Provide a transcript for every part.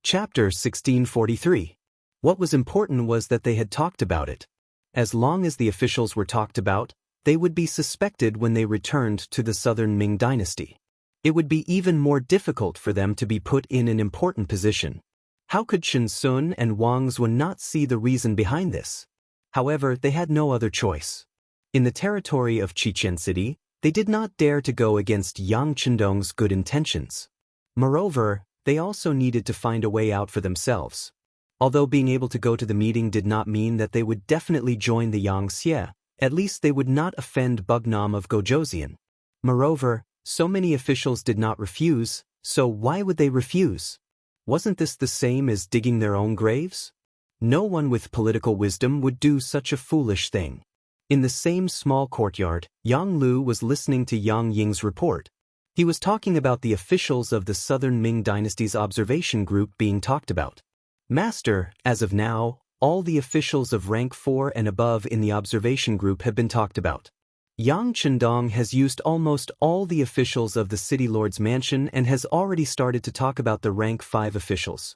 Chapter 1643. What was important was that they had talked about it. As long as the officials were talked about, they would be suspected when they returned to the southern Ming dynasty. It would be even more difficult for them to be put in an important position. How could Chen Sun and Wang Lin not see the reason behind this? However, they had no other choice. In the territory of Qiqian City, they did not dare to go against Yang Chendong's good intentions. Moreover, they also needed to find a way out for themselves. Although being able to go to the meeting did not mean that they would definitely join the Xianxia, at least they would not offend Bugnam of Gojoseon. Moreover, so many officials did not refuse, so why would they refuse? Wasn't this the same as digging their own graves? No one with political wisdom would do such a foolish thing. In the same small courtyard, Yang Lu was listening to Yang Ying's report. He was talking about the officials of the Southern Ming Dynasty's observation group being talked about. Master, as of now, all the officials of rank 4 and above in the observation group have been talked about. Yang Chendong has used almost all the officials of the City Lord's mansion and has already started to talk about the rank 5 officials.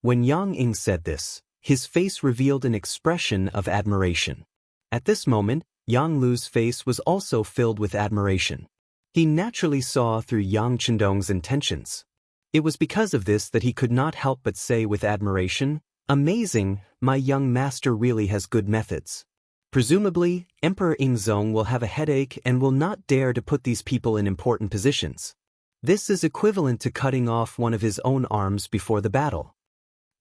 When Yang Ying said this, his face revealed an expression of admiration. At this moment, Yang Lu's face was also filled with admiration. He naturally saw through Yang Chendong's intentions. It was because of this that he could not help but say with admiration, "Amazing, my young master really has good methods." Presumably, Emperor Yingzong will have a headache and will not dare to put these people in important positions. This is equivalent to cutting off one of his own arms before the battle.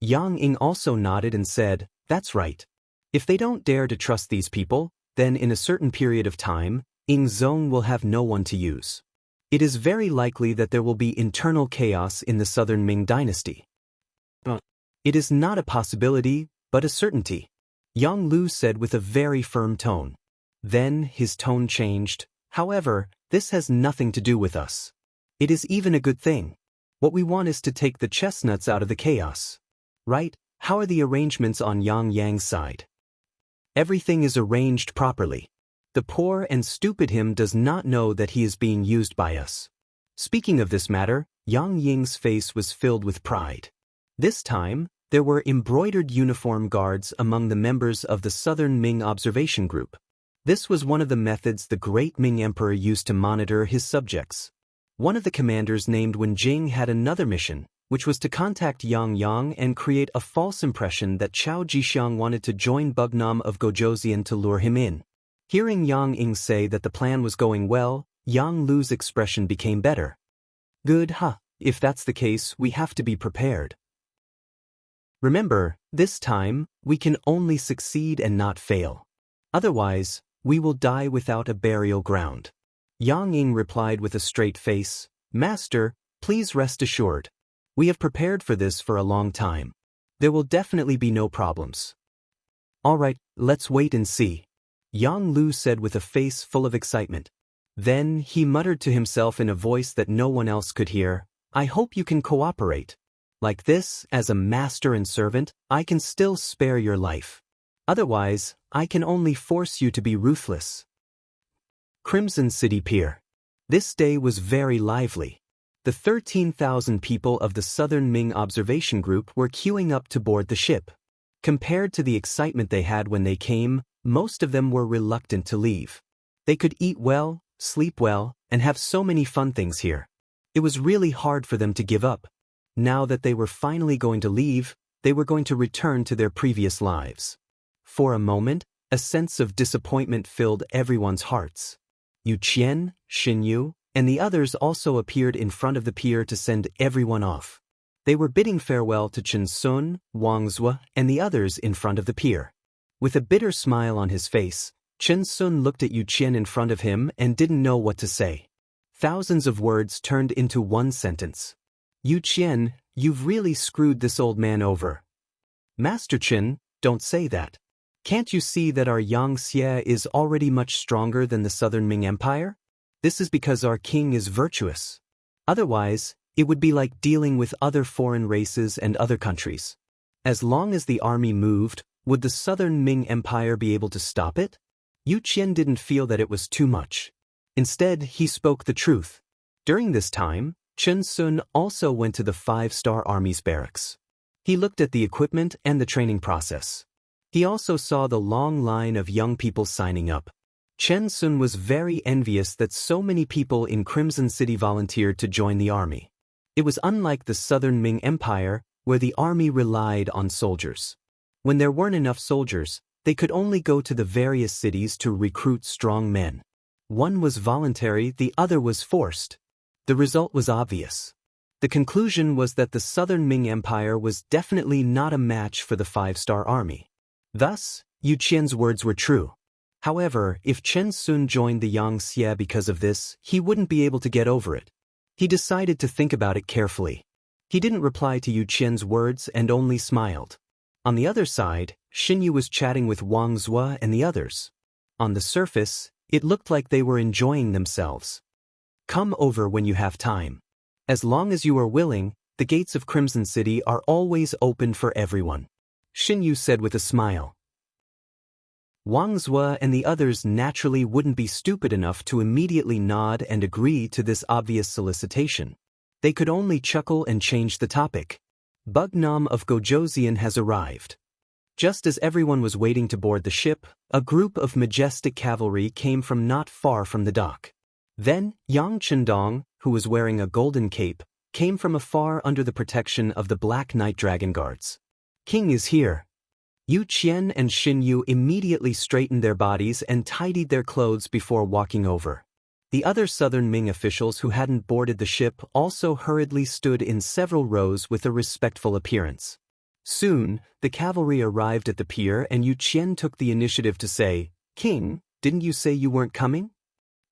Yang Ying also nodded and said, "That's right. If they don't dare to trust these people, then in a certain period of time, Yingzong will have no one to use. It is very likely that there will be internal chaos in the Southern Ming dynasty." "It is not a possibility, but a certainty," Yang Lu said with a very firm tone. Then his tone changed. "However, this has nothing to do with us. It is even a good thing. What we want is to take the chestnuts out of the chaos. Right? How are the arrangements on Yang Yang's side?" "Everything is arranged properly. The poor and stupid him does not know that he is being used by us." Speaking of this matter, Yang Ying's face was filled with pride. This time, there were embroidered uniform guards among the members of the Southern Ming Observation Group. This was one of the methods the great Ming Emperor used to monitor his subjects. One of the commanders named Wenjing had another mission, which was to contact Yang Yang and create a false impression that Chao Jixiang wanted to join Bugnam of Gojoseon to lure him in. Hearing Yang Ying say that the plan was going well, Yang Lu's expression became better. "Good, huh? If that's the case, we have to be prepared. Remember, this time, we can only succeed and not fail. Otherwise, we will die without a burial ground." Yang Ying replied with a straight face, "Master, please rest assured. We have prepared for this for a long time. There will definitely be no problems." "All right, let's wait and see," Yang Lu said with a face full of excitement. Then he muttered to himself in a voice that no one else could hear, "I hope you can cooperate. Like this, as a master and servant, I can still spare your life. Otherwise, I can only force you to be ruthless." Crimson City Pier. This day was very lively. The 13,000 people of the Southern Ming Observation Group were queuing up to board the ship. Compared to the excitement they had when they came, most of them were reluctant to leave. They could eat well, sleep well, and have so many fun things here. It was really hard for them to give up. Now that they were finally going to leave, they were going to return to their previous lives. For a moment, a sense of disappointment filled everyone's hearts. Yu Qian, Xin Yu, and the others also appeared in front of the pier to send everyone off. They were bidding farewell to Chen Sun, Wang Lin, and the others in front of the pier. With a bitter smile on his face, Chen Sun looked at Yu Qian in front of him and didn't know what to say. Thousands of words turned into one sentence. "Yu Qian, you've really screwed this old man over." "Master Chen, don't say that. Can't you see that our Xianxia is already much stronger than the Southern Ming Empire? This is because our king is virtuous. Otherwise, it would be like dealing with other foreign races and other countries. As long as the army moved, would the Southern Ming Empire be able to stop it?" Yu Qian didn't feel that it was too much. Instead, he spoke the truth. During this time, Chen Sun also went to the 5-star Army's barracks. He looked at the equipment and the training process. He also saw the long line of young people signing up. Chen Sun was very envious that so many people in Crimson City volunteered to join the army. It was unlike the Southern Ming Empire, where the army relied on soldiers. When there weren't enough soldiers, they could only go to the various cities to recruit strong men. One was voluntary, the other was forced. The result was obvious. The conclusion was that the Southern Ming Empire was definitely not a match for the five-star army. Thus, Yu Qian's words were true. However, if Chen Sun joined the Xianxia because of this, he wouldn't be able to get over it. He decided to think about it carefully. He didn't reply to Yu Qian's words and only smiled. On the other side, Xinyu was chatting with Wang Zua and the others. On the surface, it looked like they were enjoying themselves. Come over when you have time. As long as you are willing, the gates of Crimson City are always open for everyone, Xinyu said with a smile. Wang Zua and the others naturally wouldn't be stupid enough to immediately nod and agree to this obvious solicitation. They could only chuckle and change the topic. Bugnam of Gojoseon has arrived. Just as everyone was waiting to board the ship, a group of majestic cavalry came from not far from the dock. Then, Yang Chendong, who was wearing a golden cape, came from afar under the protection of the Black Knight Dragon Guards. King is here. Yu Qian and Xinyu immediately straightened their bodies and tidied their clothes before walking over. The other Southern Ming officials who hadn't boarded the ship also hurriedly stood in several rows with a respectful appearance. Soon, the cavalry arrived at the pier and Yu Qian took the initiative to say, "King, didn't you say you weren't coming?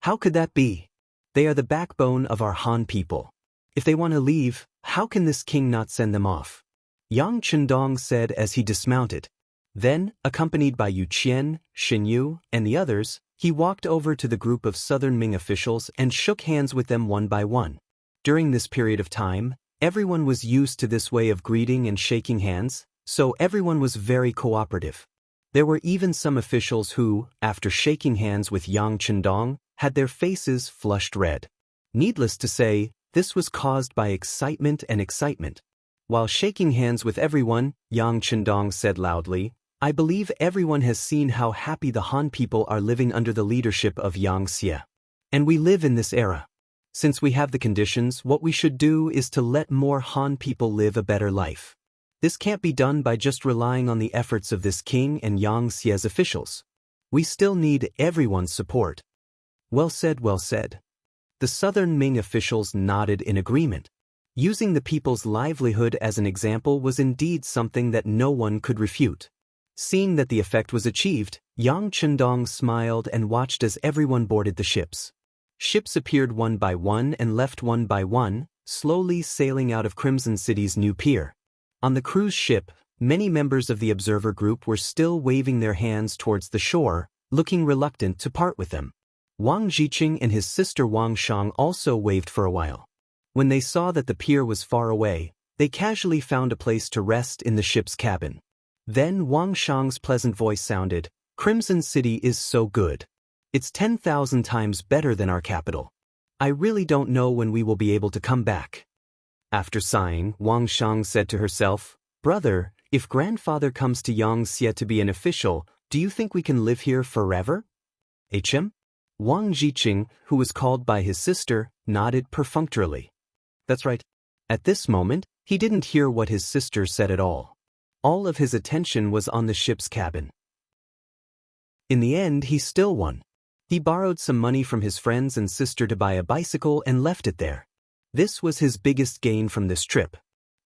How could that be? They are the backbone of our Han people. If they want to leave, how can this king not send them off?" Yang Chendong said as he dismounted. Then, accompanied by Yu Qian, Xinyu, and the others, he walked over to the group of Southern Ming officials and shook hands with them one by one. During this period of time, everyone was used to this way of greeting and shaking hands, so everyone was very cooperative. There were even some officials who, after shaking hands with Yang Chendong, had their faces flushed red. Needless to say, this was caused by excitement. While shaking hands with everyone, Yang Chendong said loudly, "I believe everyone has seen how happy the Han people are living under the leadership of Xianxia. And we live in this era. Since we have the conditions, what we should do is to let more Han people live a better life. This can't be done by just relying on the efforts of this king and Xianxia's officials. We still need everyone's support." Well said, well said. The Southern Ming officials nodded in agreement. Using the people's livelihood as an example was indeed something that no one could refute. Seeing that the effect was achieved, Yang Chendong smiled and watched as everyone boarded the ships. Ships appeared one by one and left one by one, slowly sailing out of Crimson City's new pier. On the cruise ship, many members of the observer group were still waving their hands towards the shore, looking reluctant to part with them. Wang Jiqing and his sister Wang Shang also waved for a while. When they saw that the pier was far away, they casually found a place to rest in the ship's cabin. Then Wang Shang's pleasant voice sounded, "Crimson City is so good. It's 10,000 times better than our capital. I really don't know when we will be able to come back." After sighing, Wang Shang said to herself, "Brother, if grandfather comes to Xianxia to be an official, do you think we can live here forever?" "HM?" Wang Jiqing, who was called by his sister, nodded perfunctorily. That's right. At this moment, he didn't hear what his sister said at all. All of his attention was on the ship's cabin. In the end, he still won. He borrowed some money from his friends and sister to buy a bicycle and left it there. This was his biggest gain from this trip.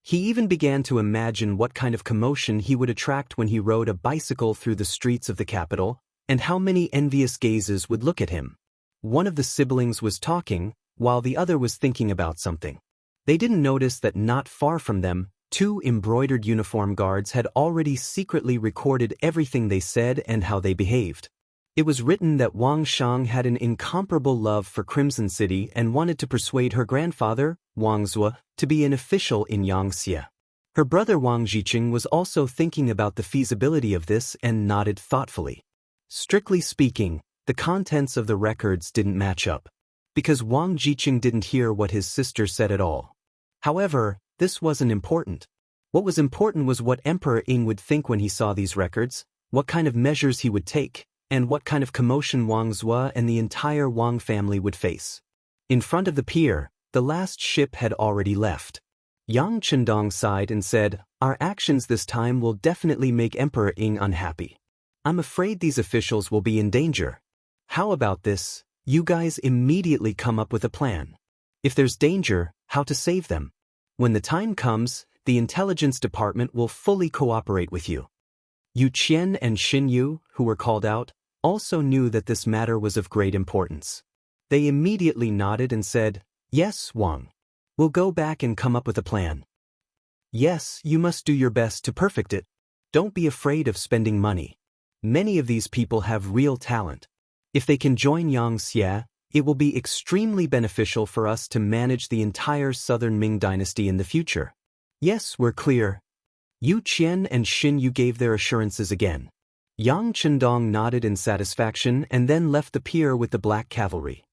He even began to imagine what kind of commotion he would attract when he rode a bicycle through the streets of the capital, and how many envious gazes would look at him. One of the siblings was talking, while the other was thinking about something. They didn't notice that not far from them, 2 embroidered uniform guards had already secretly recorded everything they said and how they behaved. It was written that Wang Shang had an incomparable love for Crimson City and wanted to persuade her grandfather, Wang Zua, to be an official in Xianxia. Her brother Wang Jiqing was also thinking about the feasibility of this and nodded thoughtfully. Strictly speaking, the contents of the records didn't match up, because Wang Jiqing didn't hear what his sister said at all. However, this wasn't important. What was important was what Emperor Ying would think when he saw these records, what kind of measures he would take, and what kind of commotion Wang Zhuo and the entire Wang family would face. In front of the pier, the last ship had already left. Yang Chendong sighed and said, "Our actions this time will definitely make Emperor Ying unhappy. I'm afraid these officials will be in danger. How about this? You guys immediately come up with a plan. If there's danger, how to save them. When the time comes, the intelligence department will fully cooperate with you." Yu Qian and Xin Yu, who were called out, also knew that this matter was of great importance. They immediately nodded and said, "Yes, Wang. We'll go back and come up with a plan." "Yes, you must do your best to perfect it. Don't be afraid of spending money. Many of these people have real talent. If they can join Xianxia, it will be extremely beneficial for us to manage the entire southern Ming dynasty in the future." "Yes, we're clear." Yu Qian and Xin Yu gave their assurances again. Yang Chendong nodded in satisfaction and then left the pier with the Black Cavalry.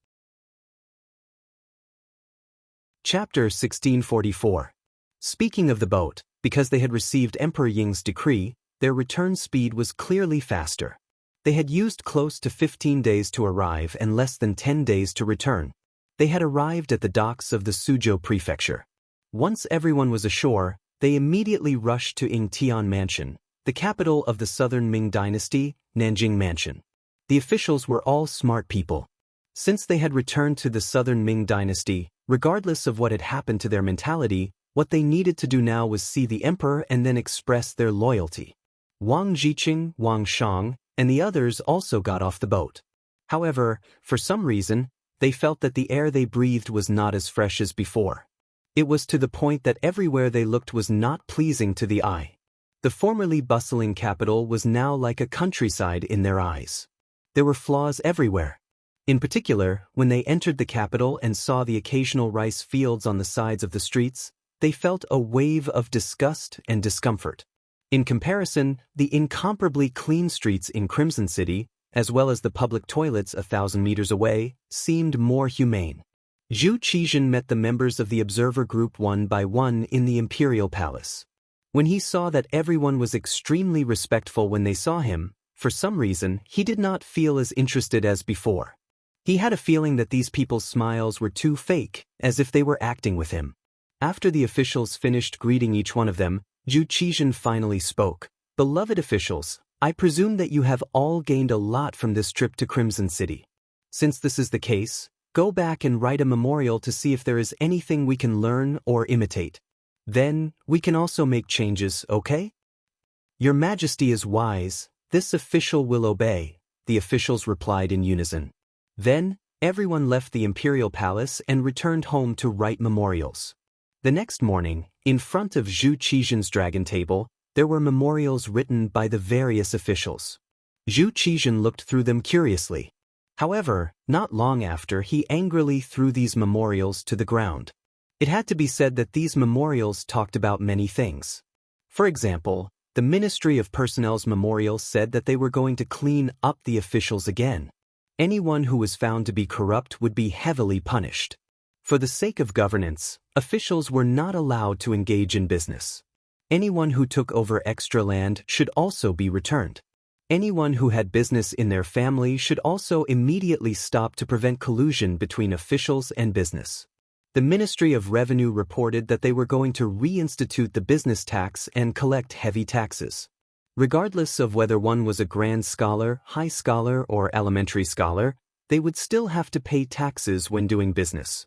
Chapter 1644. Speaking of the boat, because they had received Emperor Ying's decree, their return speed was clearly faster. They had used close to 15 days to arrive and less than 10 days to return. They had arrived at the docks of the Suzhou prefecture. Once everyone was ashore, they immediately rushed to Yingtian Mansion, the capital of the southern Ming dynasty, Nanjing Mansion. The officials were all smart people. Since they had returned to the southern Ming dynasty, regardless of what had happened to their mentality, what they needed to do now was see the emperor and then express their loyalty. Wang Jiqing, Wang Shang, and the others also got off the boat. However, for some reason, they felt that the air they breathed was not as fresh as before. It was to the point that everywhere they looked was not pleasing to the eye. The formerly bustling capital was now like a countryside in their eyes. There were flaws everywhere. In particular, when they entered the capital and saw the occasional rice fields on the sides of the streets, they felt a wave of disgust and discomfort. In comparison, the incomparably clean streets in Crimson City, as well as the public toilets 1,000 meters away, seemed more humane. Zhu Qizhen met the members of the observer group one by one in the imperial palace. When he saw that everyone was extremely respectful when they saw him, for some reason, he did not feel as interested as before. He had a feeling that these people's smiles were too fake, as if they were acting with him. After the officials finished greeting each one of them, Zhu Qizhen finally spoke. "Beloved officials, I presume that you have all gained a lot from this trip to Crimson City. Since this is the case, go back and write a memorial to see if there is anything we can learn or imitate. Then, we can also make changes, okay?" "Your Majesty is wise, this official will obey," the officials replied in unison. Then, everyone left the imperial palace and returned home to write memorials. The next morning, in front of Zhu Qizhen's dragon table, there were memorials written by the various officials. Zhu Qizhen looked through them curiously. However, not long after, he angrily threw these memorials to the ground. It had to be said that these memorials talked about many things. For example, the Ministry of Personnel's memorial said that they were going to clean up the officials again. Anyone who was found to be corrupt would be heavily punished. For the sake of governance, officials were not allowed to engage in business. Anyone who took over extra land should also be returned. Anyone who had business in their family should also immediately stop to prevent collusion between officials and business. The Ministry of Revenue reported that they were going to reinstitute the business tax and collect heavy taxes. Regardless of whether one was a grand scholar, high scholar, or elementary scholar, they would still have to pay taxes when doing business.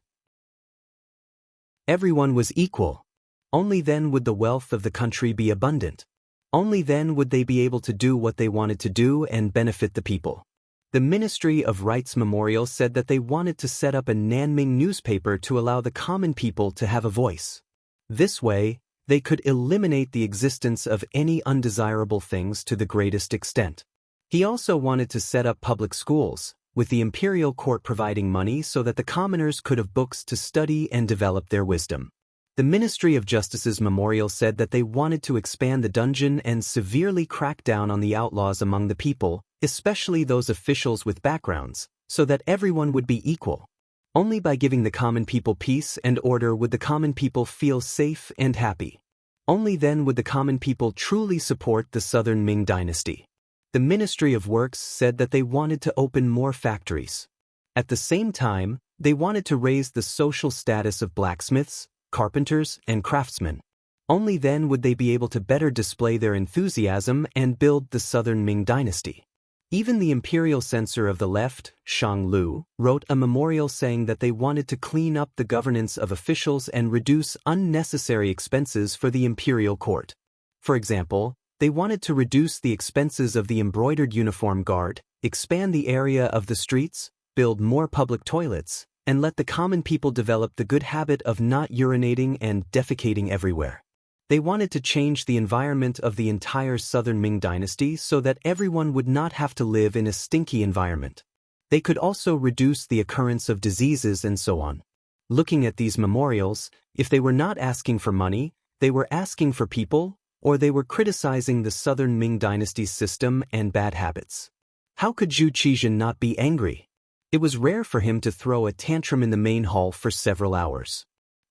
Everyone was equal. Only then would the wealth of the country be abundant. Only then would they be able to do what they wanted to do and benefit the people. The Ministry of Rights Memorial said that they wanted to set up a Nanming newspaper to allow the common people to have a voice. This way, they could eliminate the existence of any undesirable things to the greatest extent. He also wanted to set up public schools, with the imperial court providing money so that the commoners could have books to study and develop their wisdom. The Ministry of Justice's memorial said that they wanted to expand the dungeon and severely crack down on the outlaws among the people, especially those officials with backgrounds, so that everyone would be equal. Only by giving the common people peace and order would the common people feel safe and happy. Only then would the common people truly support the southern Ming dynasty. The Ministry of Works said that they wanted to open more factories. At the same time, they wanted to raise the social status of blacksmiths, carpenters, and craftsmen. Only then would they be able to better display their enthusiasm and build the southern Ming dynasty. Even the imperial censor of the left, Shang Lu, wrote a memorial saying that they wanted to clean up the governance of officials and reduce unnecessary expenses for the imperial court. For example, they wanted to reduce the expenses of the embroidered uniform guard, expand the area of the streets, build more public toilets, and let the common people develop the good habit of not urinating and defecating everywhere. They wanted to change the environment of the entire southern Ming dynasty so that everyone would not have to live in a stinky environment. They could also reduce the occurrence of diseases and so on. Looking at these memorials, if they were not asking for money, they were asking for people, or they were criticizing the southern Ming dynasty's system and bad habits. How could Zhu Qizhan not be angry? It was rare for him to throw a tantrum in the main hall for several hours.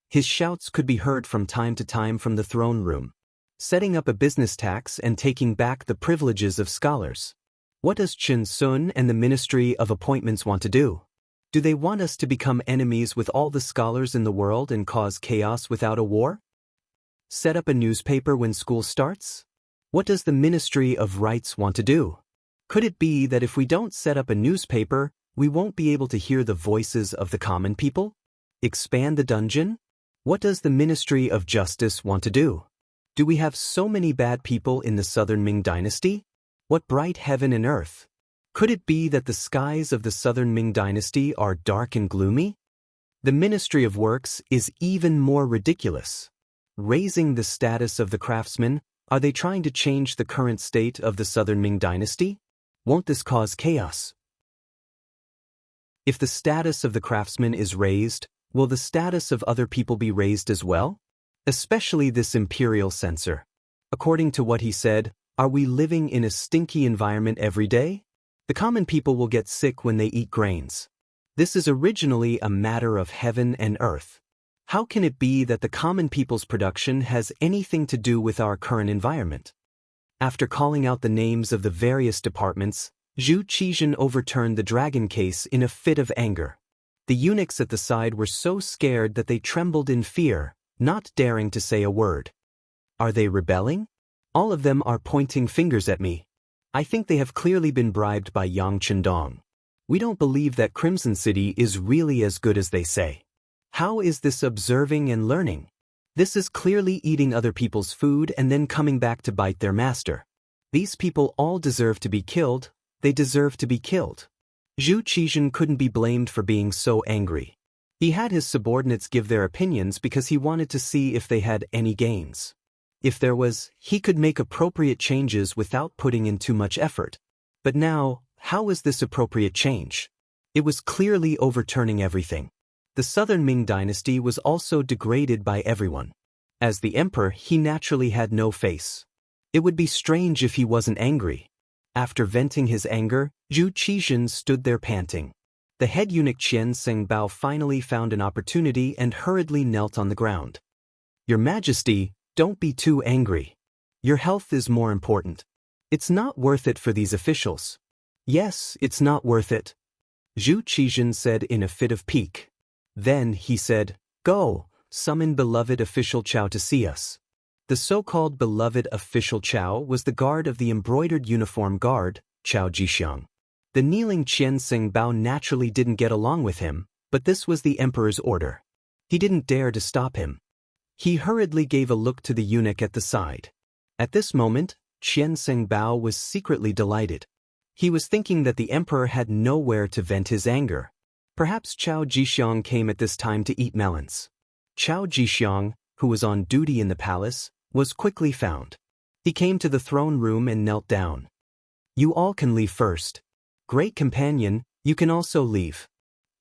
His shouts could be heard from time to time from the throne room. Setting up a business tax and taking back the privileges of scholars. What does Chen Sun and the Ministry of Appointments want to do? Do they want us to become enemies with all the scholars in the world and cause chaos without a war? Set up a newspaper when school starts? What does the Ministry of Rights want to do? Could it be that if we don't set up a newspaper, we won't be able to hear the voices of the common people? Expand the dungeon? What does the Ministry of Justice want to do? Do we have so many bad people in the southern Ming dynasty? What bright heaven and earth! Could it be that the skies of the southern Ming dynasty are dark and gloomy? The Ministry of Works is even more ridiculous. Raising the status of the craftsmen, are they trying to change the current state of the southern Ming dynasty? Won't this cause chaos? If the status of the craftsmen is raised, will the status of other people be raised as well? Especially this imperial censor. According to what he said, are we living in a stinky environment every day? The common people will get sick when they eat grains. This is originally a matter of heaven and earth. How can it be that the common people's production has anything to do with our current environment? After calling out the names of the various departments, Zhu Qizhan overturned the dragon case in a fit of anger. The eunuchs at the side were so scared that they trembled in fear, not daring to say a word. Are they rebelling? All of them are pointing fingers at me. I think they have clearly been bribed by Yang Chendong. We don't believe that Crimson City is really as good as they say. How is this observing and learning? This is clearly eating other people's food and then coming back to bite their master. These people all deserve to be killed. They deserve to be killed. Zhu Qizhan couldn't be blamed for being so angry. He had his subordinates give their opinions because he wanted to see if they had any gains. If there was, he could make appropriate changes without putting in too much effort. But now, how is this appropriate change? It was clearly overturning everything. The southern Ming dynasty was also degraded by everyone. As the emperor, he naturally had no face. It would be strange if he wasn't angry. After venting his anger, Zhu Qizhan stood there panting. The head eunuch Qian Sengbao finally found an opportunity and hurriedly knelt on the ground. Your Majesty, don't be too angry. Your health is more important. It's not worth it for these officials. Yes, it's not worth it. Zhu Qizhan said in a fit of pique. Then he said, Go, summon beloved official Chao to see us. The so-called beloved official Chao was the guard of the embroidered uniform guard, Chao Jixiang. The kneeling Qian Sengbao naturally didn't get along with him, but this was the emperor's order. He didn't dare to stop him. He hurriedly gave a look to the eunuch at the side. At this moment, Qian Sengbao was secretly delighted. He was thinking that the emperor had nowhere to vent his anger. Perhaps Chao Jixiang came at this time to eat melons. Chao Jixiang, who was on duty in the palace, was quickly found. He came to the throne room and knelt down. You all can leave first. Great companion, you can also leave.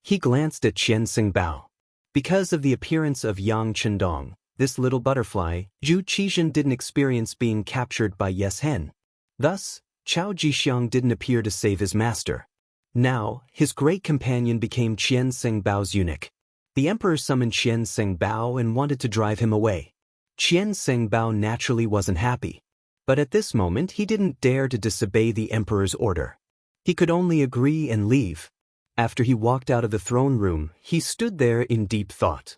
He glanced at Qian Sengbao. Because of the appearance of Yang Chendong, this little butterfly, Zhu Qizhan didn't experience being captured by Yes Hen. Thus, Chao Jixiang didn't appear to save his master. Now, his great companion became Qian Sengbao's eunuch. The emperor summoned Qian Sengbao and wanted to drive him away. Qian Sengbao naturally wasn't happy. But at this moment he didn't dare to disobey the emperor's order. He could only agree and leave. After he walked out of the throne room, he stood there in deep thought.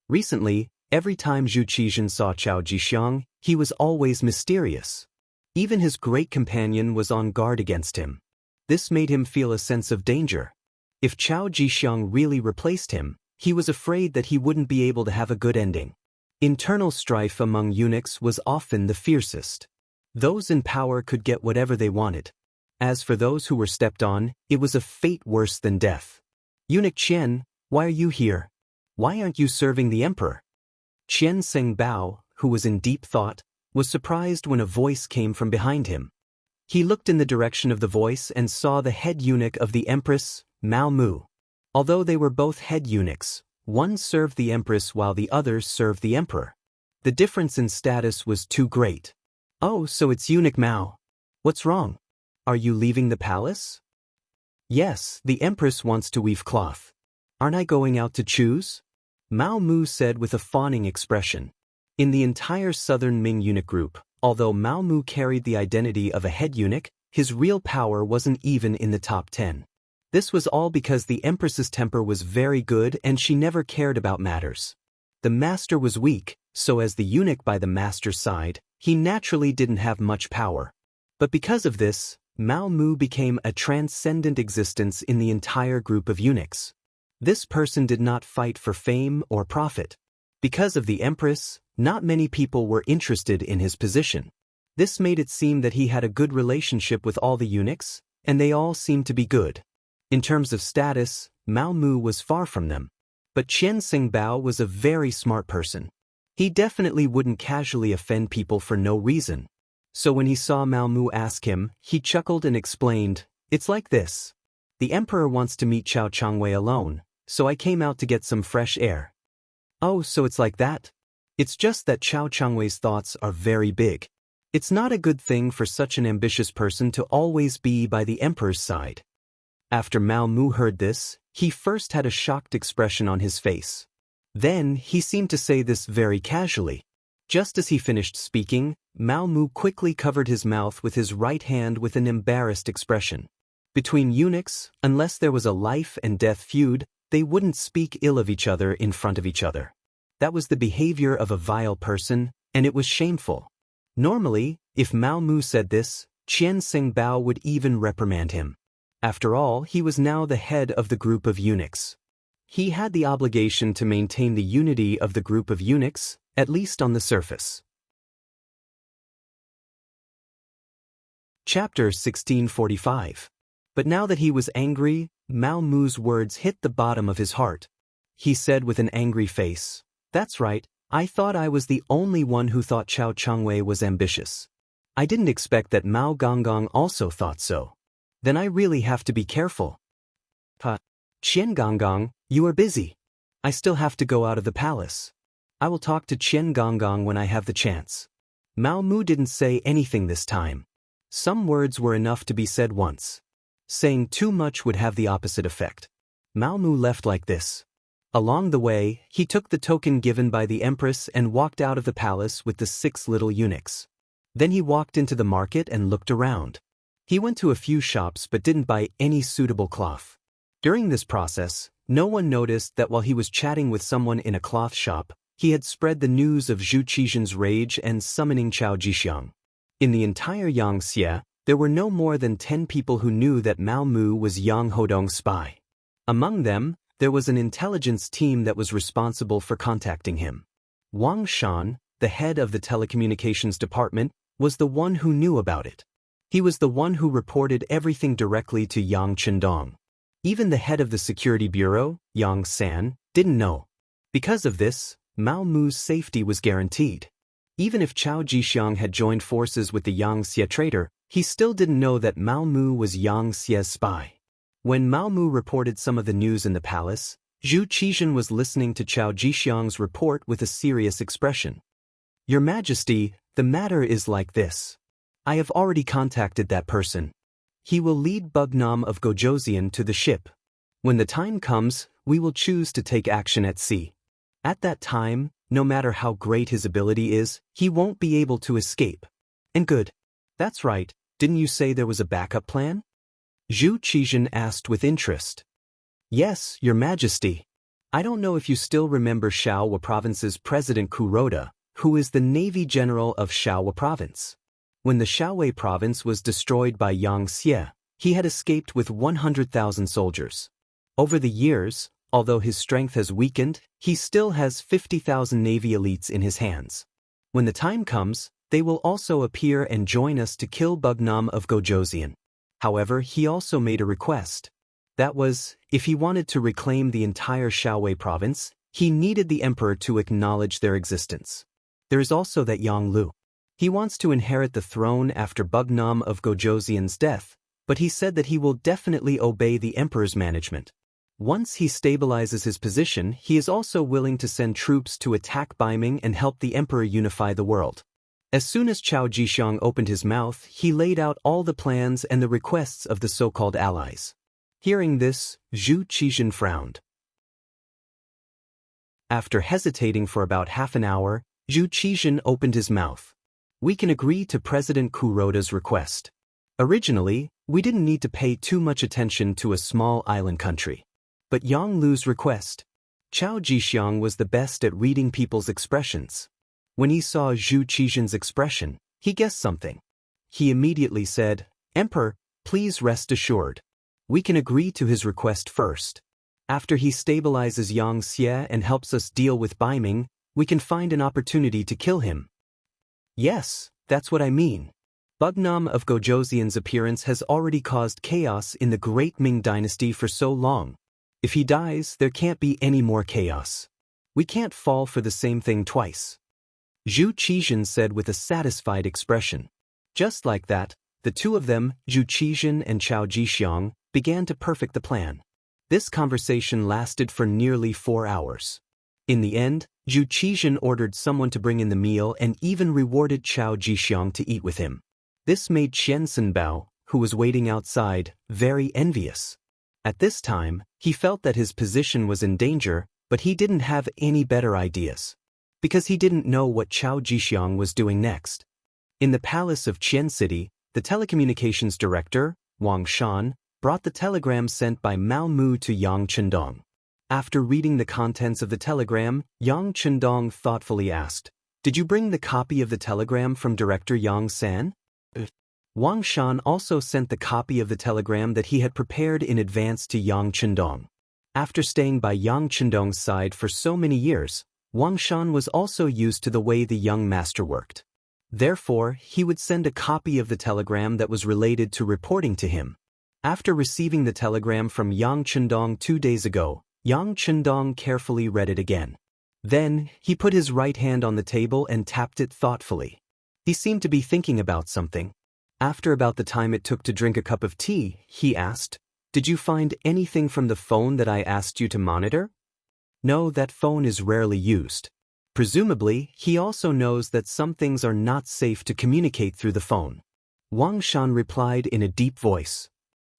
Recently, every time Zhu Qizhen saw Chao Jixiang, he was always mysterious. Even his great companion was on guard against him. This made him feel a sense of danger. If Chao Jixiang really replaced him, he was afraid that he wouldn't be able to have a good ending. Internal strife among eunuchs was often the fiercest. Those in power could get whatever they wanted. As for those who were stepped on, it was a fate worse than death. Eunuch Qian, why are you here? Why aren't you serving the emperor? Qian Sengbao, who was in deep thought, was surprised when a voice came from behind him. He looked in the direction of the voice and saw the head eunuch of the empress, Mao Mu. Although they were both head eunuchs, one served the empress while the other served the emperor. The difference in status was too great. Oh, so it's eunuch Mao. What's wrong? Are you leaving the palace? Yes, the empress wants to weave cloth. Aren't I going out to choose? Mao Mu said with a fawning expression. In the entire southern Ming eunuch group, although Mao Mu carried the identity of a head eunuch, his real power wasn't even in the top 10. This was all because the empress's temper was very good and she never cared about matters. The master was weak, so as the eunuch by the master's side, he naturally didn't have much power. But because of this, Mao Mu became a transcendent existence in the entire group of eunuchs. This person did not fight for fame or profit. Because of the empress, not many people were interested in his position. This made it seem that he had a good relationship with all the eunuchs, and they all seemed to be good. In terms of status, Mao Mu was far from them. But Qian Sengbao was a very smart person. He definitely wouldn't casually offend people for no reason. So when he saw Mao Mu ask him, he chuckled and explained, "It's like this. The emperor wants to meet Chao Changwei alone, so I came out to get some fresh air." Oh, so it's like that? It's just that Chao Changwei's thoughts are very big. It's not a good thing for such an ambitious person to always be by the emperor's side. After Mao Mu heard this, he first had a shocked expression on his face. Then, he seemed to say this very casually. Just as he finished speaking, Mao Mu quickly covered his mouth with his right hand with an embarrassed expression. Between eunuchs, unless there was a life and death feud, they wouldn't speak ill of each other in front of each other. That was the behavior of a vile person, and it was shameful. Normally, if Mao Mu said this, Qian Sengbao would even reprimand him. After all, he was now the head of the group of eunuchs. He had the obligation to maintain the unity of the group of eunuchs, at least on the surface. Chapter 1645. But now that he was angry, Mao Mu's words hit the bottom of his heart. He said with an angry face, "That's right, I thought I was the only one who thought Chao Changwei was ambitious. I didn't expect that Mao Gonggong also thought so. Then I really have to be careful." Qian Gonggong, you are busy. I still have to go out of the palace. I will talk to Qian Gonggong when I have the chance. Mao Mu didn't say anything this time. Some words were enough to be said once. Saying too much would have the opposite effect. Mao Mu left like this. Along the way, he took the token given by the empress and walked out of the palace with the 6 little eunuchs. Then he walked into the market and looked around. He went to a few shops but didn't buy any suitable cloth. During this process, no one noticed that while he was chatting with someone in a cloth shop, he had spread the news of Zhu Qizhen's rage and summoning Chao Jixiang. In the entire Xianxia, there were no more than 10 people who knew that Mao Mu was Yang Hodong's spy. Among them, there was an intelligence team that was responsible for contacting him. Wang Shan, the head of the telecommunications department, was the one who knew about it. He was the one who reported everything directly to Yang Chendong. Even the head of the security bureau, Yang San, didn't know. Because of this, Mao Mu's safety was guaranteed. Even if Chao Jixiang had joined forces with the Yangxia traitor, he still didn't know that Mao Mu was Yangxia's spy. When Mao Mu reported some of the news in the palace, Zhu Qizhen was listening to Chao Jixiang's report with a serious expression. "Your Majesty, the matter is like this. I have already contacted that person. He will lead Bugnam of Gojoseon to the ship. When the time comes, we will choose to take action at sea. At that time, No matter how great his ability is, he won't be able to escape. And good. That's right, didn't you say there was a backup plan? Zhu Qizhen asked with interest. Yes, Your Majesty. I don't know if you still remember Shaohua Province's President Kuroda, who is the Navy General of Shaohua Province. When the Shaohua Province was destroyed by Xianxia, he had escaped with 100,000 soldiers. Over the years, although his strength has weakened, he still has 50,000 Navy elites in his hands. When the time comes, they will also appear and join us to kill Bugnam of Gojosian. However, he also made a request. That was, if he wanted to reclaim the entire Shaohua province, he needed the emperor to acknowledge their existence. There is also that Yang Lu. He wants to inherit the throne after Bugnam of Gojosian's death, but he said that he will definitely obey the emperor's management. Once he stabilizes his position, he is also willing to send troops to attack Baiming and help the emperor unify the world. As soon as Cao Jixiang opened his mouth, he laid out all the plans and the requests of the so-called allies. Hearing this, Zhu Qizhen frowned. After hesitating for about half an hour, Zhu Qizhen opened his mouth. We can agree to President Kuroda's request. Originally, we didn't need to pay too much attention to a small island country. But Yang Lu's request. Cao Jixiang was the best at reading people's expressions. When he saw Zhu Qizhen's expression, he guessed something. He immediately said, Emperor, please rest assured. We can agree to his request first. After he stabilizes Xianxia and helps us deal with Baiming, we can find an opportunity to kill him. Yes, that's what I mean. Bugnam of Gojosian's appearance has already caused chaos in the Great Ming Dynasty for so long. If he dies, there can't be any more chaos. We can't fall for the same thing twice. Zhu Qizhen said with a satisfied expression. Just like that, the two of them, Zhu Qizhen and Cao Jixiang, began to perfect the plan. This conversation lasted for nearly 4 hours. In the end, Zhu Qizhen ordered someone to bring in the meal and even rewarded Cao Jixiang to eat with him. This made Qian Bao, who was waiting outside, very envious. At this time, he felt that his position was in danger, but he didn't have any better ideas. Because he didn't know what Cao Jixiang was doing next. In the palace of Qian City, the telecommunications director, Wang Shan, brought the telegram sent by Mao Mu to Yang Chendong. After reading the contents of the telegram, Yang Chendong thoughtfully asked, Did you bring the copy of the telegram from Director Yang San? Wang Shan also sent the copy of the telegram that he had prepared in advance to Yang Chendong. After staying by Yang Chendong's side for so many years, Wang Shan was also used to the way the young master worked. Therefore, he would send a copy of the telegram that was related to reporting to him. After receiving the telegram from Yang Chendong 2 days ago, Yang Chendong carefully read it again. Then, he put his right hand on the table and tapped it thoughtfully. He seemed to be thinking about something. After about the time it took to drink a cup of tea, he asked, Did you find anything from the phone that I asked you to monitor? No, that phone is rarely used. Presumably, he also knows that some things are not safe to communicate through the phone. Wang Shan replied in a deep voice.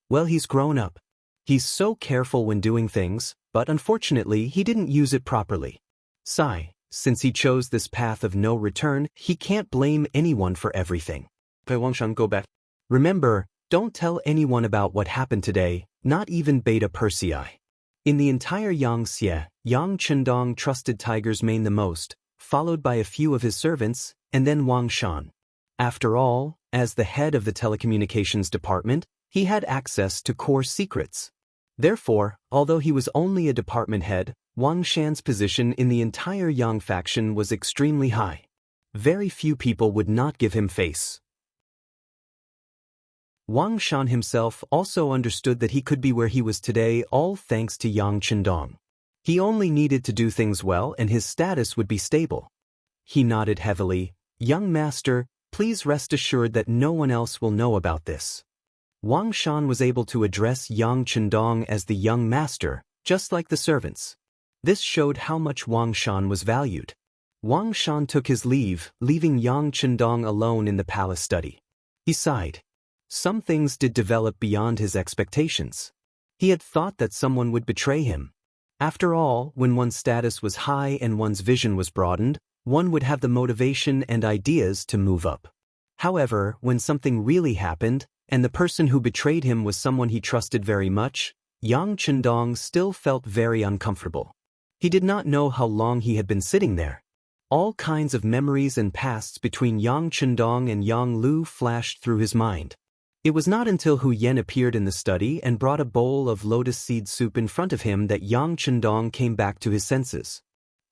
Well, he's grown up. He's so careful when doing things, but unfortunately he didn't use it properly. Sigh, since he chose this path of no return, he can't blame anyone for everything. Wang Shan, go back. Remember, don't tell anyone about what happened today, not even Beta Persei. In the entire Yangxia, Yang Chendong trusted Tiger's Mane the most, followed by a few of his servants, and then Wang Shan. After all, as the head of the telecommunications department, he had access to core secrets. Therefore, although he was only a department head, Wang Shan's position in the entire Yang faction was extremely high. Very few people would not give him face. Wang Shan himself also understood that he could be where he was today all thanks to Yang Chendong. He only needed to do things well and his status would be stable. He nodded heavily. Young master, please rest assured that no one else will know about this. Wang Shan was able to address Yang Chendong as the young master, just like the servants. This showed how much Wang Shan was valued. Wang Shan took his leave, leaving Yang Chendong alone in the palace study. He sighed. Some things did develop beyond his expectations. He had thought that someone would betray him. After all, when one's status was high and one's vision was broadened, one would have the motivation and ideas to move up. However, when something really happened, and the person who betrayed him was someone he trusted very much, Yang Chendong still felt very uncomfortable. He did not know how long he had been sitting there. All kinds of memories and pasts between Yang Chendong and Yang Lu flashed through his mind. It was not until Hu Yen appeared in the study and brought a bowl of lotus seed soup in front of him that Yang Chendong came back to his senses.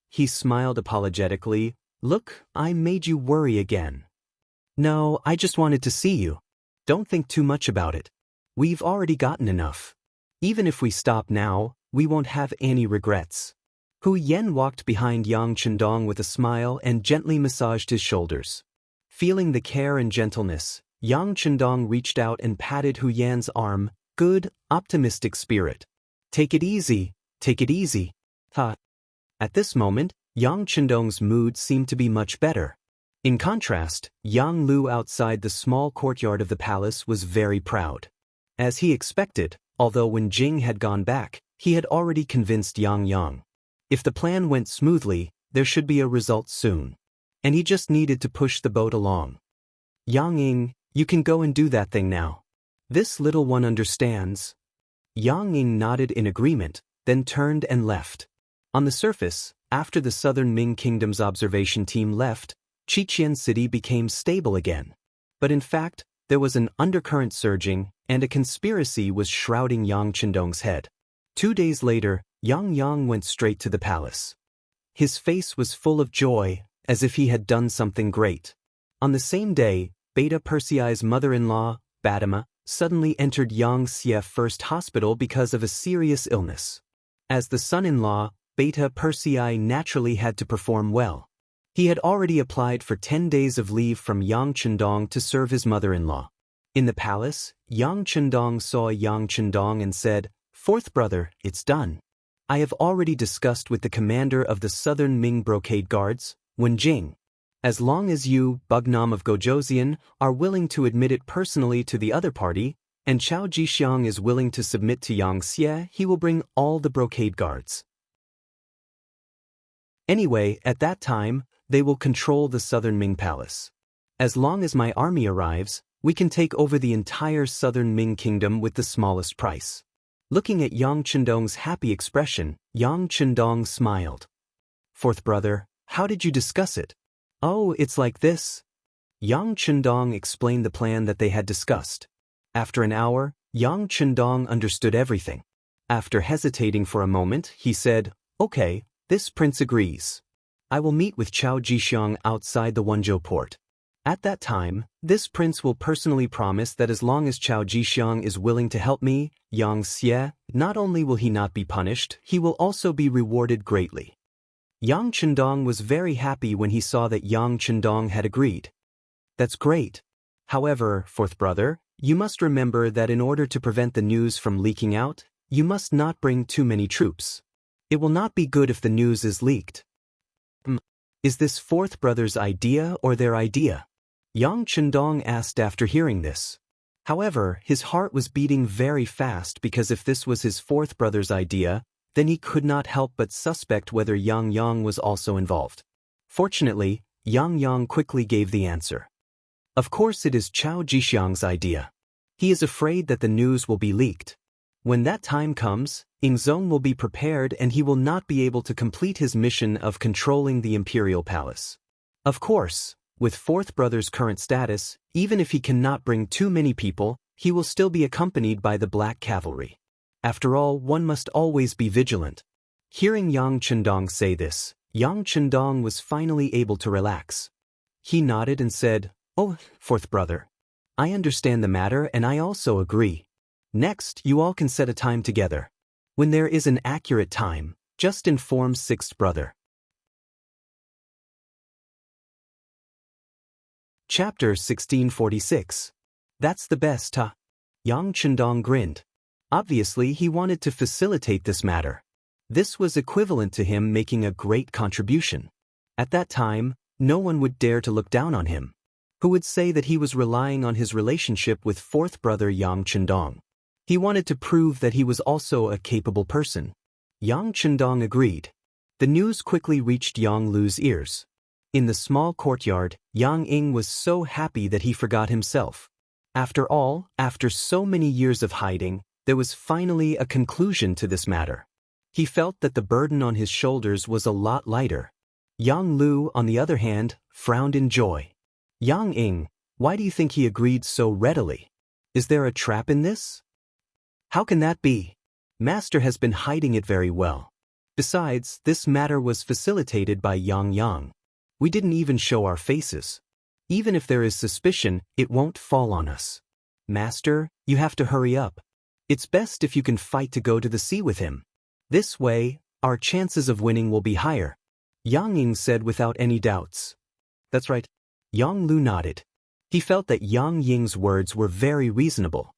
He smiled apologetically. "Look, I made you worry again." "No, I just wanted to see you. Don't think too much about it. We've already gotten enough. Even if we stop now, we won't have any regrets." Hu Yen walked behind Yang Chendong with a smile and gently massaged his shoulders. Feeling the care and gentleness, Yang Chendong reached out and patted Hu Yan's arm. "Good, optimistic spirit. Take it easy, take it easy." Ha. At this moment, Yang Chendong's mood seemed to be much better. In contrast, Yang Lu outside the small courtyard of the palace was very proud. As he expected, although when Jing had gone back, he had already convinced Yang Yang. If the plan went smoothly, there should be a result soon. And he just needed to push the boat along. "Yang Ying, you can go and do that thing now. This little one understands." Yang Ying nodded in agreement, then turned and left. On the surface, after the Southern Ming Kingdom's observation team left, Qiqian City became stable again. But in fact, there was an undercurrent surging, and a conspiracy was shrouding Yang Chendong's head. 2 days later, Yang Yang went straight to the palace. His face was full of joy, as if he had done something great. On the same day, Beta Persei's mother-in-law, Badama, suddenly entered Yang Xie First Hospital because of a serious illness. As the son-in-law, Beta Persei naturally had to perform well. He had already applied for 10 days of leave from Yang Chendong to serve his mother-in-law. In the palace, Yang Chendong saw Yang Chendong and said, "Fourth brother, it's done. I have already discussed with the commander of the Southern Ming Brocade Guards, Wen Jing. As long as you, Bugnam of Gojoseon, are willing to admit it personally to the other party, and Chao Jixiang is willing to submit to Yang Xie, he will bring all the Brocade Guards. Anyway, at that time, they will control the Southern Ming Palace. As long as my army arrives, we can take over the entire Southern Ming Kingdom with the smallest price." Looking at Yang Chendong's happy expression, Yang Chendong smiled. "Fourth brother, how did you discuss it?" "Oh, it's like this." Yang Chendong explained the plan that they had discussed. After an hour, Yang Chendong understood everything. After hesitating for a moment, he said, "Okay, this prince agrees. I will meet with Chao Jixiang outside the Wenzhou port. At that time, this prince will personally promise that as long as Chao Jixiang is willing to help me, Yang Xie, not only will he not be punished, he will also be rewarded greatly." Yang Chendong was very happy when he saw that Yang Chendong had agreed. "That's great. However, fourth brother, you must remember that in order to prevent the news from leaking out, you must not bring too many troops. It will not be good if the news is leaked." Is this fourth brother's idea or their idea?" Yang Chendong asked after hearing this. However, his heart was beating very fast because if this was his fourth brother's idea, then he could not help but suspect whether Yang Yang was also involved. Fortunately, Yang Yang quickly gave the answer. "Of course it is Chao Jixiang's idea. He is afraid that the news will be leaked. When that time comes, Ingzong will be prepared and he will not be able to complete his mission of controlling the imperial palace. Of course, with fourth brother's current status, even if he cannot bring too many people, he will still be accompanied by the Black Cavalry. After all, one must always be vigilant." Hearing Yang Chendong say this, Yang Chendong was finally able to relax. He nodded and said, "Oh, fourth brother. I understand the matter and I also agree. Next, you all can set a time together. When there is an accurate time, just inform sixth brother." Chapter 1646. That's the best, huh? Yang Chendong grinned. Obviously, he wanted to facilitate this matter. This was equivalent to him making a great contribution. At that time, no one would dare to look down on him. Who would say that he was relying on his relationship with fourth brother Yang Chendong? He wanted to prove that he was also a capable person. Yang Chendong agreed. The news quickly reached Yang Lu's ears. In the small courtyard, Yang Ying was so happy that he forgot himself. After all, after so many years of hiding, there was finally a conclusion to this matter. He felt that the burden on his shoulders was a lot lighter. Yang Lu, on the other hand, frowned in joy. Yang Ying, why do you think he agreed so readily? Is there a trap in this? How can that be? Master has been hiding it very well. Besides, this matter was facilitated by Yang. We didn't even show our faces. Even if there is suspicion, it won't fall on us. Master, you have to hurry up. It's best if you can fight to go to the sea with him. This way, our chances of winning will be higher. Yang Ying said without any doubts. That's right. Yang Lu nodded. He felt that Yang Ying's words were very reasonable.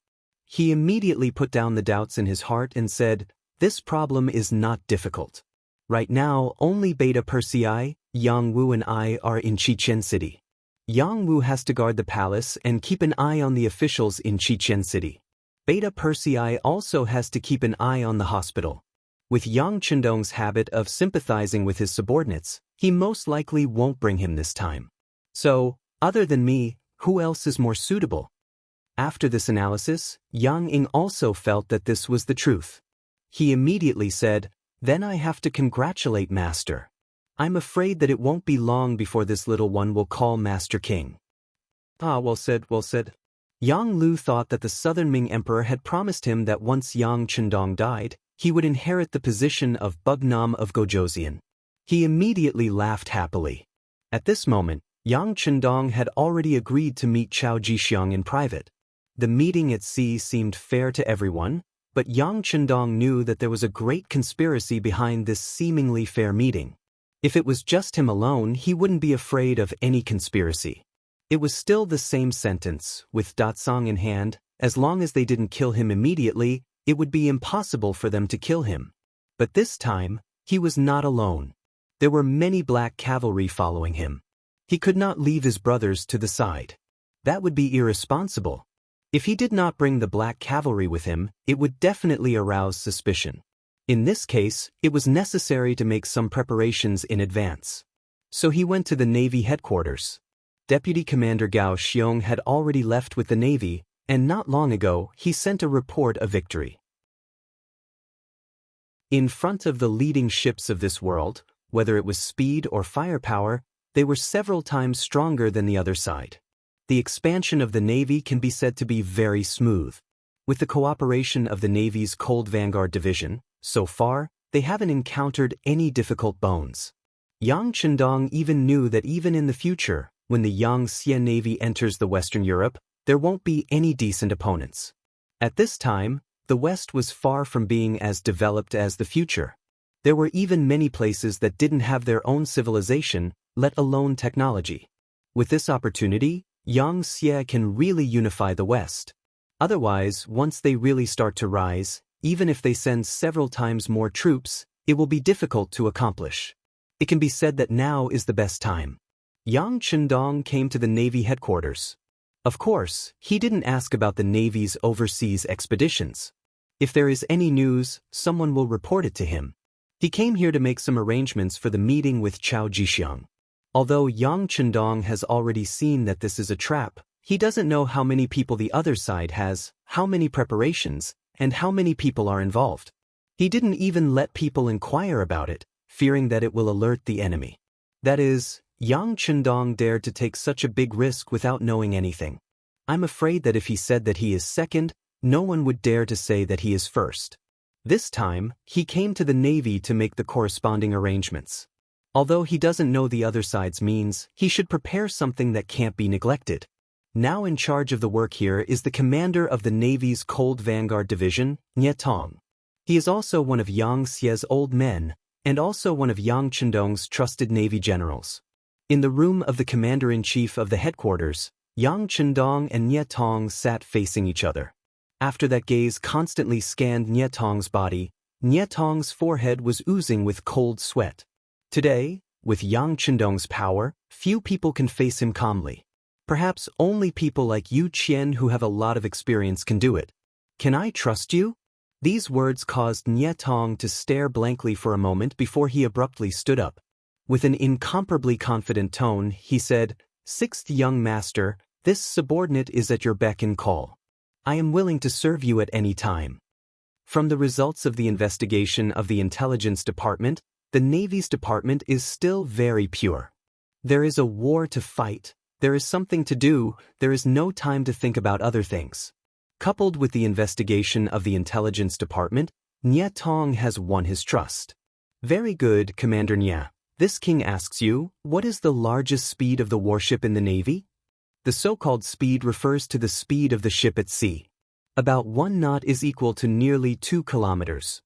He immediately put down the doubts in his heart and said, "This problem is not difficult. Right now, only Beta Persei, Yang Wu and I are in Qiqian City. Yang Wu has to guard the palace and keep an eye on the officials in Qiqian City. Beta Persei also has to keep an eye on the hospital. With Yang Chendong's habit of sympathizing with his subordinates, he most likely won't bring him this time. So, other than me, who else is more suitable?" After this analysis, Yang Ying also felt that this was the truth. He immediately said, "Then I have to congratulate Master. I'm afraid that it won't be long before this little one will call Master King." Ah, well said, well said. Yang Lu thought that the Southern Ming Emperor had promised him that once Yang Chendong died, he would inherit the position of Bugnam of Gojoseon. He immediately laughed happily. At this moment, Yang Chendong had already agreed to meet Chao Jixiang in private. The meeting at sea seemed fair to everyone, but Yang Chendong knew that there was a great conspiracy behind this seemingly fair meeting. If it was just him alone, he wouldn't be afraid of any conspiracy. It was still the same sentence, with Datsang in hand, as long as they didn't kill him immediately, it would be impossible for them to kill him. But this time, he was not alone. There were many black cavalry following him. He could not leave his brothers to the side. That would be irresponsible. If he did not bring the black cavalry with him, it would definitely arouse suspicion. In this case, it was necessary to make some preparations in advance. So he went to the Navy headquarters. Deputy Commander Gao Xiong had already left with the Navy, and not long ago, he sent a report of victory. In front of the leading ships of this world, whether it was speed or firepower, they were several times stronger than the other side. The expansion of the Navy can be said to be very smooth. With the cooperation of the Navy's Cold Vanguard Division, so far, they haven't encountered any difficult bones. Yang Chendong even knew that even in the future, when the Yangtze Navy enters the Western Europe, there won't be any decent opponents. At this time, the West was far from being as developed as the future. There were even many places that didn't have their own civilization, let alone technology. With this opportunity, Yangtze can really unify the West. Otherwise, once they really start to rise, even if they send several times more troops, it will be difficult to accomplish. It can be said that now is the best time. Yang Chendong came to the Navy headquarters. Of course, he didn't ask about the Navy's overseas expeditions. If there is any news, someone will report it to him. He came here to make some arrangements for the meeting with Chao Jixiang. Although Yang Chendong has already seen that this is a trap, he doesn't know how many people the other side has, how many preparations, and how many people are involved. He didn't even let people inquire about it, fearing that it will alert the enemy. That is, Yang Chendong dared to take such a big risk without knowing anything. I'm afraid that if he said that he is second, no one would dare to say that he is first. This time, he came to the Navy to make the corresponding arrangements. Although he doesn't know the other side's means, he should prepare something that can't be neglected. Now in charge of the work here is the commander of the Navy's Cold Vanguard Division, Nye Tong. He is also one of Yang Xie's old men, and also one of Yang Chendong's trusted Navy generals. In the room of the commander-in-chief of the headquarters, Yang Chendong and Nye Tong sat facing each other. After that gaze constantly scanned Nye Tong's body, Nye Tong's forehead was oozing with cold sweat. Today, with Yang Chendong's power, few people can face him calmly. Perhaps only people like Yu Qian who have a lot of experience can do it. Can I trust you? These words caused Nie Tong to stare blankly for a moment before he abruptly stood up. With an incomparably confident tone, he said, "Sixth young master, this subordinate is at your beck and call. I am willing to serve you at any time." From the results of the investigation of the Intelligence Department, the Navy's department is still very pure. There is a war to fight, there is something to do, there is no time to think about other things. Coupled with the investigation of the Intelligence Department, Nie Tong has won his trust. "Very good, Commander Nie. This king asks you, what is the largest speed of the warship in the Navy?" The so-called speed refers to the speed of the ship at sea. About 1 knot is equal to nearly 2 kilometers.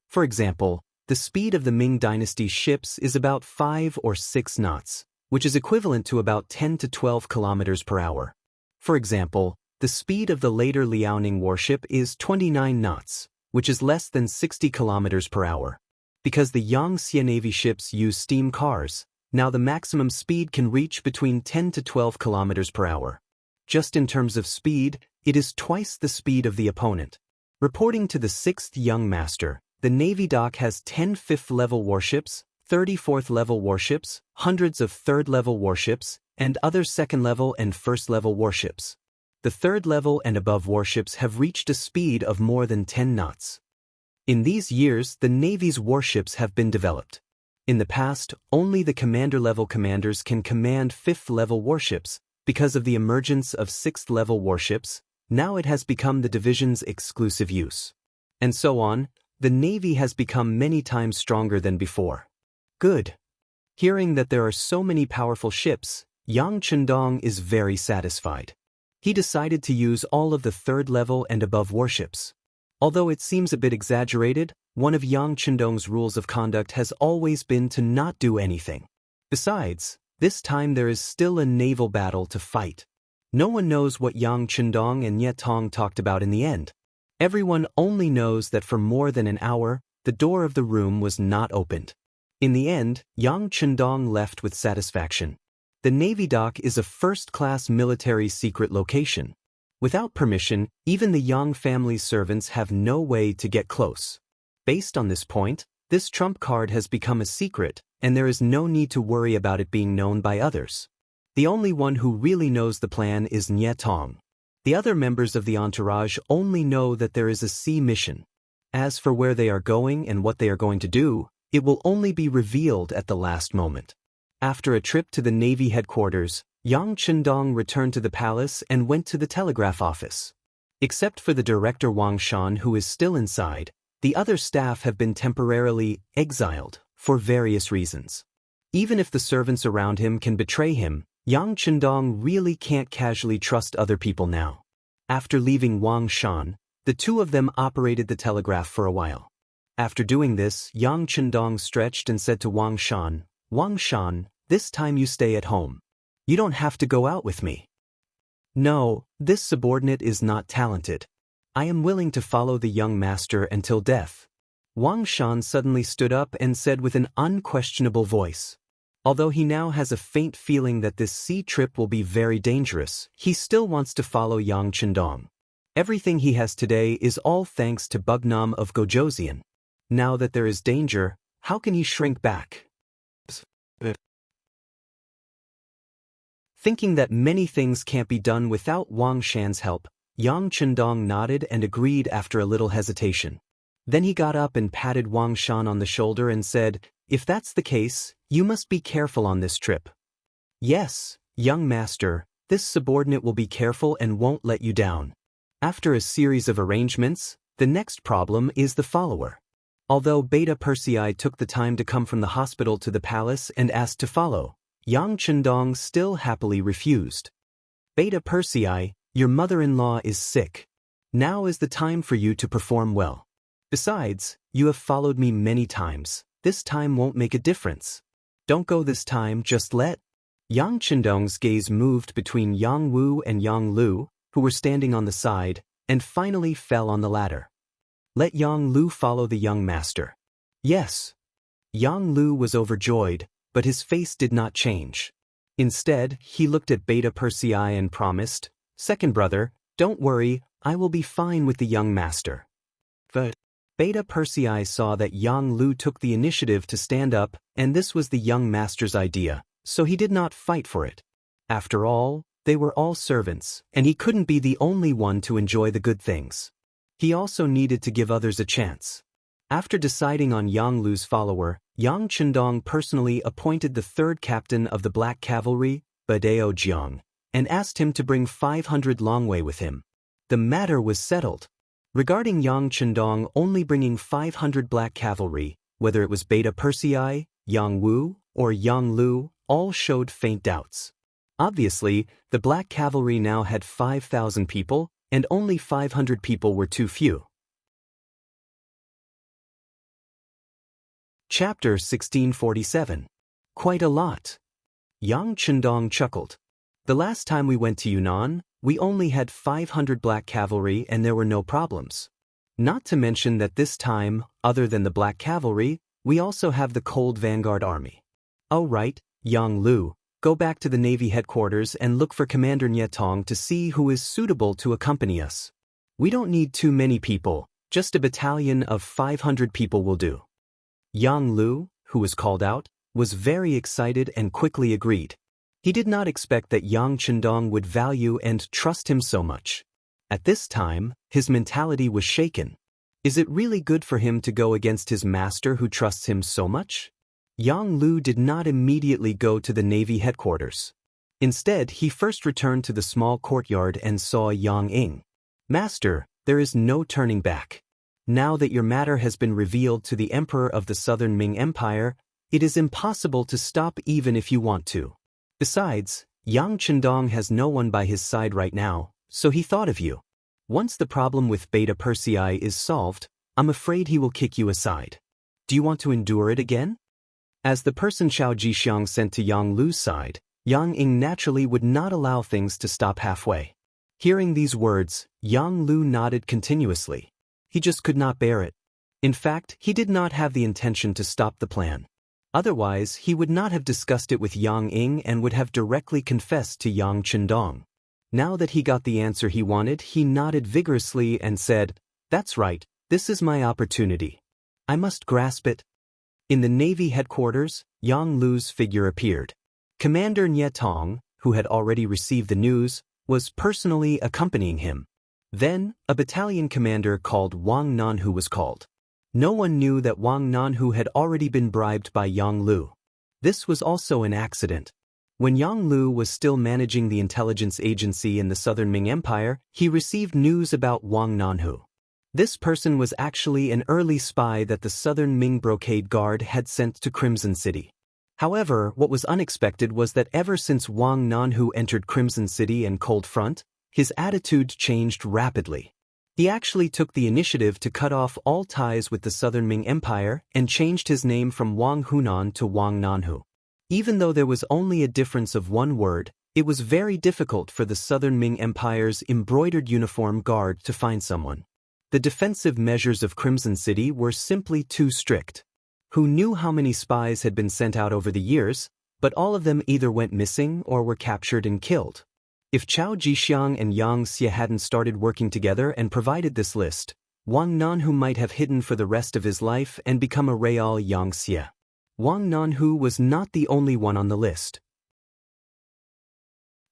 For example, the speed of the Ming Dynasty ships is about 5 or 6 knots, which is equivalent to about 10 to 12 kilometers per hour. For example, the speed of the later Liaoning warship is 29 knots, which is less than 60 kilometers per hour. Because the Yangtze Navy ships use steam cars, now the maximum speed can reach between 10 to 12 kilometers per hour. Just in terms of speed, it is twice the speed of the opponent. Reporting to the 6th young master, the Navy dock has 10 5th-level warships, 30 4th-level warships, hundreds of 3rd-level warships, and other 2nd-level and 1st-level warships. The 3rd-level and above warships have reached a speed of more than 10 knots. In these years, the Navy's warships have been developed. In the past, only the commander-level commanders can command 5th-level warships. Because of the emergence of 6th-level warships, now it has become the division's exclusive use. And so on, the Navy has become many times stronger than before. Good. Hearing that there are so many powerful ships, Yang Chendong is very satisfied. He decided to use all of the 3rd-level and above warships. Although it seems a bit exaggerated, one of Yang Chendong's rules of conduct has always been to not do anything. Besides, this time there is still a naval battle to fight. No one knows what Yang Chendong and Nie Tong talked about in the end. Everyone only knows that for more than an hour, the door of the room was not opened. In the end, Yang Chendong left with satisfaction. The Navy dock is a first-class military secret location. Without permission, even the Yang family's servants have no way to get close. Based on this point, this trump card has become a secret, and there is no need to worry about it being known by others. The only one who really knows the plan is Nie Tong. The other members of the entourage only know that there is a sea mission. As for where they are going and what they are going to do, it will only be revealed at the last moment. After a trip to the Navy headquarters, Yang Chendong returned to the palace and went to the telegraph office. Except for the director Wang Shan, who is still inside, the other staff have been temporarily exiled for various reasons. Even if the servants around him can betray him, Yang Chendong really can't casually trust other people now. After leaving Wang Shan, the two of them operated the telegraph for a while. After doing this, Yang Chendong stretched and said to Wang Shan, "Wang Shan, this time you stay at home. You don't have to go out with me." "No, this subordinate is not talented. I am willing to follow the young master until death." Wang Shan suddenly stood up and said with an unquestionable voice. Although he now has a faint feeling that this sea trip will be very dangerous, he still wants to follow Yang Chendong. Everything he has today is all thanks to Bugnam of Gojoseon. Now that there is danger, how can he shrink back? Thinking that many things can't be done without Wang Shan's help, Yang Chendong nodded and agreed after a little hesitation. Then he got up and patted Wang Shan on the shoulder and said, "If that's the case, you must be careful on this trip." "Yes, young master, this subordinate will be careful and won't let you down." After a series of arrangements, the next problem is the follower. Although Beta Persei took the time to come from the hospital to the palace and asked to follow, Yang Chendong still happily refused. "Beta Persei, your mother-in-law is sick. Now is the time for you to perform well. Besides, you have followed me many times. This time won't make a difference. Don't go this time, just let." Yang Chendong's gaze moved between Yang Wu and Yang Lu, who were standing on the side, and finally fell on the latter. "Let Yang Lu follow the young master." "Yes." Yang Lu was overjoyed, but his face did not change. Instead, he looked at Beta Persei and promised, "Second brother, don't worry, I will be fine with the young master. But Beta Persei saw that Yang Lu took the initiative to stand up, and this was the young master's idea, so he did not fight for it. After all, they were all servants, and he couldn't be the only one to enjoy the good things. He also needed to give others a chance. After deciding on Yang Lu's follower, Yang Chendong personally appointed the third captain of the Black Cavalry, Badao Jiang, and asked him to bring 500 Longwei with him. The matter was settled. Regarding Yang Chendong only bringing 500 Black Cavalry, whether it was Beta Persei, Yang Wu, or Yang Lu, all showed faint doubts. Obviously, the Black Cavalry now had 5,000 people, and only 500 people were too few. Chapter 1647. Quite a lot. Yang Chendong chuckled. The last time we went to Yunnan, we only had 500 Black Cavalry and there were no problems. Not to mention that this time, other than the Black Cavalry, we also have the Cold Vanguard Army. Oh right, Yang Lu, go back to the Navy headquarters and look for Commander Nye Tong to see who is suitable to accompany us. We don't need too many people, just a battalion of 500 people will do. Yang Lu, who was called out, was very excited and quickly agreed. He did not expect that Yang Chendong would value and trust him so much. At this time, his mentality was shaken. Is it really good for him to go against his master who trusts him so much? Yang Lu did not immediately go to the Navy headquarters. Instead, he first returned to the small courtyard and saw Yang Ying. Master, there is no turning back. Now that your matter has been revealed to the Emperor of the Southern Ming Empire, it is impossible to stop even if you want to. Besides, Yang Chendong has no one by his side right now, so he thought of you. Once the problem with Beta Persei is solved, I'm afraid he will kick you aside. Do you want to endure it again? As the person Xiao Jixiang sent to Yang Lu's side, Yang Ying naturally would not allow things to stop halfway. Hearing these words, Yang Lu nodded continuously. He just could not bear it. In fact, he did not have the intention to stop the plan. Otherwise, he would not have discussed it with Yang Ying and would have directly confessed to Yang Chendong. Now that he got the answer he wanted, he nodded vigorously and said, "That's right, this is my opportunity. I must grasp it." In the Navy headquarters, Yang Lu's figure appeared. Commander Nye Tong, who had already received the news, was personally accompanying him. Then, a battalion commander called Wang Nanhu was called. No one knew that Wang Nanhu had already been bribed by Yang Lu. This was also an accident. When Yang Lu was still managing the intelligence agency in the Southern Ming Empire, he received news about Wang Nanhu. This person was actually an early spy that the Southern Ming Brocade Guard had sent to Crimson City. However, what was unexpected was that ever since Wang Nanhu entered Crimson City and Cold Front, his attitude changed rapidly. He actually took the initiative to cut off all ties with the Southern Ming Empire and changed his name from Wang Hunan to Wang Nanhu. Even though there was only a difference of one word, it was very difficult for the Southern Ming Empire's embroidered uniform guard to find someone. The defensive measures of Crimson City were simply too strict. Who knew how many spies had been sent out over the years, but all of them either went missing or were captured and killed. If Chao Jixiang and Yang Xie hadn't started working together and provided this list, Wang Nanhu might have hidden for the rest of his life and become a real Yang Xie. Wang Nanhu was not the only one on the list.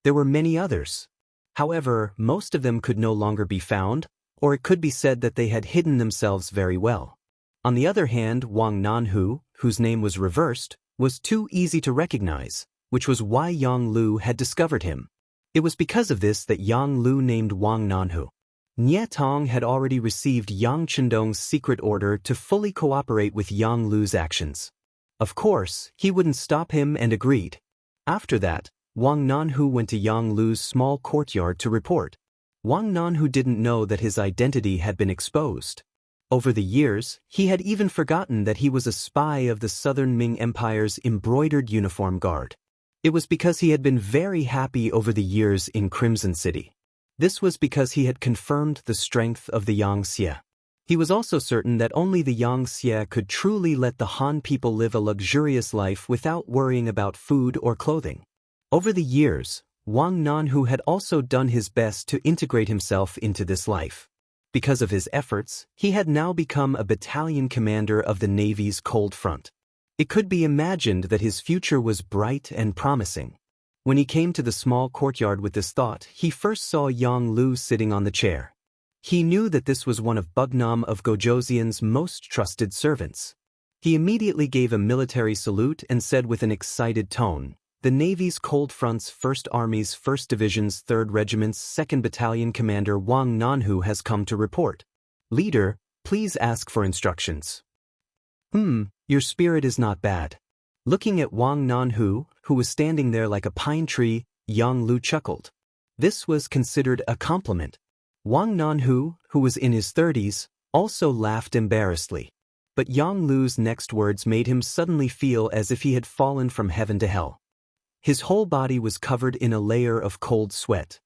There were many others. However, most of them could no longer be found, or it could be said that they had hidden themselves very well. On the other hand, Wang Nanhu, whose name was reversed, was too easy to recognize, which was why Yang Lu had discovered him. It was because of this that Yang Lu named Wang Nanhu. Nye Tong had already received Yang Chendong's secret order to fully cooperate with Yang Lu's actions. Of course, he wouldn't stop him and agreed. After that, Wang Nanhu went to Yang Lu's small courtyard to report. Wang Nanhu didn't know that his identity had been exposed. Over the years, he had even forgotten that he was a spy of the Southern Ming Empire's embroidered uniform guard. It was because he had been very happy over the years in Crimson City. This was because he had confirmed the strength of the Yang Xie. He was also certain that only the Yang Xie could truly let the Han people live a luxurious life without worrying about food or clothing. Over the years, Wang Nanhu had also done his best to integrate himself into this life. Because of his efforts, he had now become a battalion commander of the Navy's cold front. It could be imagined that his future was bright and promising. When he came to the small courtyard with this thought, he first saw Yang Lu sitting on the chair. He knew that this was one of Bugnam of Gojoseon's most trusted servants. He immediately gave a military salute and said with an excited tone, "The Navy's Cold Front's 1st Army's 1st Division's 3rd Regiment's 2nd Battalion Commander Wang Nanhu has come to report. Leader, please ask for instructions." Your spirit is not bad." Looking at Wang Nanhu, who was standing there like a pine tree, Yang Lu chuckled. This was considered a compliment. Wang Nanhu, who was in his 30s, also laughed embarrassedly. But Yang Lu's next words made him suddenly feel as if he had fallen from heaven to hell. His whole body was covered in a layer of cold sweat.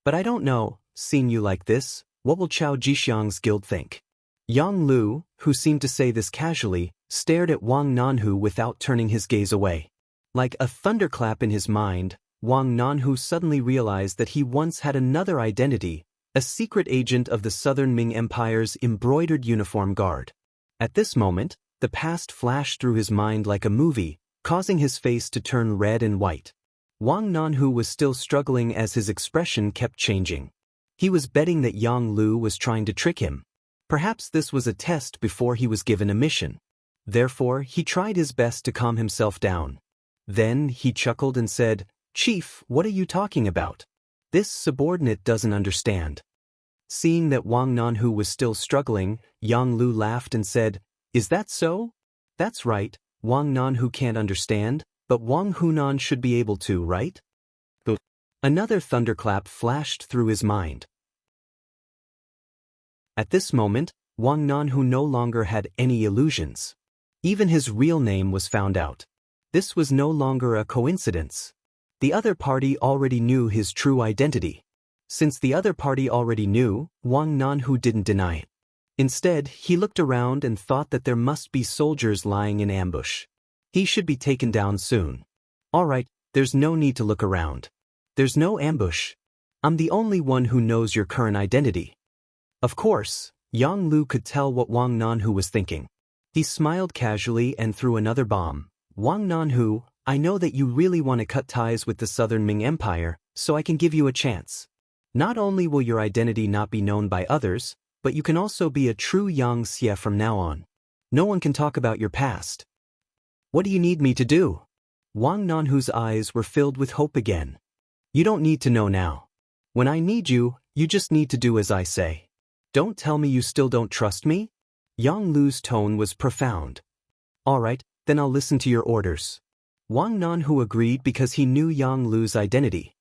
"But I don't know, seeing you like this, what will Chao Jixiang's guild think?" Yang Lu, who seemed to say this casually, stared at Wang Nanhu without turning his gaze away. Like a thunderclap in his mind, Wang Nanhu suddenly realized that he once had another identity, a secret agent of the Southern Ming Empire's embroidered uniform guard. At this moment, the past flashed through his mind like a movie, causing his face to turn red and white. Wang Nanhu was still struggling as his expression kept changing. He was betting that Yang Lu was trying to trick him. Perhaps this was a test before he was given a mission. Therefore, he tried his best to calm himself down. Then, he chuckled and said, "Chief, what are you talking about? This subordinate doesn't understand." Seeing that Wang Nanhu was still struggling, Yang Lu laughed and said, "Is that so? That's right, Wang Nanhu can't understand, but Wang Hunan should be able to, right?" Another thunderclap flashed through his mind. At this moment, Wang Nanhu no longer had any illusions. Even his real name was found out. This was no longer a coincidence. The other party already knew his true identity. Since the other party already knew, Wang Nanhu didn't deny it. Instead, he looked around and thought that there must be soldiers lying in ambush. He should be taken down soon. All right, there's no need to look around. There's no ambush. I'm the only one who knows your current identity. Of course, Yang Lu could tell what Wang Nanhu was thinking. He smiled casually and threw another bomb. "Wang Nanhu, I know that you really want to cut ties with the Southern Ming Empire, so I can give you a chance. Not only will your identity not be known by others, but you can also be a true Xianxia from now on. No one can talk about your past. What do you need me to do?" Wang Nanhu's eyes were filled with hope again. "You don't need to know now. When I need you, you just need to do as I say. Don't tell me you still don't trust me?" Yang Lu's tone was profound. "All right, then I'll listen to your orders." Wang Nanhu agreed because he knew Yang Lu's identity.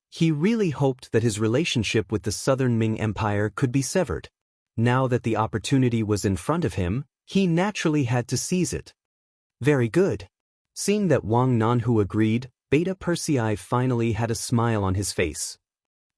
He really hoped that his relationship with the Southern Ming Empire could be severed. Now that the opportunity was in front of him, he naturally had to seize it. Very good. Seeing that Wang Nanhu agreed, Beta Persei finally had a smile on his face.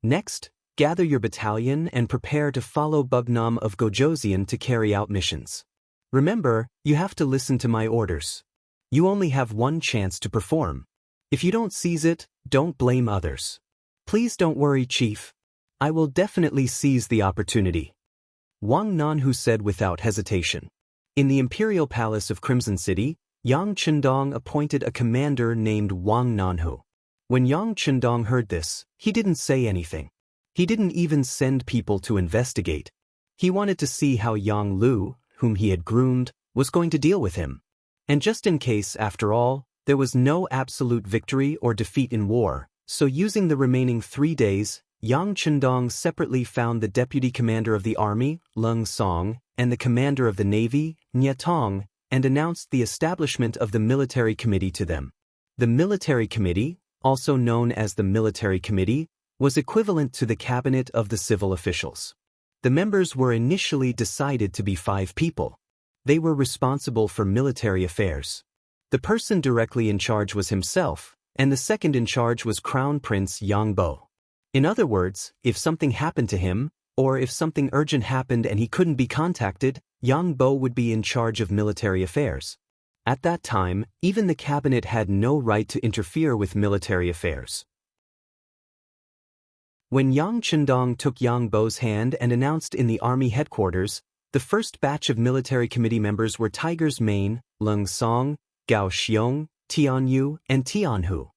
"Next, gather your battalion and prepare to follow Bugnam of Gojoseon to carry out missions. Remember, you have to listen to my orders. You only have one chance to perform. If you don't seize it, don't blame others. Please don't worry, Chief. I will definitely seize the opportunity." Wang Nanhu said without hesitation. In the Imperial Palace of Crimson City, Yang Chendong appointed a commander named Wang Nanhu. When Yang Chendong heard this, he didn't say anything. He didn't even send people to investigate. He wanted to see how Yang Lu, whom he had groomed, was going to deal with him. And just in case, after all, there was no absolute victory or defeat in war, so using the remaining 3 days, Yang Chendong separately found the deputy commander of the army, Leng Song, and the commander of the navy, Nye Tong, and announced the establishment of the military committee to them. The military committee, also known as the military committee, was equivalent to the cabinet of the civil officials. The members were initially decided to be 5 people. They were responsible for military affairs. The person directly in charge was himself, and the second in charge was Crown Prince Yang Bo. In other words, if something happened to him, or if something urgent happened and he couldn't be contacted, Yang Bo would be in charge of military affairs. At that time, even the cabinet had no right to interfere with military affairs. When Yang Chendong took Yang Bo's hand and announced in the army headquarters, the first batch of military committee members were Tiger's Mane, Leng Song, Gao Xiong, Tian Yu, and Tian Hu.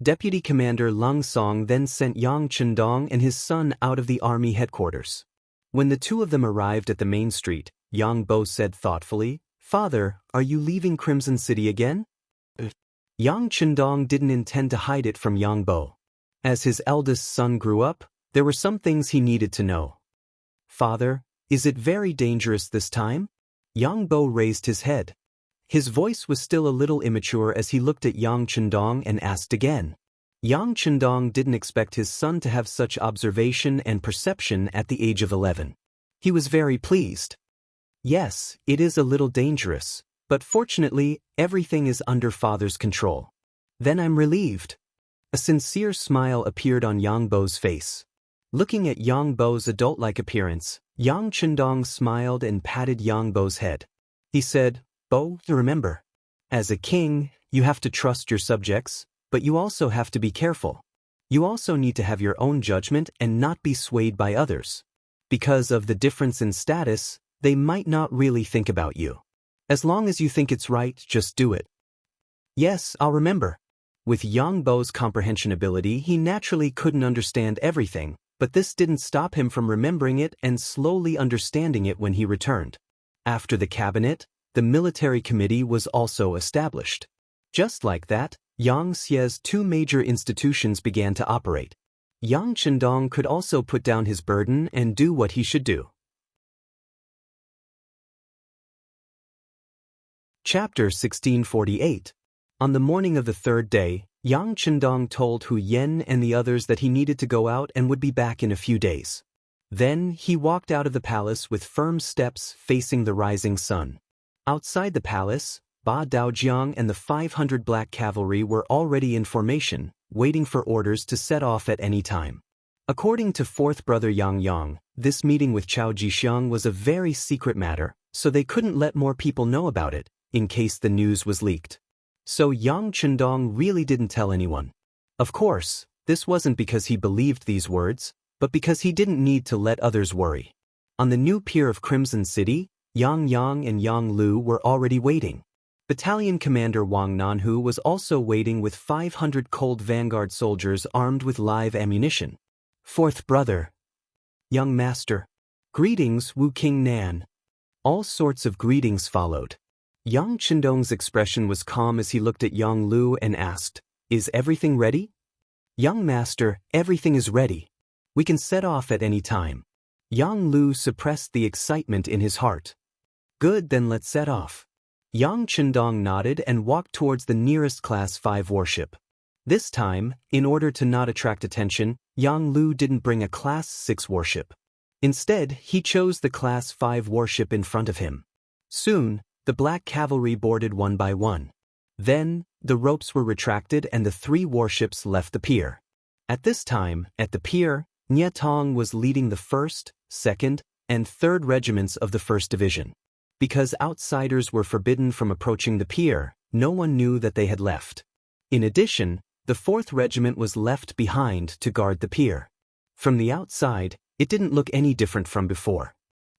Deputy Commander Leng Song then sent Yang Chendong and his son out of the army headquarters. When the two of them arrived at the main street, Yang Bo said thoughtfully, "Father, are you leaving Crimson City again?" Yang Chendong didn't intend to hide it from Yang Bo. As his eldest son grew up, there were some things he needed to know. "Father, is it very dangerous this time?" Yang Bo raised his head. His voice was still a little immature as he looked at Yang Chendong and asked again. Yang Chendong didn't expect his son to have such observation and perception at the age of 11. He was very pleased. "Yes, it is a little dangerous, but fortunately, everything is under father's control." "Then I'm relieved." A sincere smile appeared on Yang Bo's face. Looking at Yang Bo's adult-like appearance, Yang Chendong smiled and patted Yang Bo's head. He said, "Bo, remember, as a king, you have to trust your subjects, but you also have to be careful. You also need to have your own judgment and not be swayed by others. Because of the difference in status, they might not really think about you. As long as you think it's right, just do it." "Yes, I'll remember." With Yang Bo's comprehension ability, he naturally couldn't understand everything, but this didn't stop him from remembering it and slowly understanding it when he returned. After the cabinet, the military committee was also established. Just like that, Yangxia's two major institutions began to operate. Yang Chendong could also put down his burden and do what he should do. Chapter 1648. On the morning of the third day, Yang Chendong told Hu Yen and the others that he needed to go out and would be back in a few days. Then he walked out of the palace with firm steps facing the rising sun. Outside the palace, Ba Daojiang and the 500 black cavalry were already in formation, waiting for orders to set off at any time. According to fourth brother Yang Yang, this meeting with Chao Jixiang was a very secret matter, so they couldn't let more people know about it, in case the news was leaked. So Yang Chendong really didn't tell anyone. Of course, this wasn't because he believed these words, but because he didn't need to let others worry. On the new pier of Crimson City, Yang Yang and Yang Lu were already waiting. Battalion Commander Wang Nanhu was also waiting with 500 cold vanguard soldiers armed with live ammunition. "Fourth brother." "Young master." "Greetings, Wu King Nan." All sorts of greetings followed. Yang Chendong's expression was calm as he looked at Yang Lu and asked, "Is everything ready?" "Young master, everything is ready. We can set off at any time." Yang Lu suppressed the excitement in his heart. "Good, then let's set off." Yang Chendong nodded and walked towards the nearest Class 5 warship. This time, in order to not attract attention, Yang Lu didn't bring a Class 6 warship. Instead, he chose the Class 5 warship in front of him. Soon, the black cavalry boarded one by one. Then, the ropes were retracted and the three warships left the pier. At this time, at the pier, Nye Tong was leading the 1st, 2nd, and 3rd regiments of the 1st Division. Because outsiders were forbidden from approaching the pier, no one knew that they had left. In addition, the 4th Regiment was left behind to guard the pier. From the outside, it didn't look any different from before.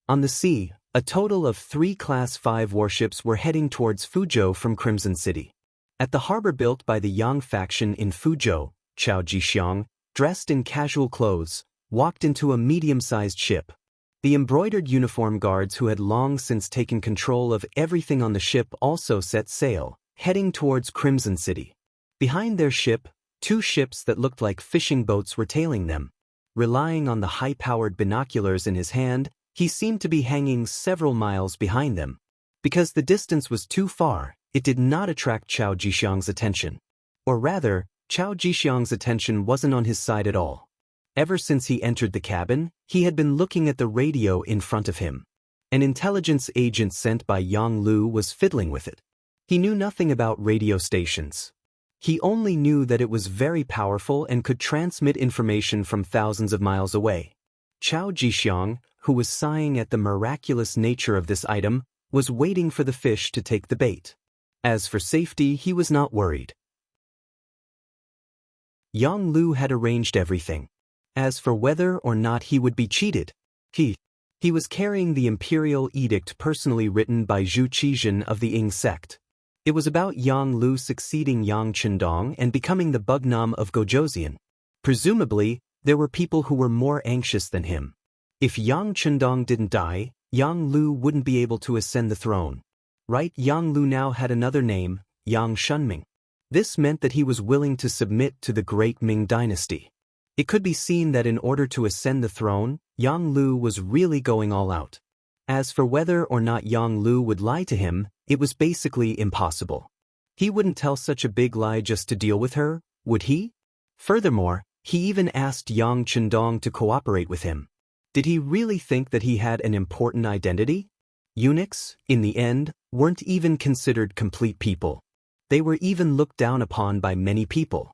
On the sea, a total of 3 Class 5 warships were heading towards Fuzhou from Crimson City. At the harbor built by the Yang faction in Fuzhou, Chao Jixiang, dressed in casual clothes, walked into a medium-sized ship. The embroidered uniform guards who had long since taken control of everything on the ship also set sail, heading towards Crimson City. Behind their ship, 2 ships that looked like fishing boats were tailing them. Relying on the high-powered binoculars in his hand, he seemed to be hanging several miles behind them. Because the distance was too far, it did not attract Chao Jixiang's attention. Or rather, Chao Jixiang's attention wasn't on his side at all. Ever since he entered the cabin, he had been looking at the radio in front of him. An intelligence agent sent by Yang Lu was fiddling with it. He knew nothing about radio stations. He only knew that it was very powerful and could transmit information from thousands of miles away. Chao Jixiang, who was sighing at the miraculous nature of this item, was waiting for the fish to take the bait. As for safety, he was not worried. Yang Lu had arranged everything. As for whether or not he would be cheated, he was carrying the imperial edict personally written by Zhu Qizhen of the Ying sect. It was about Yang Lu succeeding Yang Chendong and becoming the Bugnam of Gojoseon. Presumably, there were people who were more anxious than him. If Yang Chendong didn't die, Yang Lu wouldn't be able to ascend the throne. Right? Yang Lu now had another name, Yang Shunming. This meant that he was willing to submit to the great Ming dynasty. It could be seen that in order to ascend the throne, Yang Lu was really going all out. As for whether or not Yang Lu would lie to him, it was basically impossible. He wouldn't tell such a big lie just to deal with her, would he? Furthermore, he even asked Yang Chendong to cooperate with him. Did he really think that he had an important identity? Eunuchs, in the end, weren't even considered complete people. They were even looked down upon by many people.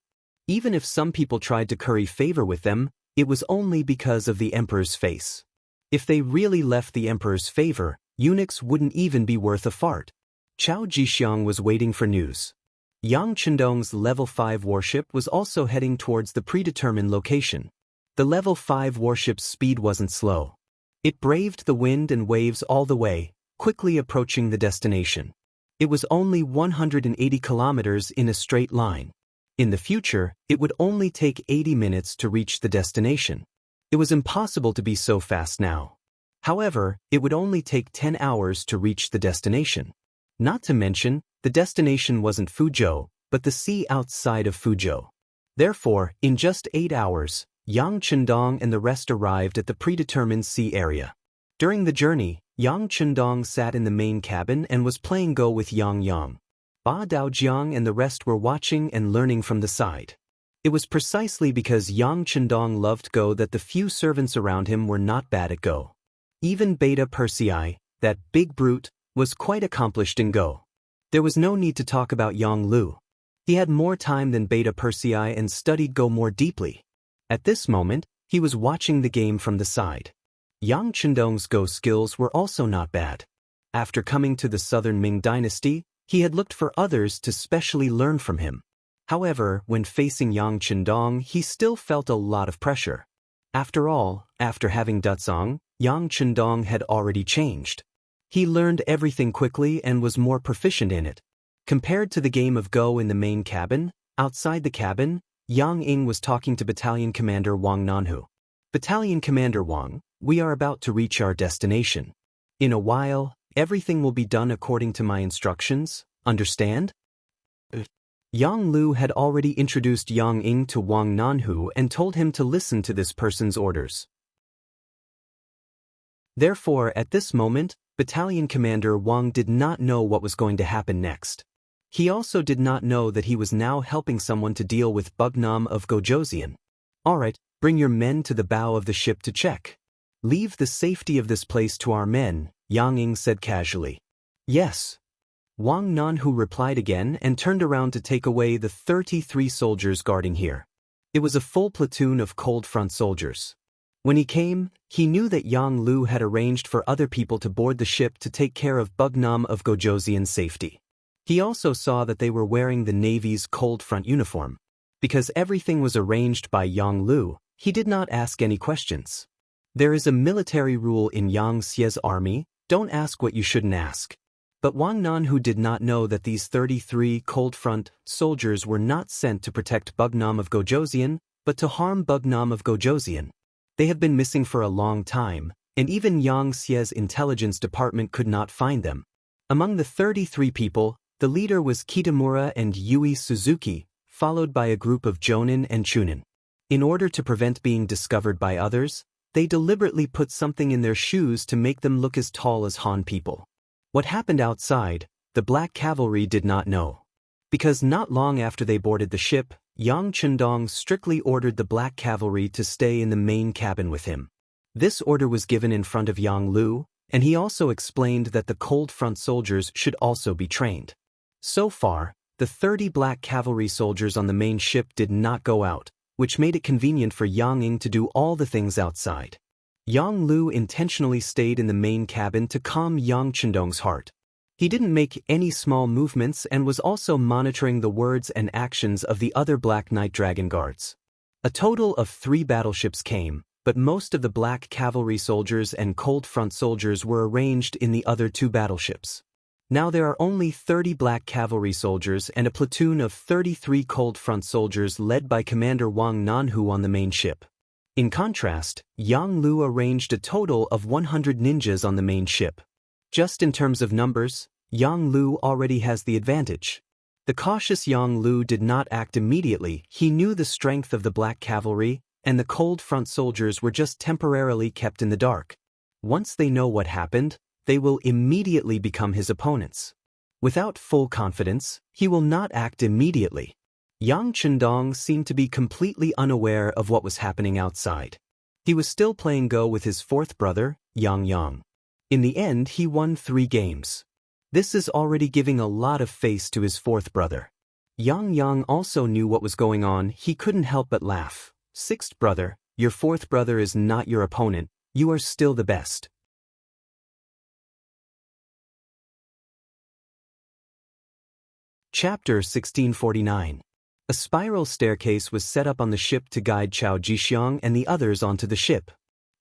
Even if some people tried to curry favor with them, it was only because of the emperor's face. If they really left the emperor's favor, eunuchs wouldn't even be worth a fart. Chao Jixiang was waiting for news. Yang Chendong's level 5 warship was also heading towards the predetermined location. The level 5 warship's speed wasn't slow. It braved the wind and waves all the way, quickly approaching the destination. It was only 180 kilometers in a straight line. In the future, it would only take 80 minutes to reach the destination. It was impossible to be so fast now. However, it would only take 10 hours to reach the destination. Not to mention, the destination wasn't Fuzhou, but the sea outside of Fuzhou. Therefore, in just 8 hours, Yang Chendong and the rest arrived at the predetermined sea area. During the journey, Yang Chendong sat in the main cabin and was playing Go with Yang. Ba Daojiang and the rest were watching and learning from the side. It was precisely because Yang Chendong loved Go that the few servants around him were not bad at Go. Even Beta Persei, that big brute, was quite accomplished in Go. There was no need to talk about Yang Lu. He had more time than Beta Persei and studied Go more deeply. At this moment, he was watching the game from the side. Yang Chendong's Go skills were also not bad. After coming to the southern Ming dynasty, he had looked for others to specially learn from him. However, when facing Yang Chendong, he still felt a lot of pressure. After all, after having Dutsong, Yang Chendong had already changed. He learned everything quickly and was more proficient in it. Compared to the game of Go in the main cabin, outside the cabin, Yang Ying was talking to Battalion Commander Wang Nanhu. Battalion Commander Wang, we are about to reach our destination. In a while, everything will be done according to my instructions, understand? Yang Lu had already introduced Yang Ying to Wang Nanhu and told him to listen to this person's orders. Therefore, at this moment, Battalion Commander Wang did not know what was going to happen next. He also did not know that he was now helping someone to deal with Bugnam of Gojoseon. Alright, bring your men to the bow of the ship to check. Leave the safety of this place to our men, Yang Ying said casually. Yes. Wang Nanhu replied again and turned around to take away the 33 soldiers guarding here. It was a full platoon of cold front soldiers. When he came, he knew that Yang Lu had arranged for other people to board the ship to take care of Bugnam of Gojoseon's safety. He also saw that they were wearing the Navy's cold front uniform. Because everything was arranged by Yang Lu, he did not ask any questions. There is a military rule in Yang Xie's army, don't ask what you shouldn't ask. But Wang Nanhu did not know that these 33 cold front soldiers were not sent to protect Bugnam of Gojoseon, but to harm Bugnam of Gojoseon. They have been missing for a long time, and even Yang Xie's intelligence department could not find them. Among the 33 people, the leader was Kitamura and Yui Suzuki, followed by a group of Jonin and Chunin. In order to prevent being discovered by others, they deliberately put something in their shoes to make them look as tall as Han people. What happened outside, the Black Cavalry did not know. Because not long after they boarded the ship, Yang Chendong strictly ordered the Black Cavalry to stay in the main cabin with him. This order was given in front of Yang Lu, and he also explained that the cold front soldiers should also be trained. So far, the 30 Black Cavalry soldiers on the main ship did not go out, which made it convenient for Yang Ying to do all the things outside. Yang Lu intentionally stayed in the main cabin to calm Yang Chendong's heart. He didn't make any small movements and was also monitoring the words and actions of the other Black Knight Dragon Guards. A total of 3 battleships came, but most of the black cavalry soldiers and cold front soldiers were arranged in the other 2 battleships. Now there are only 30 black cavalry soldiers and a platoon of 33 cold front soldiers led by Commander Wang Nanhu on the main ship. In contrast, Yang Lu arranged a total of 100 ninjas on the main ship. Just in terms of numbers, Yang Lu already has the advantage. The cautious Yang Lu did not act immediately. He knew the strength of the black cavalry, and the cold front soldiers were just temporarily kept in the dark. Once they know what happened, they will immediately become his opponents. Without full confidence, he will not act immediately. Yang Chendong seemed to be completely unaware of what was happening outside. He was still playing Go with his 4th brother, Yang Yang. In the end, he won 3 games. This is already giving a lot of face to his 4th brother. Yang Yang also knew what was going on. He couldn't help but laugh. 6th brother, your 4th brother is not your opponent. You are still the best. Chapter 1649. A spiral staircase was set up on the ship to guide Chao Jixiang and the others onto the ship.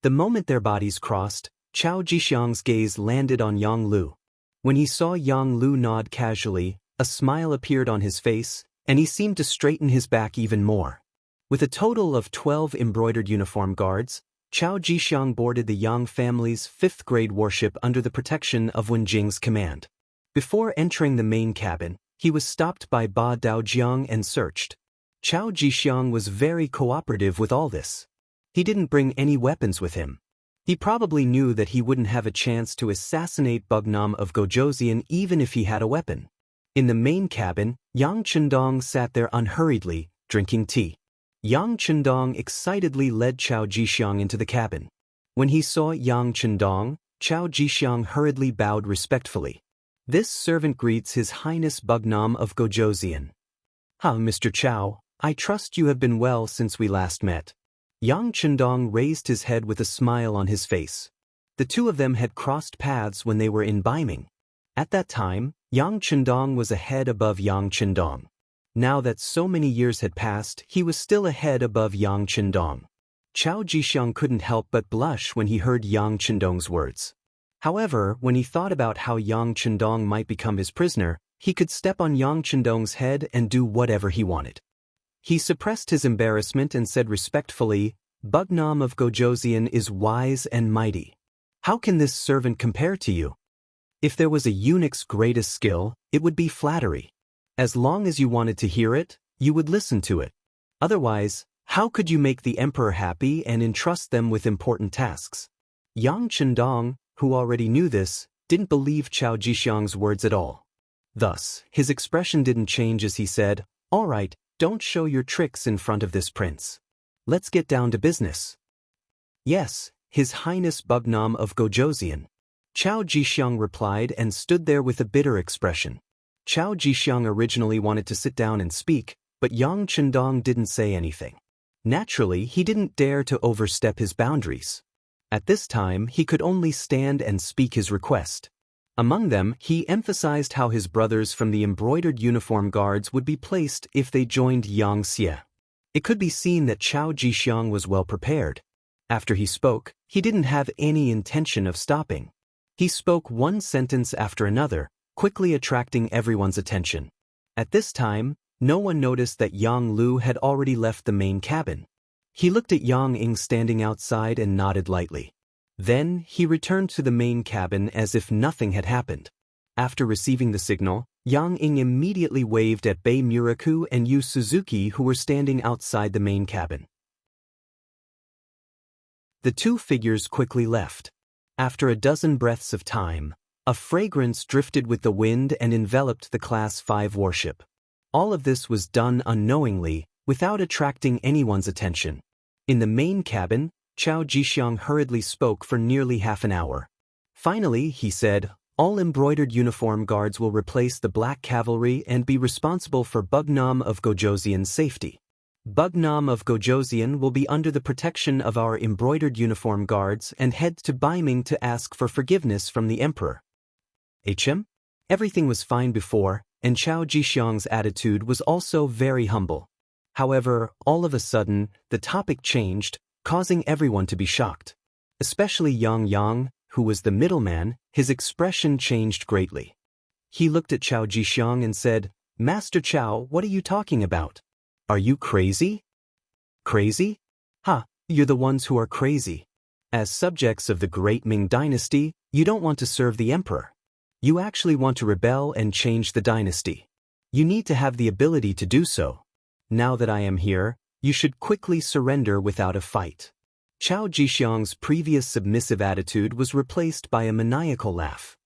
The moment their bodies crossed, Chao Jixiang's gaze landed on Yang Lu. When he saw Yang Lu nod casually, a smile appeared on his face, and he seemed to straighten his back even more. With a total of 12 embroidered uniform guards, Chao Jixiang boarded the Yang family's 5th-grade warship under the protection of Wen Jing's command. Before entering the main cabin, he was stopped by Ba Daojiang and searched. Chao Jixiang was very cooperative with all this. He didn't bring any weapons with him. He probably knew that he wouldn't have a chance to assassinate Bugnam of Gojoseon even if he had a weapon. In the main cabin, Yang Chendong sat there unhurriedly, drinking tea. Yang Chendong excitedly led Chao Jixiang into the cabin. When he saw Yang Chendong, Chao Jixiang hurriedly bowed respectfully. This servant greets His Highness Bugnam of Gojoseon. Mr. Chao, I trust you have been well since we last met. Yang Chendong raised his head with a smile on his face. The 2 of them had crossed paths when they were in Baiming. At that time, Yang Chendong was a head above Yang Chendong. Now that so many years had passed, he was still a head above Yang Chendong. Chao Jixiang couldn't help but blush when he heard Yang Chendong's words. However, when he thought about how Yang Chendong might become his prisoner, he could step on Yang Chendong's head and do whatever he wanted. He suppressed his embarrassment and said respectfully, Bugnam of Gojoseon is wise and mighty. How can this servant compare to you? If there was a eunuch's greatest skill, it would be flattery. As long as you wanted to hear it, you would listen to it. Otherwise, how could you make the emperor happy and entrust them with important tasks? Yang Chendong, who already knew this, didn't believe Chao Jixiang's words at all. Thus, his expression didn't change as he said, All right, don't show your tricks in front of this prince. Let's get down to business. Yes, His Highness Bugnam of Gojoseon. Chao Jixiang replied and stood there with a bitter expression. Chao Jixiang originally wanted to sit down and speak, but Yang Chendong didn't say anything. Naturally, he didn't dare to overstep his boundaries. At this time, he could only stand and speak his request. Among them, he emphasized how his brothers from the embroidered uniform guards would be placed if they joined Yang Xie. It could be seen that Chao Jixiang was well prepared. After he spoke, he didn't have any intention of stopping. He spoke one sentence after another, quickly attracting everyone's attention. At this time, no one noticed that Yang Lu had already left the main cabin. He looked at Yang Ying standing outside and nodded lightly. Then, he returned to the main cabin as if nothing had happened. After receiving the signal, Yang Ying immediately waved at Bei Muraku and Yu Suzuki who were standing outside the main cabin. The 2 figures quickly left. After a dozen breaths of time, a fragrance drifted with the wind and enveloped the Class 5 warship. All of this was done unknowingly, without attracting anyone's attention. In the main cabin, Chao Jixiang hurriedly spoke for nearly half an hour. Finally, he said, All embroidered uniform guards will replace the black cavalry and be responsible for Bugnam of Gojoseon's safety. Bugnam of Gojoseon will be under the protection of our embroidered uniform guards and head to Baiming to ask for forgiveness from the emperor. Everything was fine before, and Chao Jixiang's attitude was also very humble. However, all of a sudden, the topic changed, causing everyone to be shocked. Especially Yang Yang, who was the middleman, his expression changed greatly. He looked at Chao Jixiang and said, "Master Chao, what are you talking about? Are you crazy?" "Crazy? Ha, you're the ones who are crazy. As subjects of the great Ming dynasty, you don't want to serve the emperor. You actually want to rebel and change the dynasty. You need to have the ability to do so. Now that I am here, you should quickly surrender without a fight." Chao Jixiang's previous submissive attitude was replaced by a maniacal laugh.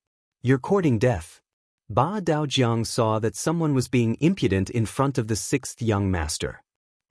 "You're courting death." Ba Daojiang saw that someone was being impudent in front of the sixth young master.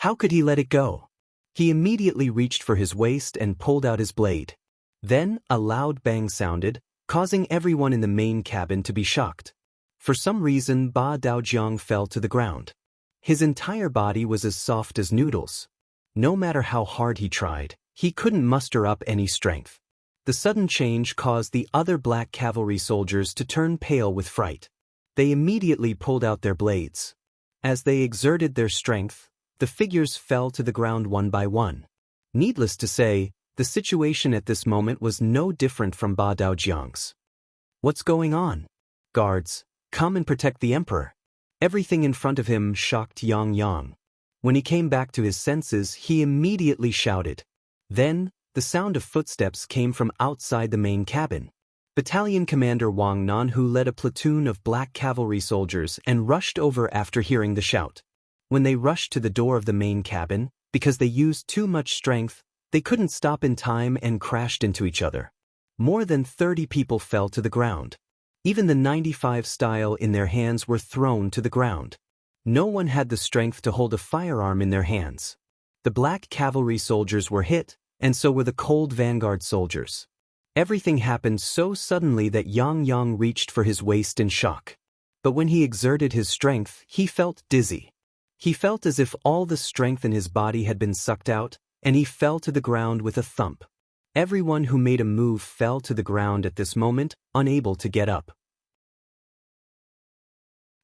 How could he let it go? He immediately reached for his waist and pulled out his blade. Then, a loud bang sounded, causing everyone in the main cabin to be shocked. For some reason, Ba Daojiang fell to the ground. His entire body was as soft as noodles. No matter how hard he tried, he couldn't muster up any strength. The sudden change caused the other black cavalry soldiers to turn pale with fright. They immediately pulled out their blades. As they exerted their strength, the figures fell to the ground one by one. Needless to say, the situation at this moment was no different from Ba Daojiang's. "What's going on? Guards, come and protect the emperor." Everything in front of him shocked Yang Yang. When he came back to his senses, he immediately shouted. Then, the sound of footsteps came from outside the main cabin. Battalion Commander Wang Nanhu led a platoon of black cavalry soldiers and rushed over after hearing the shout. When they rushed to the door of the main cabin, because they used too much strength, they couldn't stop in time and crashed into each other. More than 30 people fell to the ground. Even the 95 style in their hands were thrown to the ground. No one had the strength to hold a firearm in their hands. The black cavalry soldiers were hit, and so were the cold vanguard soldiers. Everything happened so suddenly that Yang Yang reached for his waist in shock. But when he exerted his strength, he felt dizzy. He felt as if all the strength in his body had been sucked out, and he fell to the ground with a thump. Everyone who made a move fell to the ground at this moment, unable to get up.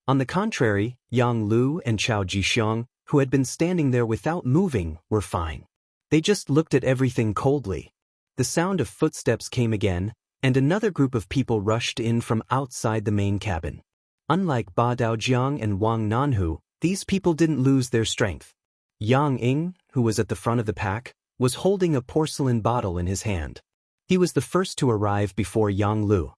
On the contrary, Yang Lu and Chao Jixiang, who had been standing there without moving, were fine. They just looked at everything coldly. The sound of footsteps came again, and another group of people rushed in from outside the main cabin. Unlike Ba Daojiang and Wang Nanhu, these people didn't lose their strength. Yang Ying, who was at the front of the pack, was holding a porcelain bottle in his hand. He was the first to arrive before Yang Lu.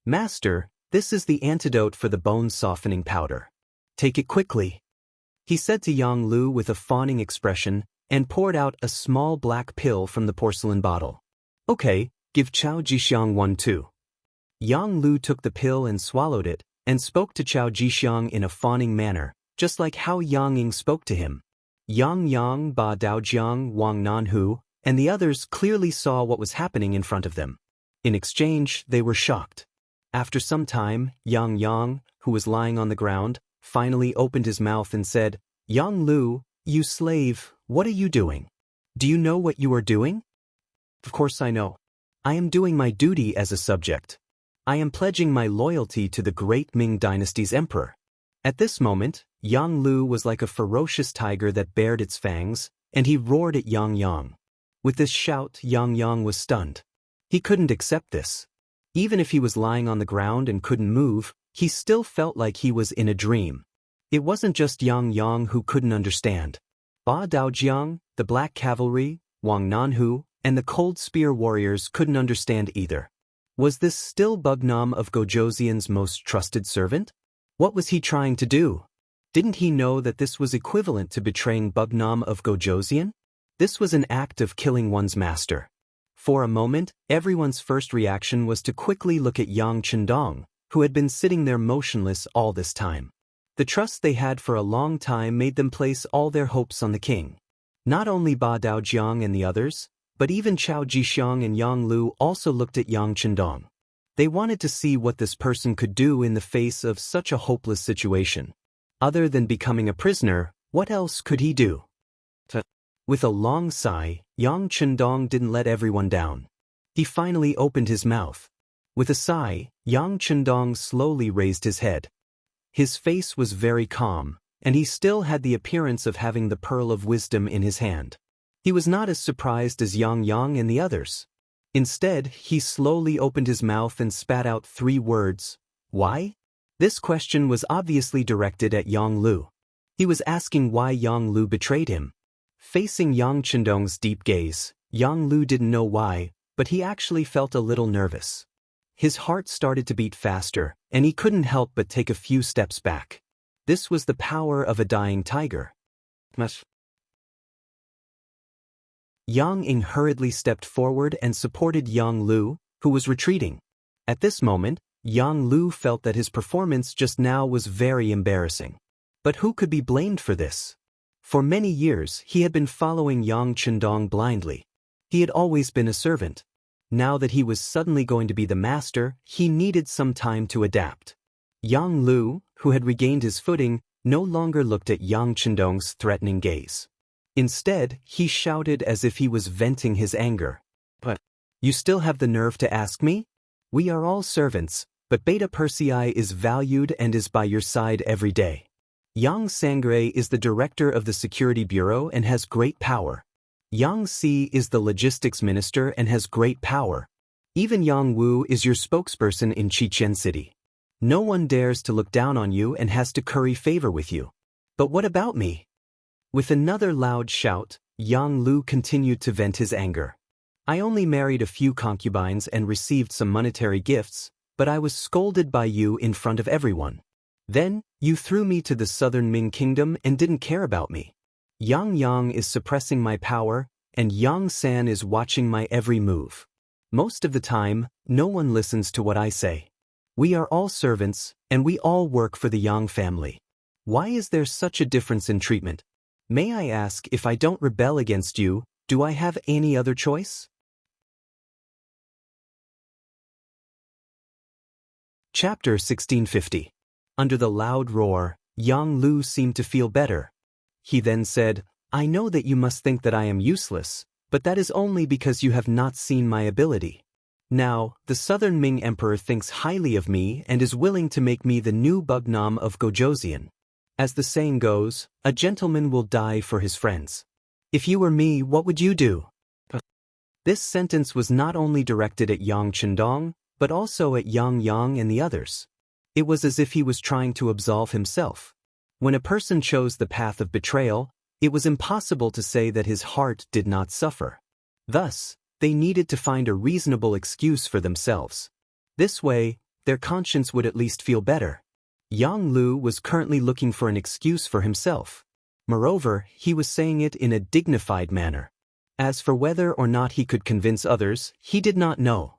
"Master, this is the antidote for the bone-softening powder. Take it quickly," he said to Yang Lu with a fawning expression, and poured out a small black pill from the porcelain bottle. "Okay, give Chao Jixiang one too." Yang Lu took the pill and swallowed it, and spoke to Chao Jixiang in a fawning manner, just like how Yang Ying spoke to him. Yang Yang, Ba Daojiang, Wang Nanhu, and the others clearly saw what was happening in front of them. In exchange, they were shocked. After some time, Yang Yang, who was lying on the ground, finally opened his mouth and said, "Yang Lu, you slave, what are you doing? Do you know what you are doing?" "Of course I know. I am doing my duty as a subject. I am pledging my loyalty to the great Ming dynasty's emperor." At this moment, Yang Lu was like a ferocious tiger that bared its fangs, and he roared at Yang Yang. With this shout, Yang Yang was stunned. He couldn't accept this. Even if he was lying on the ground and couldn't move, he still felt like he was in a dream. It wasn't just Yang Yang who couldn't understand. Ba Daojiang, the Black Cavalry, Wang Nanhu, and the Cold Spear warriors couldn't understand either. Was this still Bugnam of Gojoseon's most trusted servant? What was he trying to do? Didn't he know that this was equivalent to betraying Bugnam of Gojoseon? This was an act of killing one's master. For a moment, everyone's first reaction was to quickly look at Yang Chendong, who had been sitting there motionless all this time. The trust they had for a long time made them place all their hopes on the king. Not only Ba Daojiang and the others, but even Chao Jixiang and Yang Lu also looked at Yang Chendong. They wanted to see what this person could do in the face of such a hopeless situation. Other than becoming a prisoner, what else could he do? With a long sigh, Yang Chendong didn't let everyone down. He finally opened his mouth. With a sigh, Yang Chendong slowly raised his head. His face was very calm, and he still had the appearance of having the pearl of wisdom in his hand. He was not as surprised as Yang Yang and the others. Instead, he slowly opened his mouth and spat out 3 words. Why? This question was obviously directed at Yang Lu. He was asking why Yang Lu betrayed him. Facing Yang Chendong's deep gaze, Yang Lu didn't know why, but he actually felt a little nervous. His heart started to beat faster, and he couldn't help but take a few steps back. This was the power of a dying tiger. Yang Ying hurriedly stepped forward and supported Yang Lu, who was retreating. At this moment, Yang Lu felt that his performance just now was very embarrassing. But who could be blamed for this? For many years, he had been following Yang Chendong blindly. He had always been a servant. Now that he was suddenly going to be the master, he needed some time to adapt. Yang Lu, who had regained his footing, no longer looked at Yang Chendong's threatening gaze. Instead, he shouted as if he was venting his anger. But, you still have the nerve to ask me? We are all servants, but Beta Persei is valued and is by your side every day. Yang Sangre is the director of the Security Bureau and has great power. Yang Si is the logistics minister and has great power. Even Yang Wu is your spokesperson in Chichen City. No one dares to look down on you and has to curry favor with you. But what about me? With another loud shout, Yang Lu continued to vent his anger. I only married a few concubines and received some monetary gifts, but I was scolded by you in front of everyone. Then, you threw me to the southern Ming kingdom and didn't care about me. Yang Yang is suppressing my power, and Yang San is watching my every move. Most of the time, no one listens to what I say. We are all servants, and we all work for the Yang family. Why is there such a difference in treatment? May I ask, if I don't rebel against you, do I have any other choice? Chapter 1650. Under the loud roar, Yang Lu seemed to feel better. He then said, I know that you must think that I am useless, but that is only because you have not seen my ability. Now, the Southern Ming Emperor thinks highly of me and is willing to make me the new Bugnam of Gojoseon. As the saying goes, a gentleman will die for his friends. If you were me, what would you do? This sentence was not only directed at Yang Chendong, but also at Yang Yang and the others. It was as if he was trying to absolve himself. When a person chose the path of betrayal, it was impossible to say that his heart did not suffer. Thus, they needed to find a reasonable excuse for themselves. This way, their conscience would at least feel better. Yang Lu was currently looking for an excuse for himself. Moreover, he was saying it in a dignified manner. As for whether or not he could convince others, he did not know.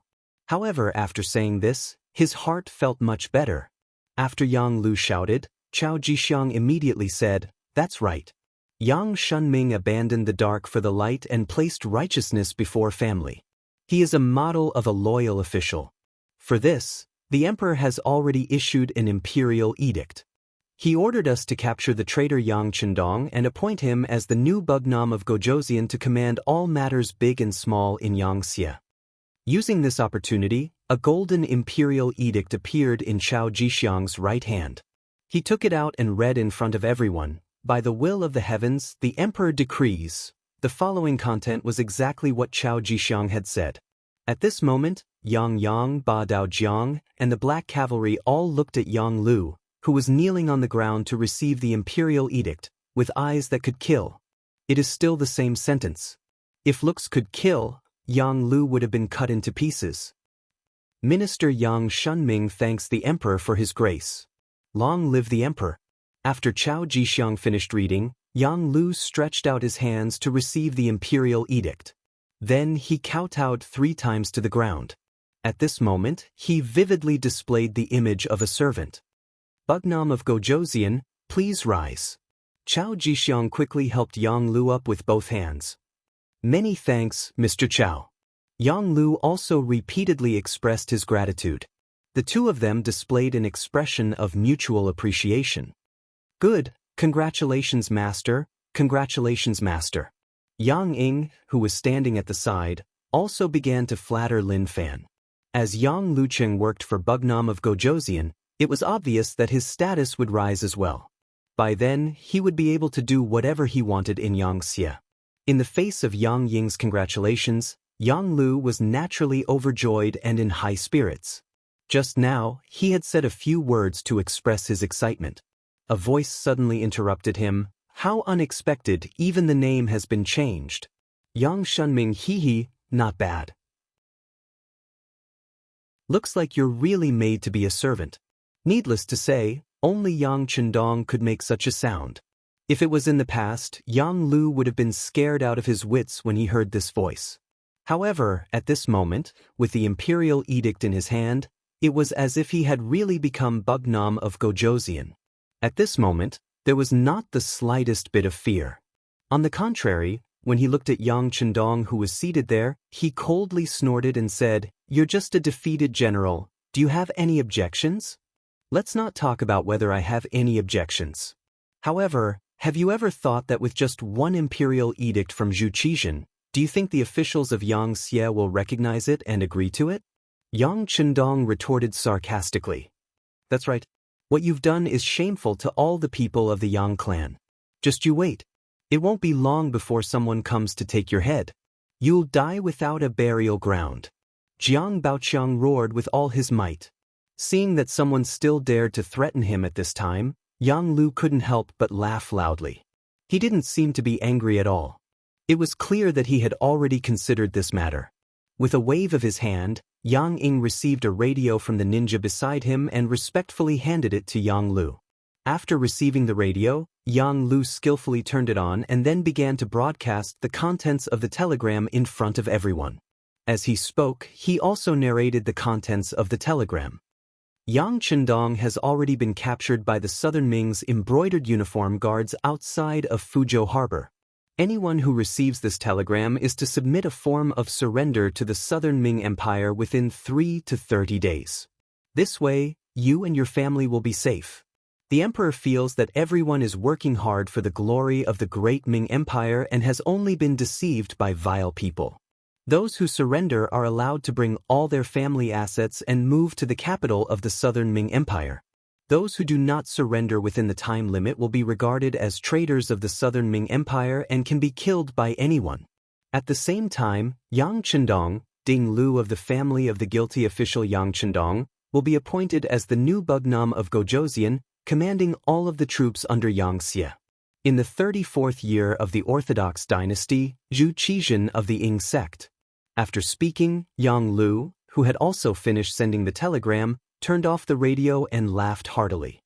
However, after saying this, his heart felt much better. After Yang Lu shouted, Chao Jixiang immediately said, That's right. Yang Shunming abandoned the dark for the light and placed righteousness before family. He is a model of a loyal official. For this, the emperor has already issued an imperial edict. He ordered us to capture the traitor Yang Chendong and appoint him as the new Bugnam of Gojoseon to command all matters big and small in Yangxia. Using this opportunity, a golden imperial edict appeared in Chao Jixiang's right hand. He took it out and read in front of everyone, By the will of the heavens, the emperor decrees. The following content was exactly what Chao Jixiang had said. At this moment, Yang Yang, Ba Daojiang, and the Black Cavalry all looked at Yang Lu, who was kneeling on the ground to receive the imperial edict, with eyes that could kill. It is still the same sentence. If looks could kill, Yang Lu would have been cut into pieces. Minister Yang Shunming thanks the emperor for his grace. Long live the emperor. After Chao Jixiang finished reading, Yang Lu stretched out his hands to receive the imperial edict. Then he kowtowed 3 times to the ground. At this moment, he vividly displayed the image of a servant. Bugnam of Gojoseon, please rise. Chao Jixiang quickly helped Yang Lu up with both hands. Many thanks, Mr. Chao. Yang Lu also repeatedly expressed his gratitude. The two of them displayed an expression of mutual appreciation. Good, congratulations, master, congratulations, master. Yang Ying, who was standing at the side, also began to flatter Lin Fan. As Yang Lucheng worked for Bugnam of Gojoseon, it was obvious that his status would rise as well. By then, he would be able to do whatever he wanted in Xianxia. In the face of Yang Ying's congratulations, Yang Lu was naturally overjoyed and in high spirits. Just now, he had said a few words to express his excitement. A voice suddenly interrupted him. How unexpected, even the name has been changed. Yang Shunming hee, not bad. Looks like you're really made to be a servant. Needless to say, only Yang Chendong could make such a sound. If it was in the past, Yang Lu would have been scared out of his wits when he heard this voice. However, at this moment, with the imperial edict in his hand, it was as if he had really become Bugnam of Gojoseon. At this moment, there was not the slightest bit of fear. On the contrary, when he looked at Yang Chendong who was seated there, he coldly snorted and said, "You're just a defeated general. Do you have any objections?" Let's not talk about whether I have any objections. However, have you ever thought that with just one imperial edict from Zhu Qizhen, do you think the officials of Xianxia will recognize it and agree to it? Yang Chendong retorted sarcastically. That's right. What you've done is shameful to all the people of the Yang clan. Just you wait. It won't be long before someone comes to take your head. You'll die without a burial ground. Jiang Baoqiang roared with all his might. Seeing that someone still dared to threaten him at this time, Yang Lu couldn't help but laugh loudly. He didn't seem to be angry at all. It was clear that he had already considered this matter. With a wave of his hand, Yang Ying received a radio from the ninja beside him and respectfully handed it to Yang Lu. After receiving the radio, Yang Lu skillfully turned it on and then began to broadcast the contents of the telegram in front of everyone. As he spoke, he also narrated the contents of the telegram. Yang Chendong has already been captured by the Southern Ming's embroidered uniform guards outside of Fuzhou Harbor. Anyone who receives this telegram is to submit a form of surrender to the Southern Ming Empire within 3 to 30 days. This way, you and your family will be safe. The emperor feels that everyone is working hard for the glory of the great Ming Empire and has only been deceived by vile people. Those who surrender are allowed to bring all their family assets and move to the capital of the Southern Ming Empire. Those who do not surrender within the time limit will be regarded as traitors of the Southern Ming Empire and can be killed by anyone. At the same time, Yang Chendong, Ding Lu of the family of the guilty official Yang Chendong, will be appointed as the new Bugnam of Gojoseon, commanding all of the troops under Xianxia. In the 34th year of the Orthodox dynasty, Zhu Qizhen of the Ying sect. After speaking, Yang Lu, who had also finished sending the telegram, turned off the radio and laughed heartily.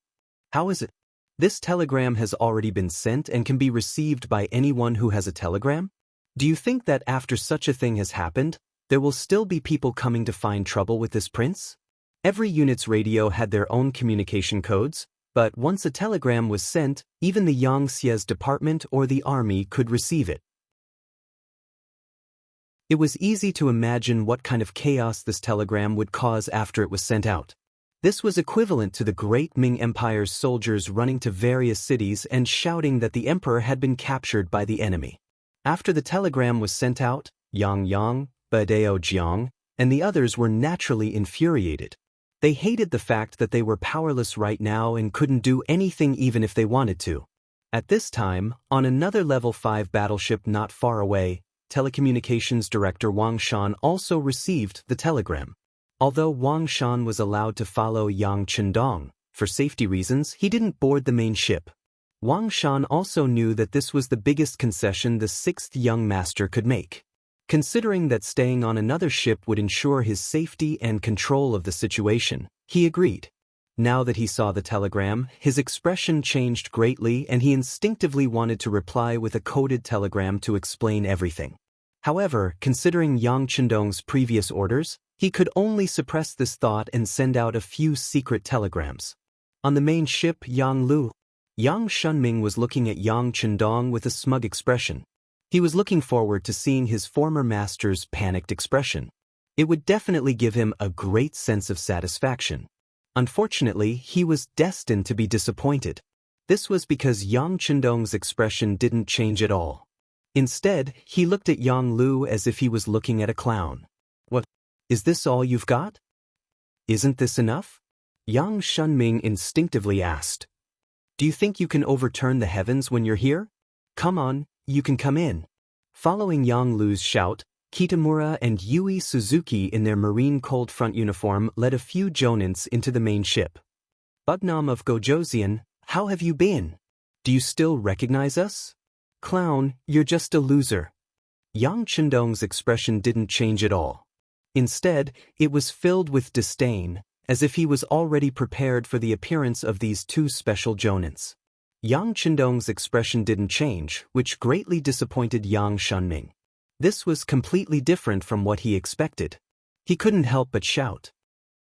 How is it? This telegram has already been sent and can be received by anyone who has a telegram? Do you think that after such a thing has happened, there will still be people coming to find trouble with this prince? Every unit's radio had their own communication codes, but once a telegram was sent, even the Yangxia's department or the army could receive it. It was easy to imagine what kind of chaos this telegram would cause after it was sent out. This was equivalent to the great Ming Empire's soldiers running to various cities and shouting that the emperor had been captured by the enemy. After the telegram was sent out, Yang Yang, Badao Jiang, and the others were naturally infuriated. They hated the fact that they were powerless right now and couldn't do anything even if they wanted to. At this time, on another Level 5 battleship not far away, Telecommunications Director Wang Shan also received the telegram. Although Wang Shan was allowed to follow Yang Chendong, for safety reasons he didn't board the main ship. Wang Shan also knew that this was the biggest concession the 6th young master could make. Considering that staying on another ship would ensure his safety and control of the situation, he agreed. Now that he saw the telegram, his expression changed greatly and he instinctively wanted to reply with a coded telegram to explain everything. However, considering Yang Chendong's previous orders, he could only suppress this thought and send out a few secret telegrams. On the main ship Yang Shunming was looking at Yang Chendong with a smug expression. He was looking forward to seeing his former master's panicked expression. It would definitely give him a great sense of satisfaction. Unfortunately, he was destined to be disappointed. This was because Yang Chendong's expression didn't change at all. Instead, he looked at Yang Lu as if he was looking at a clown. What? Is this all you've got? Isn't this enough? Yang Shunming instinctively asked. Do you think you can overturn the heavens when you're here? Come on, you can come in. Following Yang Lu's shout, Kitamura and Yui Suzuki in their Marine Cold Front uniform led a few jonins into the main ship. Bugnam of Gojoseon, how have you been? Do you still recognize us? Clown, you're just a loser. Yang Chendong's expression didn't change at all. Instead, it was filled with disdain, as if he was already prepared for the appearance of these two special jonins. Yang Chendong's expression didn't change, which greatly disappointed Yang Shunming. This was completely different from what he expected. He couldn't help but shout.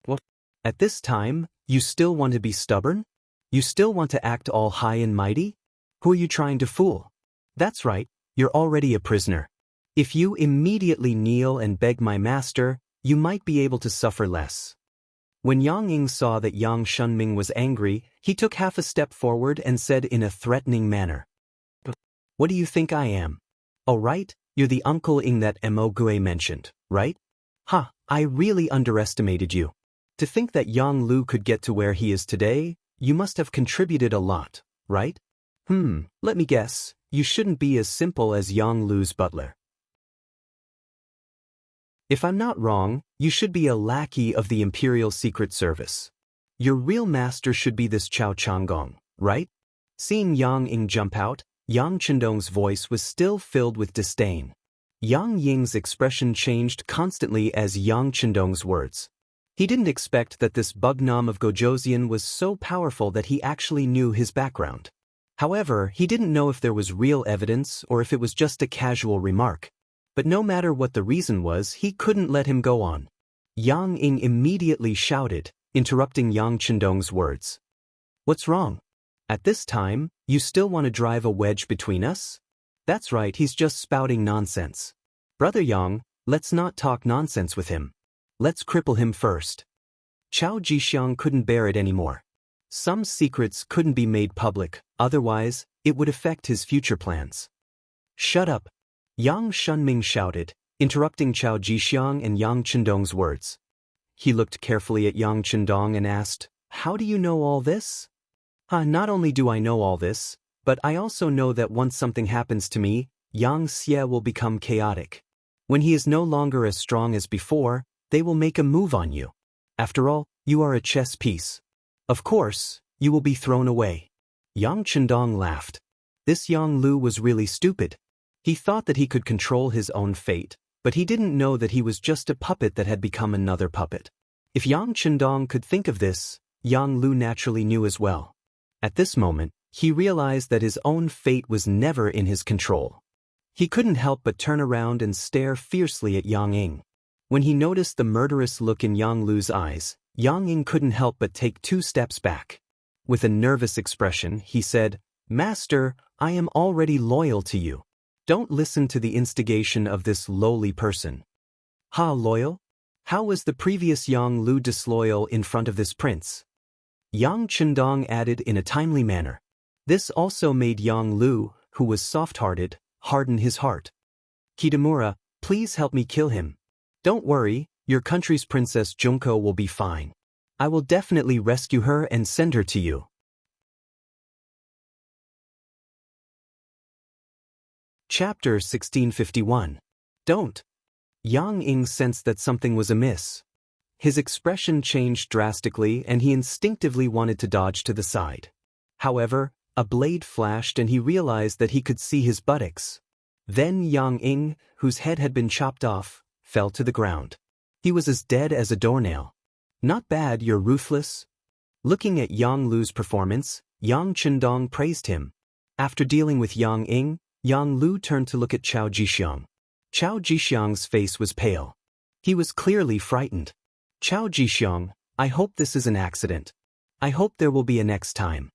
What? At this time, you still want to be stubborn? You still want to act all high and mighty? Who are you trying to fool? That's right, you're already a prisoner. If you immediately kneel and beg my master, you might be able to suffer less. When Yang Ying saw that Yang Shunming was angry, he took half a step forward and said in a threatening manner. What do you think I am? Oh right, you're the Uncle Ying that Mo-gue mentioned, right? Ha, I really underestimated you. To think that Yang Lu could get to where he is today, you must have contributed a lot, right? Let me guess, you shouldn't be as simple as Yang Lu's butler. If I'm not wrong, you should be a lackey of the Imperial Secret Service. Your real master should be this Chao Changgong, right? Seeing Yang Ying jump out, Yang Chendong's voice was still filled with disdain. Yang Ying's expression changed constantly as Yang Chendong's words. He didn't expect that this Bugnam of Gojoseon was so powerful that he actually knew his background. However, he didn't know if there was real evidence or if it was just a casual remark. But no matter what the reason was, he couldn't let him go on. Yang Ying immediately shouted, interrupting Yang Chendong's words. What's wrong? At this time, you still want to drive a wedge between us? That's right, he's just spouting nonsense. Brother Yang, let's not talk nonsense with him. Let's cripple him first. Chao Jixiang couldn't bear it anymore. Some secrets couldn't be made public, otherwise, it would affect his future plans. Shut up! Yang Shunming shouted, interrupting Chao Jixiang and Yang Chendong's words. He looked carefully at Yang Chendong and asked, How do you know all this? Not only do I know all this, but I also know that once something happens to me, Yang Xie will become chaotic. When he is no longer as strong as before, they will make a move on you. After all, you are a chess piece. Of course, you will be thrown away. Yang Chendong laughed. This Yang Lu was really stupid. He thought that he could control his own fate, but he didn't know that he was just a puppet that had become another puppet. If Yang Chendong could think of this, Yang Lu naturally knew as well. At this moment, he realized that his own fate was never in his control. He couldn't help but turn around and stare fiercely at Yang Ying. When he noticed the murderous look in Yang Lu's eyes, Yang Ying couldn't help but take 2 steps back. With a nervous expression, he said, Master, I am already loyal to you. Don't listen to the instigation of this lowly person. Ha, loyal? How was the previous Yang Lu disloyal in front of this prince? Yang Chendong added in a timely manner. This also made Yang Lu, who was soft-hearted, harden his heart. Kitamura, please help me kill him. Don't worry, your country's Princess Junko will be fine. I will definitely rescue her and send her to you. Chapter 1651. Don't. Yang Ying sensed that something was amiss. His expression changed drastically and he instinctively wanted to dodge to the side. However, a blade flashed and he realized that he could see his buttocks. Then Yang Ying, whose head had been chopped off, fell to the ground. He was as dead as a doornail. Not bad, you're ruthless. Looking at Yang Lu's performance, Yang Chendong praised him. After dealing with Yang Ying, Yang Lu turned to look at Chao Jixiang. Chao Jixiang's face was pale. He was clearly frightened. Chao Jixiang, I hope this is an accident. I hope there will be a next time.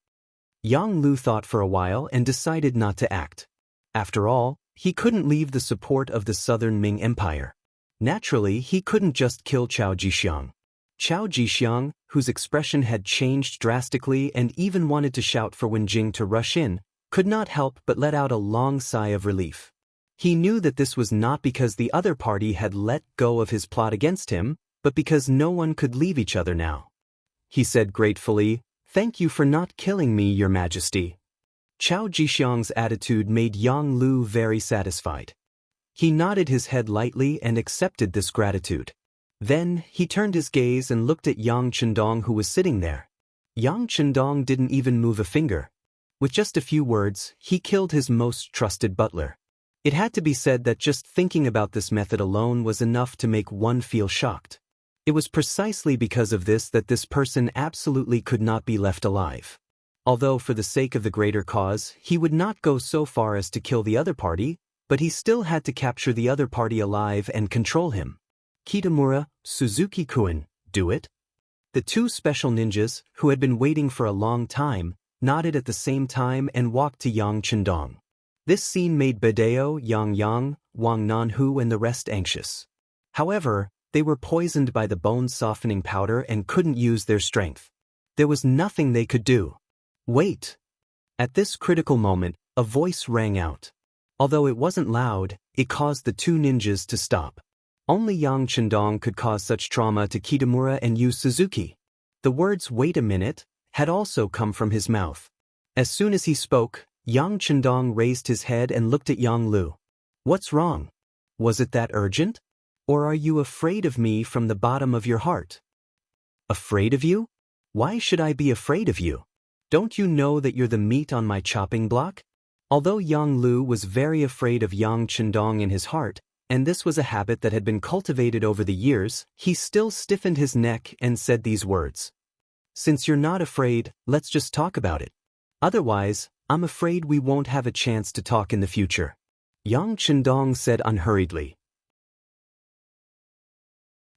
Yang Lu thought for a while and decided not to act. After all, he couldn't leave the support of the Southern Ming Empire. Naturally, he couldn't just kill Chao Jixiang. Chao Jixiang, whose expression had changed drastically and even wanted to shout for Wen Jing to rush in, could not help but let out a long sigh of relief. He knew that this was not because the other party had let go of his plot against him, but because no one could leave each other now. He said gratefully, Thank you for not killing me, Your Majesty. Chao Jixiang's attitude made Yang Lu very satisfied. He nodded his head lightly and accepted this gratitude. Then, he turned his gaze and looked at Yang Chendong, who was sitting there. Yang Chendong didn't even move a finger. With just a few words, he killed his most trusted butler. It had to be said that just thinking about this method alone was enough to make one feel shocked. It was precisely because of this that this person absolutely could not be left alive. Although for the sake of the greater cause, he would not go so far as to kill the other party, but he still had to capture the other party alive and control him. Kitamura, Suzuki-kun, do it? The two special ninjas, who had been waiting for a long time, nodded at the same time and walked to Yang Chendong. This scene made Badeo, Yang, Wang Nanhu and the rest anxious. However, they were poisoned by the bone-softening powder and couldn't use their strength. There was nothing they could do. Wait! At this critical moment, a voice rang out. Although it wasn't loud, it caused the two ninjas to stop. Only Yang Chendong could cause such trauma to Kitamura and Yu Suzuki. The words "wait a minute" had also come from his mouth. As soon as he spoke, Yang Chendong raised his head and looked at Yang Lu. What's wrong? Was it that urgent? Or are you afraid of me from the bottom of your heart? Afraid of you? Why should I be afraid of you? Don't you know that you're the meat on my chopping block? Although Yang Lu was very afraid of Yang Chendong in his heart, and this was a habit that had been cultivated over the years, he still stiffened his neck and said these words. Since you're not afraid, let's just talk about it. Otherwise, I'm afraid we won't have a chance to talk in the future. Yang Chendong said unhurriedly.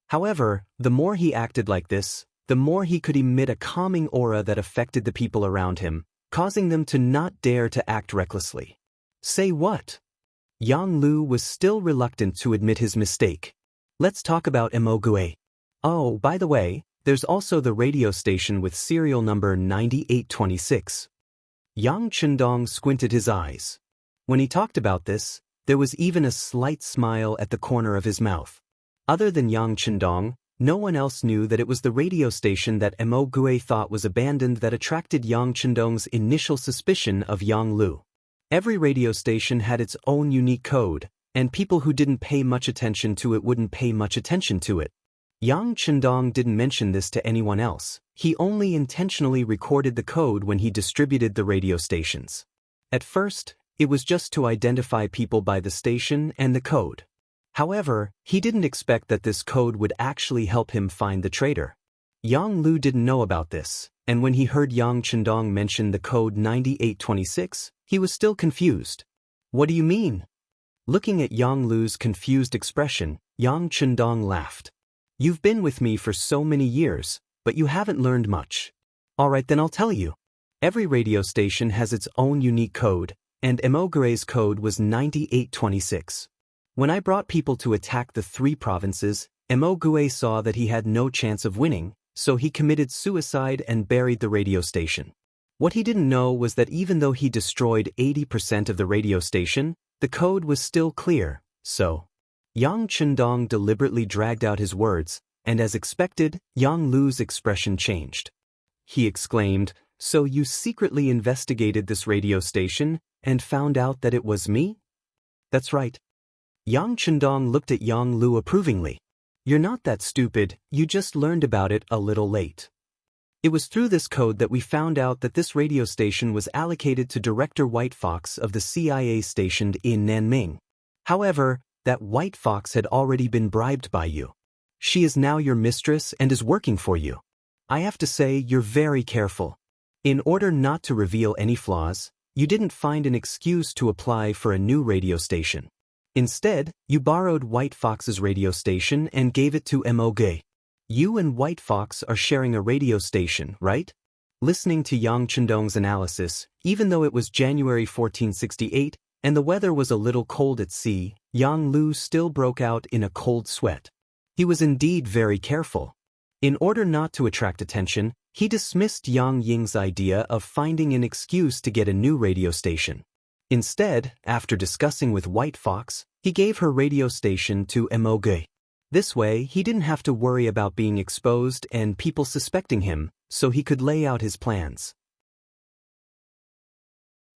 However, the more he acted like this, the more he could emit a calming aura that affected the people around him, causing them to not dare to act recklessly. Say what? Yang Lu was still reluctant to admit his mistake. Let's talk about Emogue. Oh, by the way, there's also the radio station with serial number 9826. Yang Chendong squinted his eyes. When he talked about this, there was even a slight smile at the corner of his mouth. Other than Yang Chendong, no one else knew that it was the radio station that Emogue thought was abandoned that attracted Yang Chendong's initial suspicion of Yang Lu. Every radio station had its own unique code, and people who didn't pay much attention to it wouldn't pay much attention to it. Yang Chendong didn't mention this to anyone else. He only intentionally recorded the code when he distributed the radio stations. At first, it was just to identify people by the station and the code. However, he didn't expect that this code would actually help him find the traitor. Yang Lu didn't know about this, and when he heard Yang Chendong mention the code 9826, he was still confused. What do you mean? Looking at Yang Lu's confused expression, Yang Chendong laughed. You've been with me for so many years, but you haven't learned much. Alright, then I'll tell you. Every radio station has its own unique code, and Emogure's code was 9826. When I brought people to attack the 3 provinces, Emogue saw that he had no chance of winning, so he committed suicide and buried the radio station. What he didn't know was that even though he destroyed 80% of the radio station, the code was still clear, so. Yang Chendong deliberately dragged out his words, and as expected, Yang Lu's expression changed. He exclaimed, "So you secretly investigated this radio station and found out that it was me?" That's right. Yang Chendong looked at Yang Lu approvingly. You're not that stupid, you just learned about it a little late. It was through this code that we found out that this radio station was allocated to Director White Fox of the CIA stationed in Nanming. However, that White Fox had already been bribed by you. She is now your mistress and is working for you. I have to say, you're very careful. In order not to reveal any flaws, you didn't find an excuse to apply for a new radio station. Instead, you borrowed White Fox's radio station and gave it to Emogue. You and White Fox are sharing a radio station, right? Listening to Yang Chendong's analysis, even though it was January 1468 and the weather was a little cold at sea, Yang Lu still broke out in a cold sweat. He was indeed very careful. In order not to attract attention, he dismissed Yang Ying's idea of finding an excuse to get a new radio station. Instead, after discussing with White Fox, he gave her radio station to Emogue. This way, he didn't have to worry about being exposed and people suspecting him, so he could lay out his plans.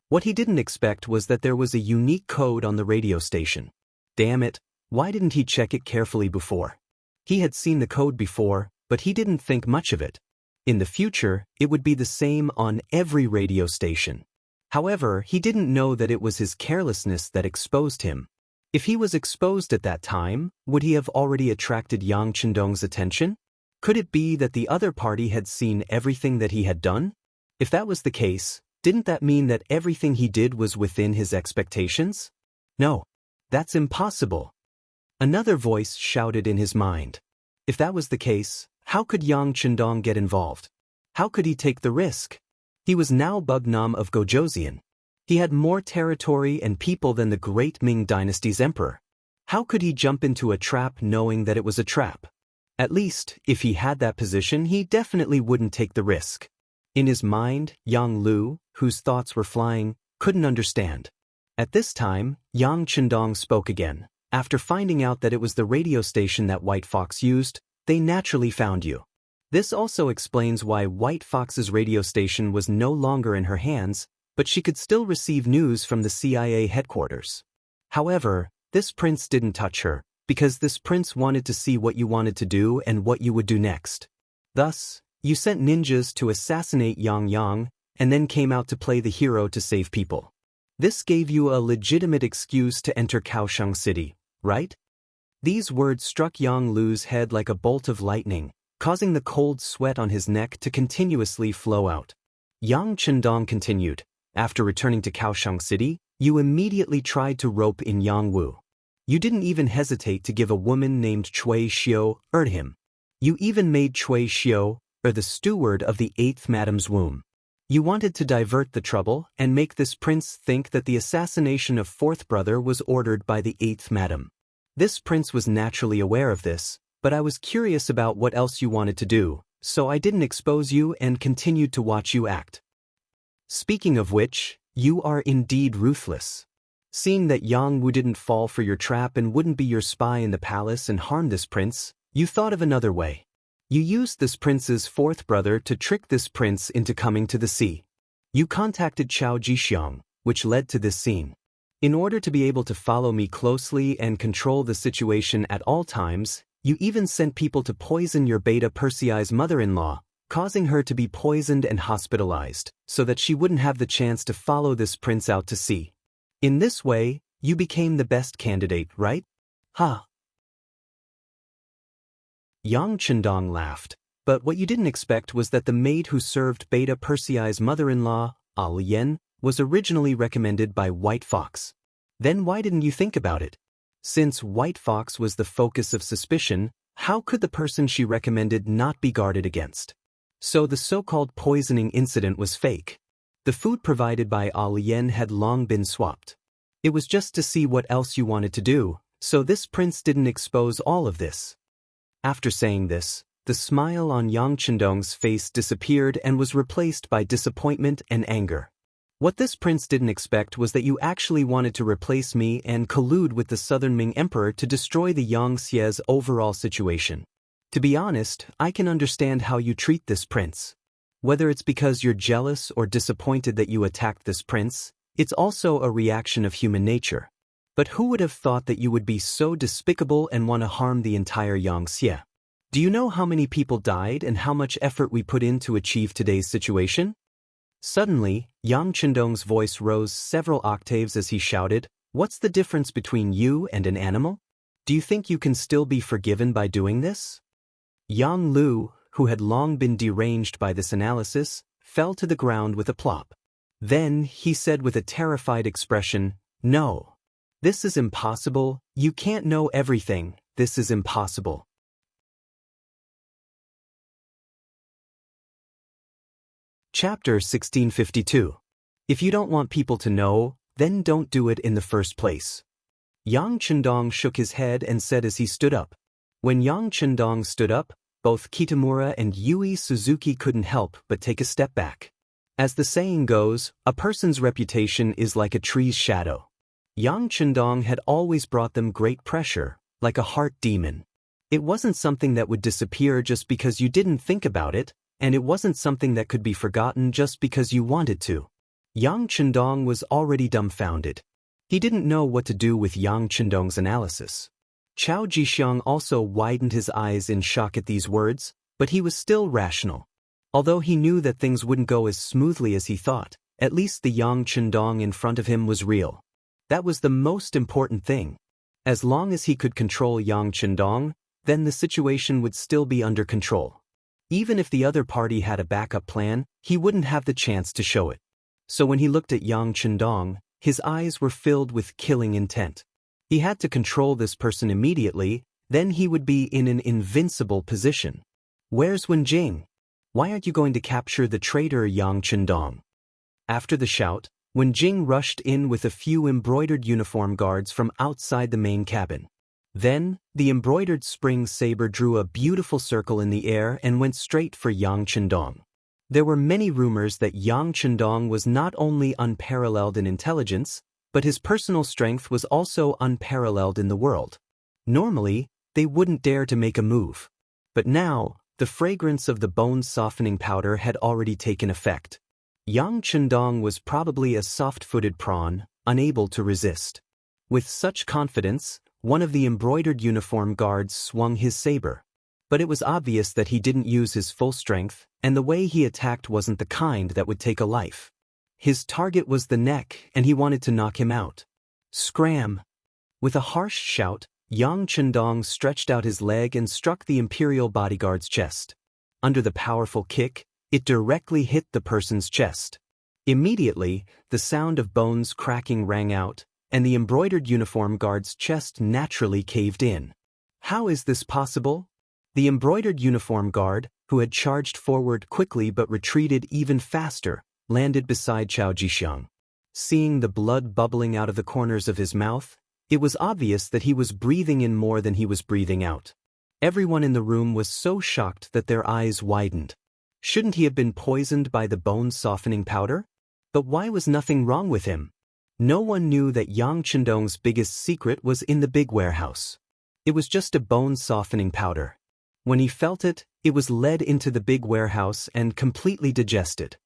What he didn't expect was that there was a unique code on the radio station. Damn it, why didn't he check it carefully before? He had seen the code before, but he didn't think much of it. In the future, it would be the same on every radio station. However, he didn't know that it was his carelessness that exposed him. If he was exposed at that time, would he have already attracted Yang Chendong's attention? Could it be that the other party had seen everything that he had done? If that was the case, didn't that mean that everything he did was within his expectations? No, that's impossible. Another voice shouted in his mind. If that was the case, how could Yang Chendong get involved? How could he take the risk? He was now Bugnam of Gojoseon. He had more territory and people than the great Ming dynasty's emperor. How could he jump into a trap knowing that it was a trap? At least, if he had that position, he definitely wouldn't take the risk. In his mind, Yang Lu, whose thoughts were flying, couldn't understand. At this time, Yang Chendong spoke again. After finding out that it was the radio station that White Fox used, they naturally found you. This also explains why White Fox's radio station was no longer in her hands, but she could still receive news from the CIA headquarters. However, this prince didn't touch her, because this prince wanted to see what you wanted to do and what you would do next. Thus, you sent ninjas to assassinate Yang Yang, and then came out to play the hero to save people. This gave you a legitimate excuse to enter Kaohsiung City, right? These words struck Yang Lu's head like a bolt of lightning, causing the cold sweat on his neck to continuously flow out. Yang Chendong continued, after returning to Kaohsiung City, you immediately tried to rope in Yang Wu. You didn't even hesitate to give a woman named Cui Xiu to him. You even made Cui Xiu the steward of the 8th Madam's womb. You wanted to divert the trouble and make this prince think that the assassination of 4th brother was ordered by the 8th Madam. This prince was naturally aware of this, but I was curious about what else you wanted to do, so I didn't expose you and continued to watch you act. Speaking of which, you are indeed ruthless. Seeing that Yang Wu didn't fall for your trap and wouldn't be your spy in the palace and harm this prince, you thought of another way. You used this prince's 4th brother to trick this prince into coming to the sea. You contacted Chao Jixiang, which led to this scene. In order to be able to follow me closely and control the situation at all times, you even sent people to poison your Beta Persei's mother-in-law, causing her to be poisoned and hospitalized, so that she wouldn't have the chance to follow this prince out to sea. In this way, you became the best candidate, right? Ha! Yang Chendong laughed, but what you didn't expect was that the maid who served Beta Persei's mother-in-law, Yen, was originally recommended by White Fox. Then why didn't you think about it? Since White Fox was the focus of suspicion, how could the person she recommended not be guarded against? So the so-called poisoning incident was fake. The food provided by Yen had long been swapped. It was just to see what else you wanted to do, so this prince didn't expose all of this. After saying this, the smile on Yang Chendong's face disappeared and was replaced by disappointment and anger. What this prince didn't expect was that you actually wanted to replace me and collude with the Southern Ming Emperor to destroy the Yangtze's overall situation. To be honest, I can understand how you treat this prince. Whether it's because you're jealous or disappointed that you attacked this prince, it's also a reaction of human nature. But who would have thought that you would be so despicable and want to harm the entire Yangtze? Do you know how many people died and how much effort we put in to achieve today's situation? Suddenly, Yang Chendong's voice rose several octaves as he shouted, "What's the difference between you and an animal? Do you think you can still be forgiven by doing this?" Yang Lu, who had long been deranged by this analysis, fell to the ground with a plop. Then, he said with a terrified expression, "No. This is impossible. You can't know everything. This is impossible." Chapter 1652. If you don't want people to know, then don't do it in the first place. Yang Chendong shook his head and said as he stood up. When Yang Chendong stood up, both Kitamura and Yui Suzuki couldn't help but take a step back. As the saying goes, a person's reputation is like a tree's shadow. Yang Chendong had always brought them great pressure, like a heart demon. It wasn't something that would disappear just because you didn't think about it, and it wasn't something that could be forgotten just because you wanted to. Yang Chendong was already dumbfounded. He didn't know what to do with Yang Chendong's analysis. Chao Jixiang also widened his eyes in shock at these words, but he was still rational. Although he knew that things wouldn't go as smoothly as he thought, at least the Yang Chendong in front of him was real. That was the most important thing. As long as he could control Yang Chendong, then the situation would still be under control. Even if the other party had a backup plan, he wouldn't have the chance to show it. So when he looked at Yang Chendong, his eyes were filled with killing intent. He had to control this person immediately, then he would be in an invincible position. Where's Wenjing? Why aren't you going to capture the traitor Yang Chendong? After the shout, Wenjing rushed in with a few embroidered uniform guards from outside the main cabin. Then, the embroidered spring saber drew a beautiful circle in the air and went straight for Yang Chendong. There were many rumors that Yang Chendong was not only unparalleled in intelligence, but his personal strength was also unparalleled in the world. Normally, they wouldn't dare to make a move. But now, the fragrance of the bone-softening powder had already taken effect. Yang Chendong was probably a soft-footed prawn, unable to resist. With such confidence, one of the embroidered uniform guards swung his saber. But it was obvious that he didn't use his full strength, and the way he attacked wasn't the kind that would take a life. His target was the neck, and he wanted to knock him out. Scram! With a harsh shout, Yang Chendong stretched out his leg and struck the imperial bodyguard's chest. Under the powerful kick, it directly hit the person's chest. Immediately, the sound of bones cracking rang out, and the embroidered uniform guard's chest naturally caved in. How is this possible? The embroidered uniform guard, who had charged forward quickly but retreated even faster, landed beside Chao Jixiang. Seeing the blood bubbling out of the corners of his mouth, it was obvious that he was breathing in more than he was breathing out. Everyone in the room was so shocked that their eyes widened. Shouldn't he have been poisoned by the bone-softening powder? But why was nothing wrong with him? No one knew that Yang Chendong's biggest secret was in the big warehouse. It was just a bone-softening powder. When he felt it, it was led into the big warehouse and completely digested.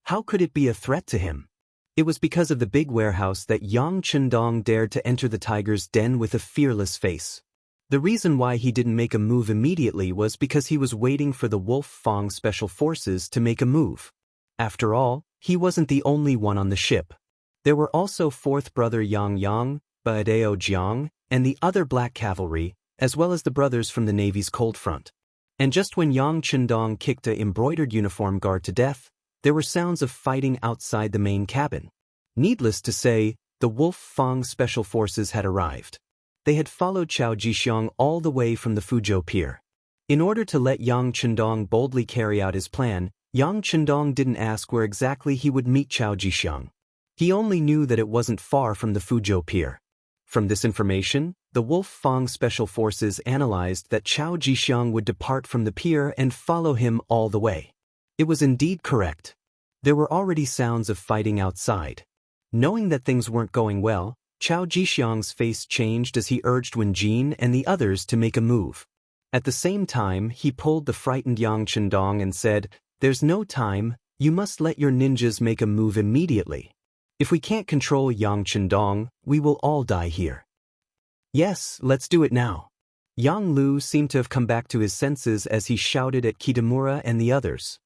How could it be a threat to him? It was because of the big warehouse that Yang Chendong dared to enter the tiger's den with a fearless face. The reason why he didn't make a move immediately was because he was waiting for the Wolf Fang Special Forces to make a move. After all, he wasn't the only one on the ship. There were also fourth brother Yang Yang, Baadao Jiang, and the other black cavalry, as well as the brothers from the Navy's cold front. And just when Yang Chendong kicked a embroidered uniform guard to death, there were sounds of fighting outside the main cabin. Needless to say, the Wolf Fang Special Forces had arrived. They had followed Chao Jixiang all the way from the Fuzhou Pier. In order to let Yang Chendong boldly carry out his plan, Yang Chendong didn't ask where exactly he would meet Chao Jixiang. He only knew that it wasn't far from the Fuzhou Pier. From this information, the Wolf Fang Special Forces analyzed that Chao Jixiang would depart from the pier and follow him all the way. It was indeed correct. There were already sounds of fighting outside. Knowing that things weren't going well, Chao Jixiang's face changed as he urged Wenjin and the others to make a move. At the same time, he pulled the frightened Yang Chendong and said, "There's no time, you must let your ninjas make a move immediately. If we can't control Yang Chendong, we will all die here." "Yes, let's do it now." Yang Lu seemed to have come back to his senses as he shouted at Kitamura and the others.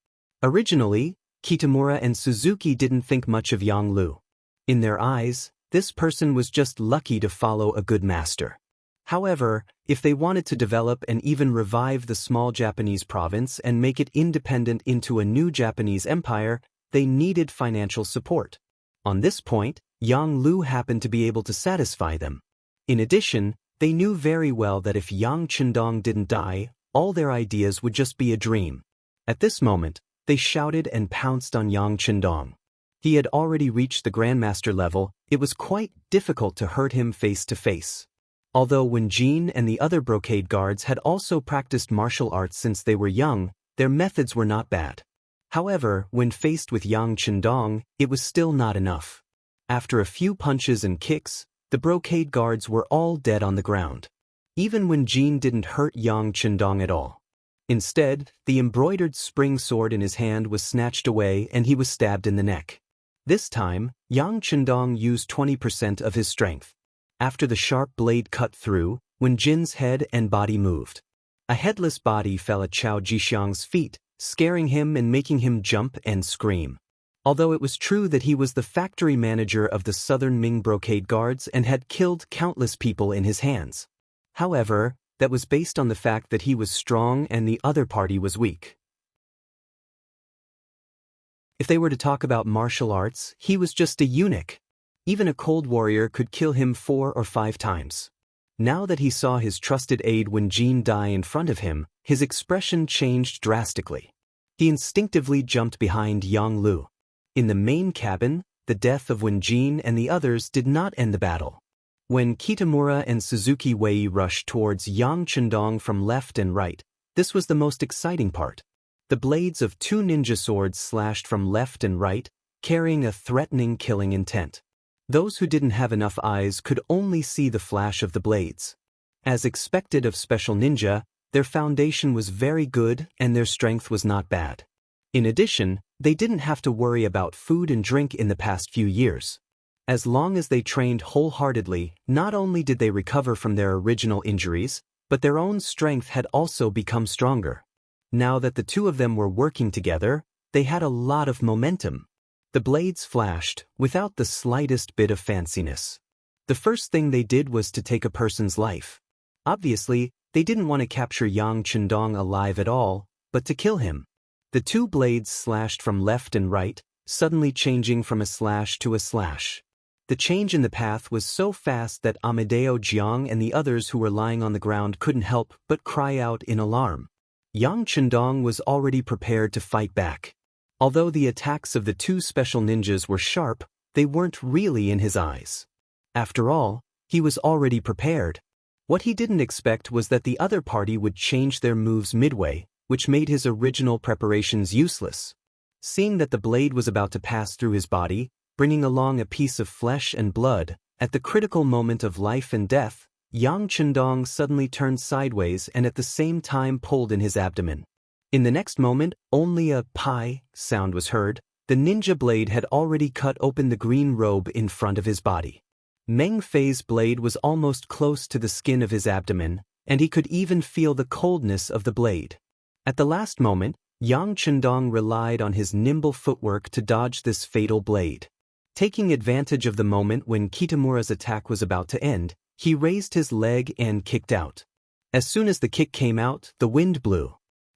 Originally, Kitamura and Suzuki didn't think much of Yang Lu. In their eyes, this person was just lucky to follow a good master. However, if they wanted to develop and even revive the small Japanese province and make it independent into a new Japanese empire, they needed financial support. On this point, Yang Lu happened to be able to satisfy them. In addition, they knew very well that if Yang Chendong didn't die, all their ideas would just be a dream. At this moment, they shouted and pounced on Yang Chendong. He had already reached the Grandmaster level. It was quite difficult to hurt him face to face. Although Wenjin and the other brocade guards had also practiced martial arts since they were young, their methods were not bad. However, when faced with Yang Chendong, it was still not enough. After a few punches and kicks, the brocade guards were all dead on the ground. even when Jin didn't hurt Yang Chendong at all. Instead, the embroidered spring sword in his hand was snatched away and he was stabbed in the neck. This time, Yang Chendong used 20% of his strength. After the sharp blade cut through, when Jin's head and body moved, a headless body fell at Chao Jixiang's feet, scaring him and making him jump and scream. Although it was true that he was the factory manager of the Southern Ming Brocade Guards and had killed countless people in his hands. However, that was based on the fact that he was strong and the other party was weak. If they were to talk about martial arts, he was just a eunuch. Even a cold warrior could kill him 4 or 5 times. Now that he saw his trusted aide Wen Jin die in front of him, his expression changed drastically. He instinctively jumped behind Yang Lu. In the main cabin, the death of Wen Jin and the others did not end the battle. When Kitamura and Suzuki Wei rushed towards Yang Chendong from left and right, this was the most exciting part. The blades of 2 ninja swords slashed from left and right, carrying a threatening killing intent. Those who didn't have enough eyes could only see the flash of the blades. As expected of special ninja, their foundation was very good and their strength was not bad. In addition, they didn't have to worry about food and drink in the past few years. As long as they trained wholeheartedly, not only did they recover from their original injuries, but their own strength had also become stronger. Now that the two of them were working together, they had a lot of momentum. The blades flashed, without the slightest bit of fanciness. The first thing they did was to take a person's life. Obviously, they didn't want to capture Yang Chendong alive at all, but to kill him. The 2 blades slashed from left and right, suddenly changing from a slash to a slash. The change in the path was so fast that Amedeo Jiang and the others who were lying on the ground couldn't help but cry out in alarm. Yang Chendong was already prepared to fight back. Although the attacks of the 2 special ninjas were sharp, they weren't really in his eyes. After all, he was already prepared. What he didn't expect was that the other party would change their moves midway, which made his original preparations useless. Seeing that the blade was about to pass through his body, bringing along a piece of flesh and blood, at the critical moment of life and death, Yang Chendong suddenly turned sideways and at the same time pulled in his abdomen. In the next moment, only a "pai" sound was heard. The ninja blade had already cut open the green robe in front of his body. Meng Fei's blade was almost close to the skin of his abdomen, and he could even feel the coldness of the blade. At the last moment, Yang Chendong relied on his nimble footwork to dodge this fatal blade. Taking advantage of the moment when Kitamura's attack was about to end, he raised his leg and kicked out. As soon as the kick came out, the wind blew.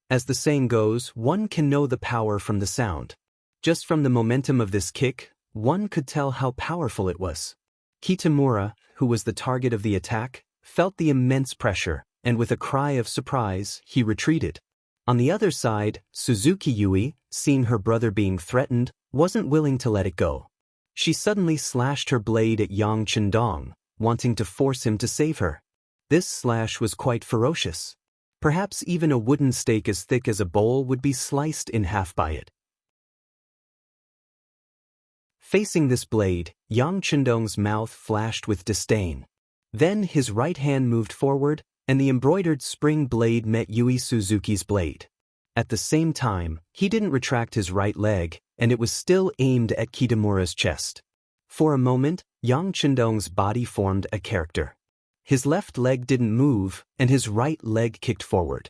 As the saying goes, one can know the power from the sound. Just from the momentum of this kick, one could tell how powerful it was. Kitamura, who was the target of the attack, felt the immense pressure, and with a cry of surprise, he retreated. On the other side, Suzuki Yui, seeing her brother being threatened, wasn't willing to let it go. She suddenly slashed her blade at Yang Chendong, wanting to force him to save her. This slash was quite ferocious. Perhaps even a wooden stake as thick as a bowl would be sliced in half by it. Facing this blade, Yang Chendong's mouth flashed with disdain. Then his right hand moved forward, and the embroidered spring blade met Yui Suzuki's blade. At the same time, he didn't retract his right leg, and it was still aimed at Kitamura's chest. For a moment, Yang Chendong's body formed a character. His left leg didn't move, and his right leg kicked forward.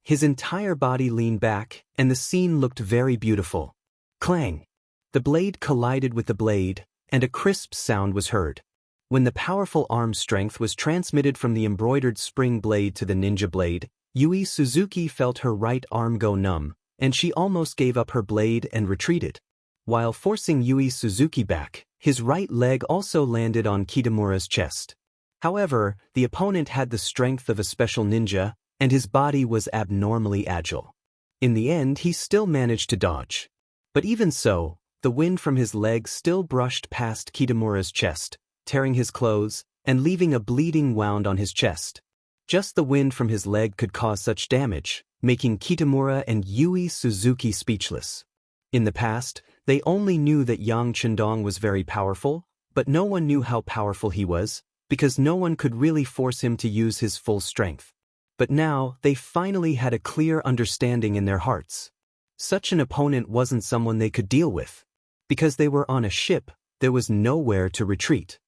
His entire body leaned back, and the scene looked very beautiful. Clang! The blade collided with the blade, and a crisp sound was heard. When the powerful arm strength was transmitted from the embroidered spring blade to the ninja blade, Yui Suzuki felt her right arm go numb, and she almost gave up her blade and retreated. While forcing Yui Suzuki back, his right leg also landed on Kitamura's chest. However, the opponent had the strength of a special ninja, and his body was abnormally agile. In the end, he still managed to dodge. But even so, the wind from his leg still brushed past Kitamura's chest, tearing his clothes, and leaving a bleeding wound on his chest. Just the wind from his leg could cause such damage, making Kitamura and Yui Suzuki speechless. In the past, they only knew that Yang Chendong was very powerful, but no one knew how powerful he was, because no one could really force him to use his full strength. But now, they finally had a clear understanding in their hearts. Such an opponent wasn't someone they could deal with. Because they were on a ship, there was nowhere to retreat.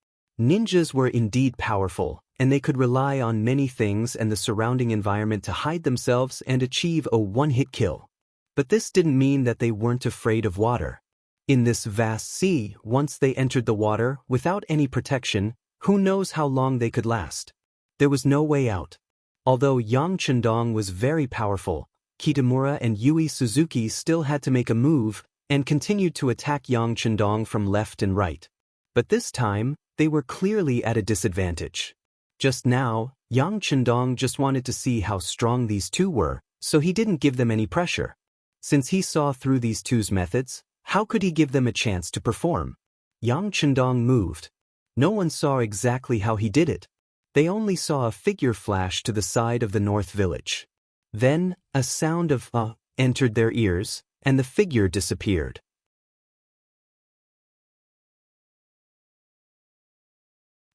Ninjas were indeed powerful, and they could rely on many things and the surrounding environment to hide themselves and achieve a one-hit kill. But this didn't mean that they weren't afraid of water. In this vast sea, once they entered the water, without any protection, who knows how long they could last. There was no way out. Although Yang Chendong was very powerful, Kitamura and Yui Suzuki still had to make a move and continued to attack Yang Chendong from left and right. But this time, they were clearly at a disadvantage. Just now, Yang Chendong just wanted to see how strong these two were, so he didn't give them any pressure. Since he saw through these two's methods, how could he give them a chance to perform? Yang Chendong moved. No one saw exactly how he did it. They only saw a figure flash to the side of the north village. Then, a sound of entered their ears, and the figure disappeared.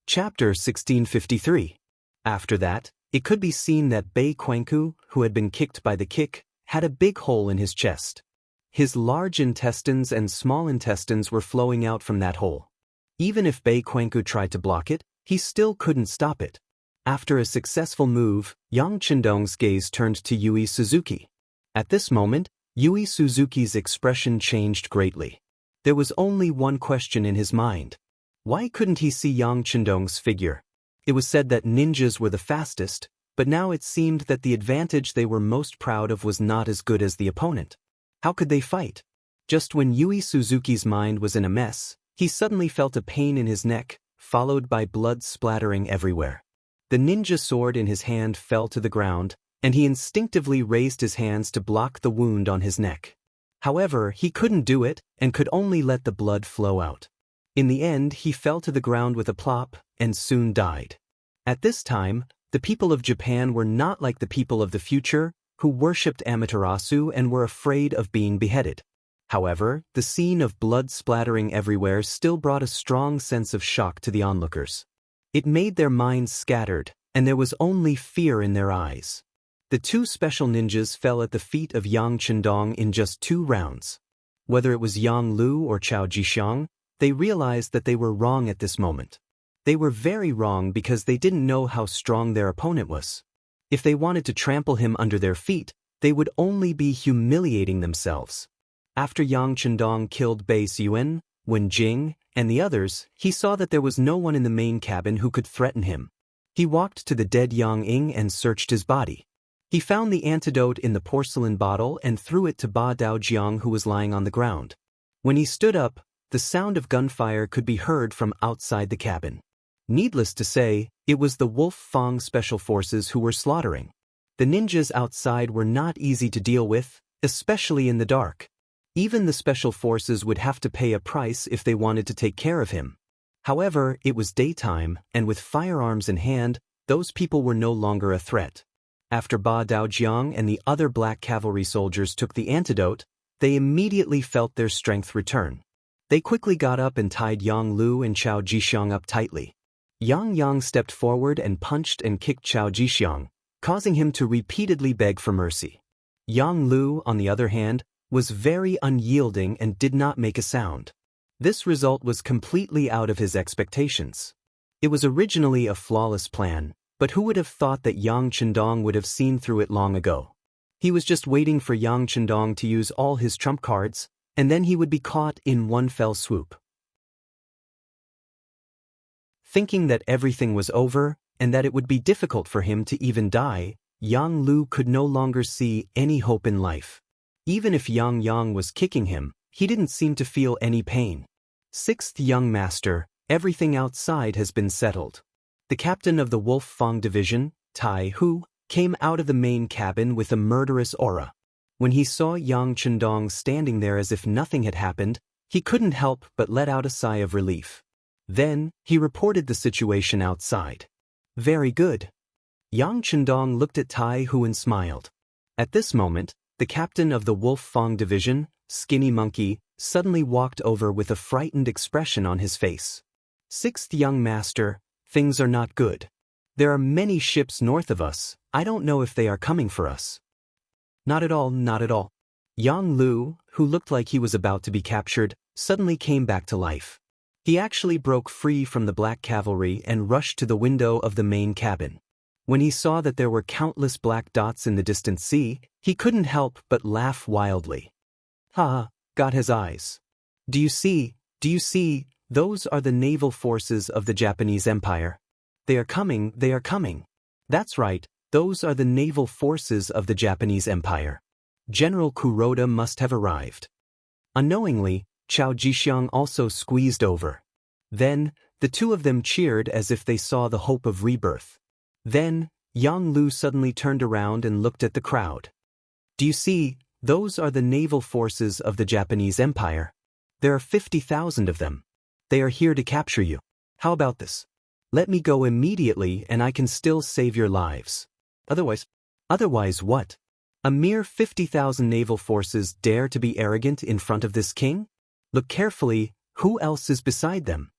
Chapter 1653. After that, it could be seen that Bei Quanku, who had been kicked by the kick, had a big hole in his chest. His large intestines and small intestines were flowing out from that hole. Even if Bei Quanku tried to block it, he still couldn't stop it. After a successful move, Yang Chendong's gaze turned to Yui Suzuki. At this moment, Yui Suzuki's expression changed greatly. There was only one question in his mind. Why couldn't he see Yang Chendong's figure? It was said that ninjas were the fastest, but now it seemed that the advantage they were most proud of was not as good as the opponent. How could they fight? Just when Yui Suzuki's mind was in a mess, he suddenly felt a pain in his neck, followed by blood splattering everywhere. The ninja sword in his hand fell to the ground, and he instinctively raised his hands to block the wound on his neck. However, he couldn't do it, and could only let the blood flow out. In the end, he fell to the ground with a plop, and soon died. At this time, the people of Japan were not like the people of the future, who worshipped Amaterasu and were afraid of being beheaded. However, the scene of blood splattering everywhere still brought a strong sense of shock to the onlookers. It made their minds scattered, and there was only fear in their eyes. The two special ninjas fell at the feet of Yang Chendong in just 2 rounds. Whether it was Yang Lu or Chao Jixiang, they realized that they were wrong at this moment. They were very wrong because they didn't know how strong their opponent was. If they wanted to trample him under their feet, they would only be humiliating themselves. After Yang Chendong killed Bei Xiyuan, Wen Jing, and the others, he saw that there was no one in the main cabin who could threaten him. He walked to the dead Yang Ying and searched his body. He found the antidote in the porcelain bottle and threw it to Ba Daojiang, who was lying on the ground. When he stood up, the sound of gunfire could be heard from outside the cabin. Needless to say, it was the Wolf Fang Special Forces who were slaughtering. The ninjas outside were not easy to deal with, especially in the dark. Even the Special Forces would have to pay a price if they wanted to take care of him. However, it was daytime, and with firearms in hand, those people were no longer a threat. After Ba Daojiang and the other black cavalry soldiers took the antidote, they immediately felt their strength return. They quickly got up and tied Yang Lu and Chao Jixiang up tightly. Yang stepped forward and punched and kicked Chao Jixiang, causing him to repeatedly beg for mercy. Yang Lu, on the other hand, was very unyielding and did not make a sound. This result was completely out of his expectations. It was originally a flawless plan, but who would have thought that Yang Chendong would have seen through it long ago? He was just waiting for Yang Chendong to use all his trump cards, and then he would be caught in one fell swoop. Thinking that everything was over, and that it would be difficult for him to even die, Yang Lu could no longer see any hope in life. Even if Yang was kicking him, he didn't seem to feel any pain. 6th Young Master, everything outside has been settled. The captain of the Wolf Fang Division, Tai Hu, came out of the main cabin with a murderous aura. When he saw Yang Chendong standing there as if nothing had happened, he couldn't help but let out a sigh of relief. Then, he reported the situation outside. Very good. Yang Chendong looked at Tai Hu and smiled. At this moment, the captain of the Wolf Fang Division, Skinny Monkey, suddenly walked over with a frightened expression on his face. 6th Young Master, Things are not good. There are many ships north of us. I don't know if they are coming for us. Not at all, not at all. Yang Lu, who looked like he was about to be captured, suddenly came back to life. He actually broke free from the black cavalry and rushed to the window of the main cabin. When he saw that there were countless black dots in the distant sea, he couldn't help but laugh wildly. Ha! Got his eyes. Do you see, those are the naval forces of the Japanese Empire. They are coming, they are coming. That's right, those are the naval forces of the Japanese Empire. General Kuroda must have arrived. Unknowingly, Chao Jixiang also squeezed over. Then, the two of them cheered as if they saw the hope of rebirth. Then, Yang Lu suddenly turned around and looked at the crowd. Do you see, those are the naval forces of the Japanese Empire. There are 50,000 of them. They are here to capture you. How about this? Let me go immediately and I can still save your lives. Otherwise what? A mere 50,000 naval forces dare to be arrogant in front of this king? Look carefully, who else is beside them?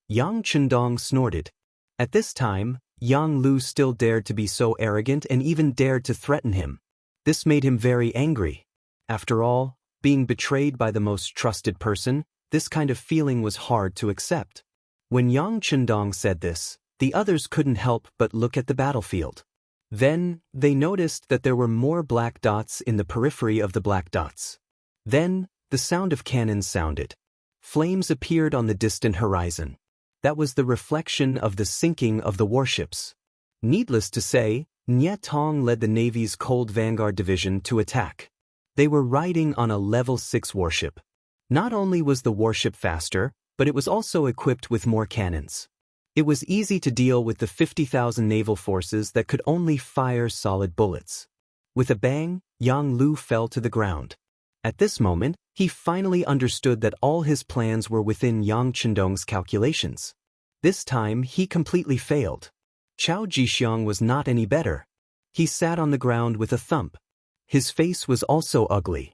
Yang Chendong snorted. At this time, Yang Lu still dared to be so arrogant and even dared to threaten him. This made him very angry. After all, being betrayed by the most trusted person, this kind of feeling was hard to accept. When Yang Chendong said this, the others couldn't help but look at the battlefield. Then, they noticed that there were more black dots in the periphery of the black dots. Then, the sound of cannons sounded. Flames appeared on the distant horizon. That was the reflection of the sinking of the warships. Needless to say, Nye Tong led the Navy's Cold Vanguard Division to attack. They were riding on a level 6 warship. Not only was the warship faster, but it was also equipped with more cannons. It was easy to deal with the 50,000 naval forces that could only fire solid bullets. With a bang, Yang Lu fell to the ground. At this moment, he finally understood that all his plans were within Yang Chendong's calculations. This time, he completely failed. Chao Jixiang was not any better. He sat on the ground with a thump. His face was also ugly.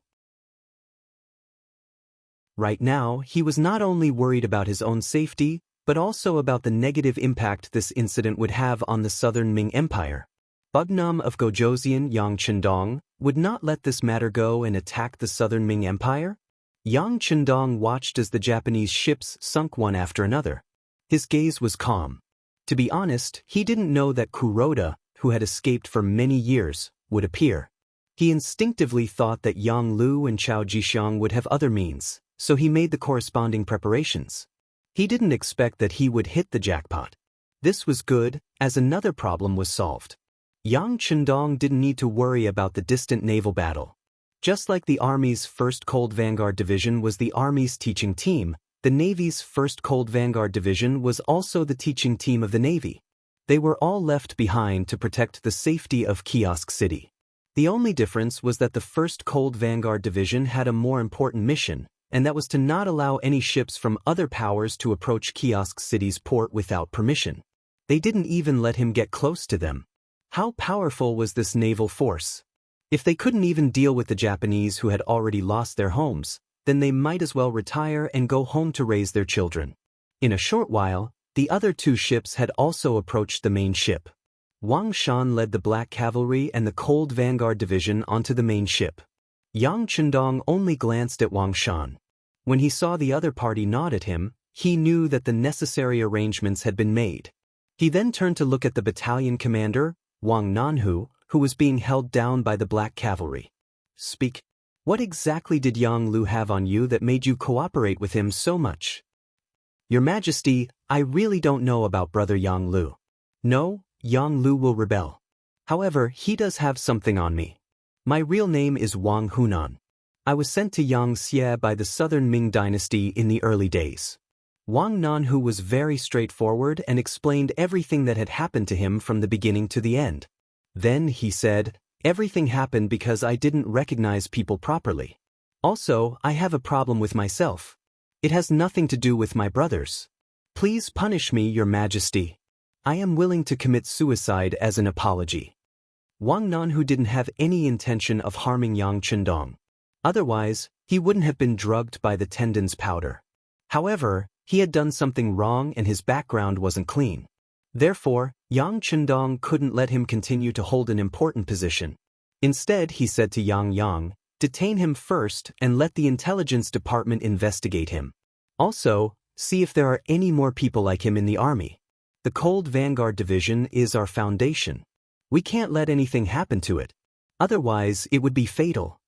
Right now, he was not only worried about his own safety, but also about the negative impact this incident would have on the southern Ming Empire. Bugnam of Gojoseon Yang Chendong would not let this matter go and attack the southern Ming Empire? Yang Chendong watched as the Japanese ships sunk one after another. His gaze was calm. To be honest, he didn't know that Kuroda, who had escaped for many years, would appear. He instinctively thought that Yang Lu and Chao Jixiang would have other means, so he made the corresponding preparations. He didn't expect that he would hit the jackpot. This was good, as another problem was solved. Yang Chendong didn't need to worry about the distant naval battle. Just like the Army's 1st Cold Vanguard Division was the Army's teaching team, the Navy's 1st Cold Vanguard Division was also the teaching team of the Navy. They were all left behind to protect the safety of Kiosk City. The only difference was that the 1st Cold Vanguard Division had a more important mission, and that was to not allow any ships from other powers to approach Kiosk City's port without permission. They didn't even let him get close to them. How powerful was this naval force? If they couldn't even deal with the Japanese who had already lost their homes, then they might as well retire and go home to raise their children. In a short while, the other two ships had also approached the main ship. Wang Shan led the Black Cavalry and the Cold Vanguard Division onto the main ship. Yang Chendong only glanced at Wang Shan. When he saw the other party nod at him, he knew that the necessary arrangements had been made. He then turned to look at the battalion commander, Wang Nanhu, who was being held down by the Black Cavalry. Speak. What exactly did Yang Lu have on you that made you cooperate with him so much? Your Majesty, I really don't know about Brother Yang Lu. No, Yang Lu will rebel. However, he does have something on me. My real name is Wang Hunan. I was sent to Xianxia by the southern Ming dynasty in the early days. Wang Nanhu was very straightforward and explained everything that had happened to him from the beginning to the end. Then, he said, everything happened because I didn't recognize people properly. Also, I have a problem with myself. It has nothing to do with my brothers. Please punish me, Your Majesty. I am willing to commit suicide as an apology. Wang Nanhu didn't have any intention of harming Yang Chendong. Otherwise, he wouldn't have been drugged by the tendons powder. However, he had done something wrong and his background wasn't clean. Therefore, Yang Chendong couldn't let him continue to hold an important position. Instead, he said to Yang, detain him first and let the intelligence department investigate him. Also, see if there are any more people like him in the army. The Cold Vanguard Division is our foundation. We can't let anything happen to it. Otherwise, it would be fatal.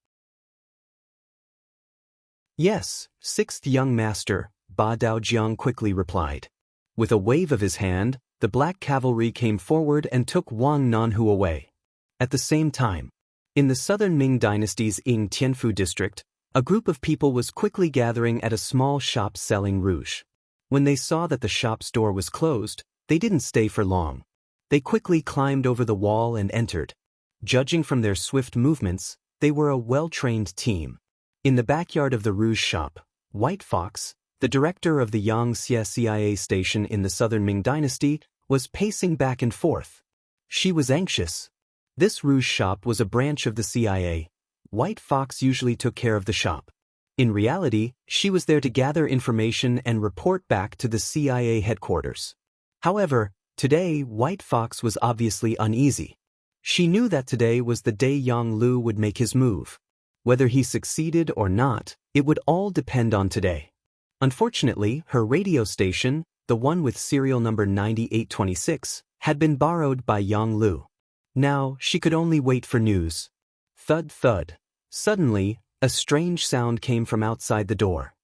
Yes, sixth young master, Ba Daojiang quickly replied. With a wave of his hand, the black cavalry came forward and took Wang Nanhu away. At the same time, in the southern Ming dynasty's Ying Tianfu district, a group of people was quickly gathering at a small shop selling rouge. When they saw that the shop's door was closed, they didn't stay for long. They quickly climbed over the wall and entered. Judging from their swift movements, they were a well-trained team. In the backyard of the rouge shop, White Fox, the director of the Xianxia CIA station in the southern Ming dynasty, was pacing back and forth. She was anxious. This rouge shop was a branch of the CIA. White Fox usually took care of the shop. In reality, she was there to gather information and report back to the CIA headquarters. However, today White Fox was obviously uneasy. She knew that today was the day Yang Lu would make his move. Whether he succeeded or not, it would all depend on today. Unfortunately, her radio station, the one with serial number 9826, had been borrowed by Yang Lu. Now, she could only wait for news. Thud thud. Suddenly, a strange sound came from outside the door.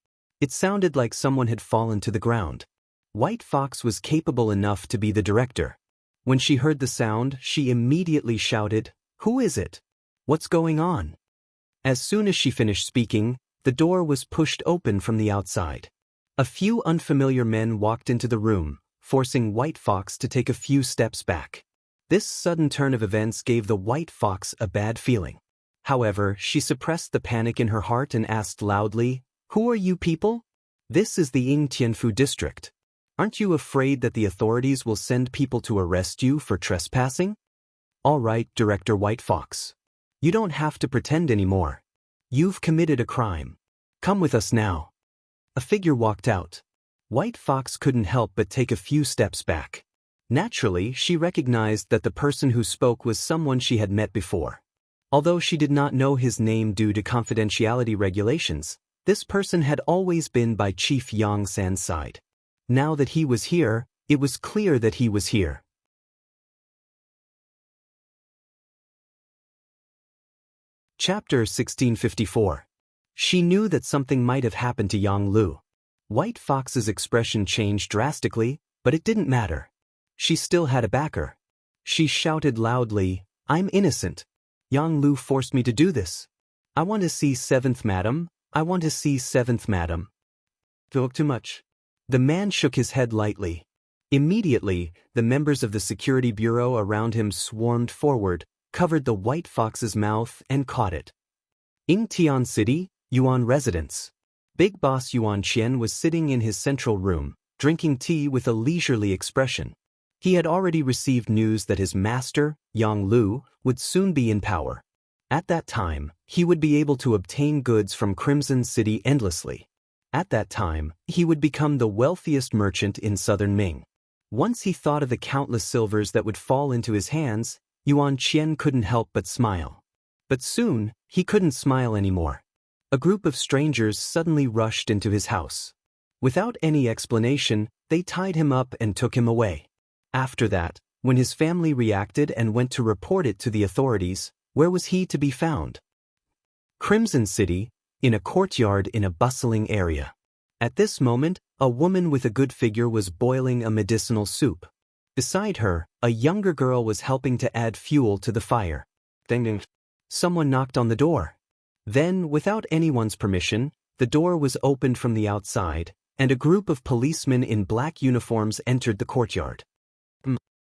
It sounded like someone had fallen to the ground. White Fox was capable enough to be the director. When she heard the sound, she immediately shouted, "Who is it? What's going on?" As soon as she finished speaking, the door was pushed open from the outside. A few unfamiliar men walked into the room, forcing White Fox to take a few steps back. This sudden turn of events gave the White Fox a bad feeling. However, she suppressed the panic in her heart and asked loudly, "Who are you people? This is the Ying Tianfu district. Aren't you afraid that the authorities will send people to arrest you for trespassing?" "All right, Director White Fox. You don't have to pretend anymore. You've committed a crime. Come with us now." A figure walked out. White Fox couldn't help but take a few steps back. Naturally, she recognized that the person who spoke was someone she had met before. Although she did not know his name due to confidentiality regulations, this person had always been by Chief Yang San's side. Now that he was here, it was clear that he was here. Chapter 1654. She knew that something might have happened to Yang Lu. White Fox's expression changed drastically, but it didn't matter. She still had a backer. She shouted loudly, "I'm innocent. Yang Lu forced me to do this. I want to see 7th Madam. I want to see 7th Madam." Talk too much. The man shook his head lightly. Immediately, the members of the security bureau around him swarmed forward, covered the White Fox's mouth and caught it. In Tian City, Yuan residence. Big Boss Yuan Qian was sitting in his central room, drinking tea with a leisurely expression. He had already received news that his master, Yang Lu, would soon be in power. At that time, he would be able to obtain goods from Crimson City endlessly. At that time, he would become the wealthiest merchant in southern Ming. Once he thought of the countless silvers that would fall into his hands, Yuan Qian couldn't help but smile. But soon, he couldn't smile anymore. A group of strangers suddenly rushed into his house. Without any explanation, they tied him up and took him away. After that, when his family reacted and went to report it to the authorities, where was he to be found? Crimson City, in a courtyard in a bustling area. At this moment, a woman with a good figure was boiling a medicinal soup. Beside her, a younger girl was helping to add fuel to the fire. Ding ding. Someone knocked on the door. Then, without anyone's permission, the door was opened from the outside, and a group of policemen in black uniforms entered the courtyard.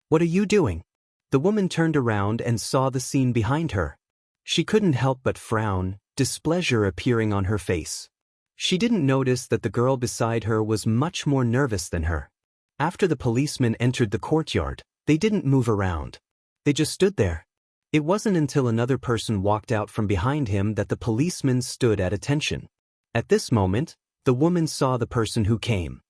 "What are you doing?" The woman turned around and saw the scene behind her. She couldn't help but frown, displeasure appearing on her face. She didn't notice that the girl beside her was much more nervous than her. After the policemen entered the courtyard, they didn't move around. They just stood there. It wasn't until another person walked out from behind him that the policemen stood at attention. At this moment, the woman saw the person who came.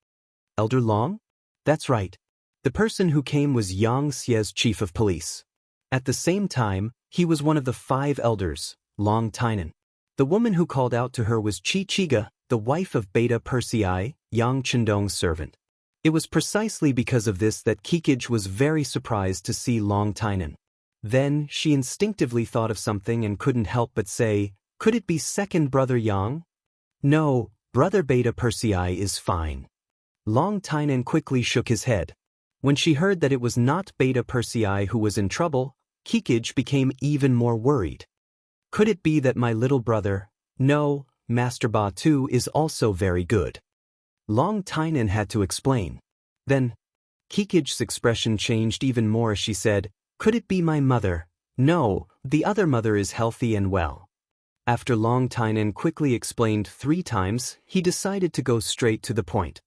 "Elder Long?" "That's right. The person who came was Yang Xie's chief of police. At the same time, he was one of the 5 elders, Longtime. The woman who called out to her was Chi Chiga, the wife of Beta Persei, Yang Chendong's servant. It was precisely because of this that Kikij was very surprised to see Longtime. Then, she instinctively thought of something and couldn't help but say, "Could it be second brother Yang?" "No, brother Beta Persei is fine." Longtime quickly shook his head. When she heard that it was not Beta Persei who was in trouble, Kikij became even more worried. "Could it be that my little brother?" "No, Master Ba too is also very good." Longtime had to explain. Then, Kikij's expression changed even more as she said, "Could it be my mother?" "No, the other mother is healthy and well." After Longtime quickly explained 3 times, he decided to go straight to the point.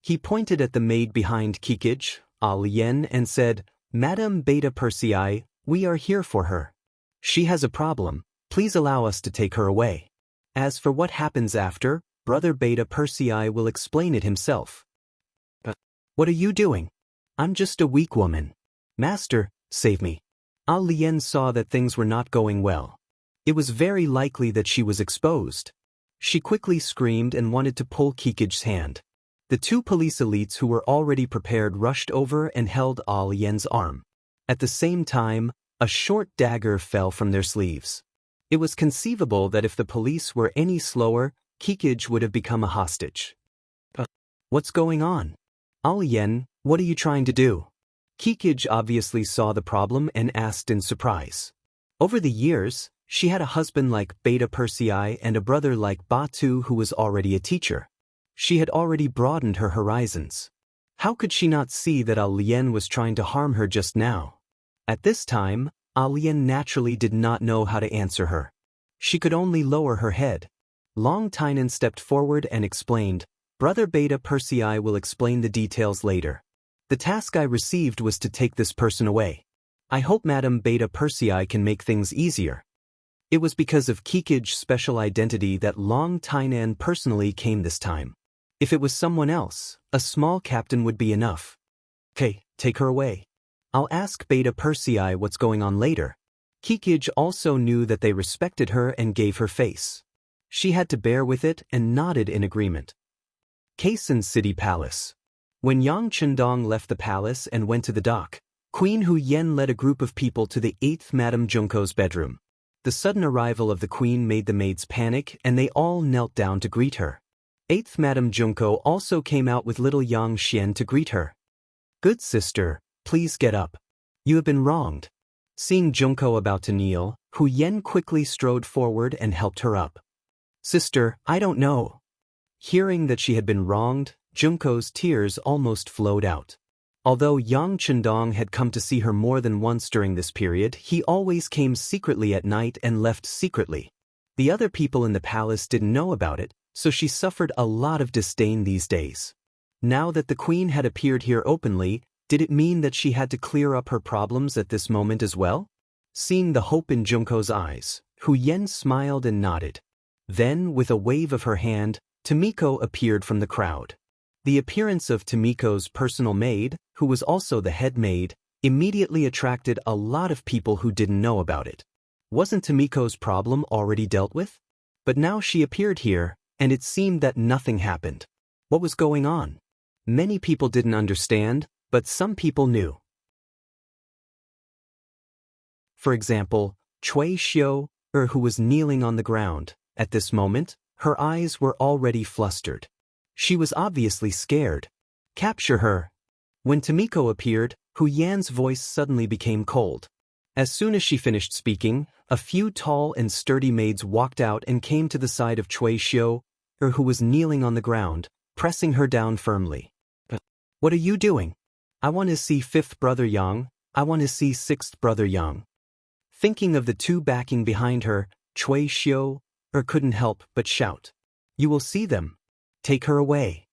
He pointed at the maid behind Kikij, Lien, and said, "Madame Beta Persei, we are here for her. She has a problem, please allow us to take her away. As for what happens after, brother Beta Persei will explain it himself." "But what are you doing? I'm just a weak woman. Master, save me." Lien saw that things were not going well. It was very likely that she was exposed. She quickly screamed and wanted to pull Kikij's hand. The 2 police elites who were already prepared rushed over and held Lien's arm. At the same time, a short dagger fell from their sleeves. It was conceivable that if the police were any slower, Kikij would have become a hostage. "What's going on? Lien, what are you trying to do?" Kikij obviously saw the problem and asked in surprise. Over the years, she had a husband like Beta Persei and a brother like Batu who was already a teacher. She had already broadened her horizons. How could she not see that Lien was trying to harm her just now? At this time, Lien naturally did not know how to answer her. She could only lower her head. Longtime stepped forward and explained, "Brother Beta Persei will explain the details later. The task I received was to take this person away. I hope Madame Beta Persei can make things easier." It was because of Kikij's special identity that Longtime personally came this time. If it was someone else, a small captain would be enough. "Okay, take her away. I'll ask Beta Persei what's going on later." Kikij also knew that they respected her and gave her face. She had to bear with it and nodded in agreement. Kaisan City Palace. When Yang Chendong left the palace and went to the dock, Queen Hu Yen led a group of people to the 8th Madame Junko's bedroom. The sudden arrival of the queen made the maids panic and they all knelt down to greet her. 8th Madame Junko also came out with little Yang Xian to greet her. "Good sister, please get up. You have been wronged." Seeing Junko about to kneel, Hu Yen quickly strode forward and helped her up. "Sister, I don't know." Hearing that she had been wronged, Junko's tears almost flowed out. Although Yang Chendong had come to see her more than once during this period, he always came secretly at night and left secretly. The other people in the palace didn't know about it, so she suffered a lot of disdain these days. Now that the queen had appeared here openly, did it mean that she had to clear up her problems at this moment as well? Seeing the hope in Junko's eyes, Hu Yen smiled and nodded. Then, with a wave of her hand, Tomiko appeared from the crowd. The appearance of Tomiko's personal maid, who was also the head maid, immediately attracted a lot of people who didn't know about it. Wasn't Tomiko's problem already dealt with? But now she appeared here, and it seemed that nothing happened. What was going on? Many people didn't understand, but some people knew. For example, Cui Xiu, who was kneeling on the ground. At this moment, her eyes were already flustered. She was obviously scared. "Capture her." When Tomiko appeared, Hu Yan's voice suddenly became cold. As soon as she finished speaking, a few tall and sturdy maids walked out and came to the side of Cui Xiu, who was kneeling on the ground, pressing her down firmly. "What are you doing?" "I want to see 5th brother Yang. I want to see 6th brother Yang." Thinking of the 2 backing behind her, Cui Xiu couldn't help but shout, "You will see them. Take her away."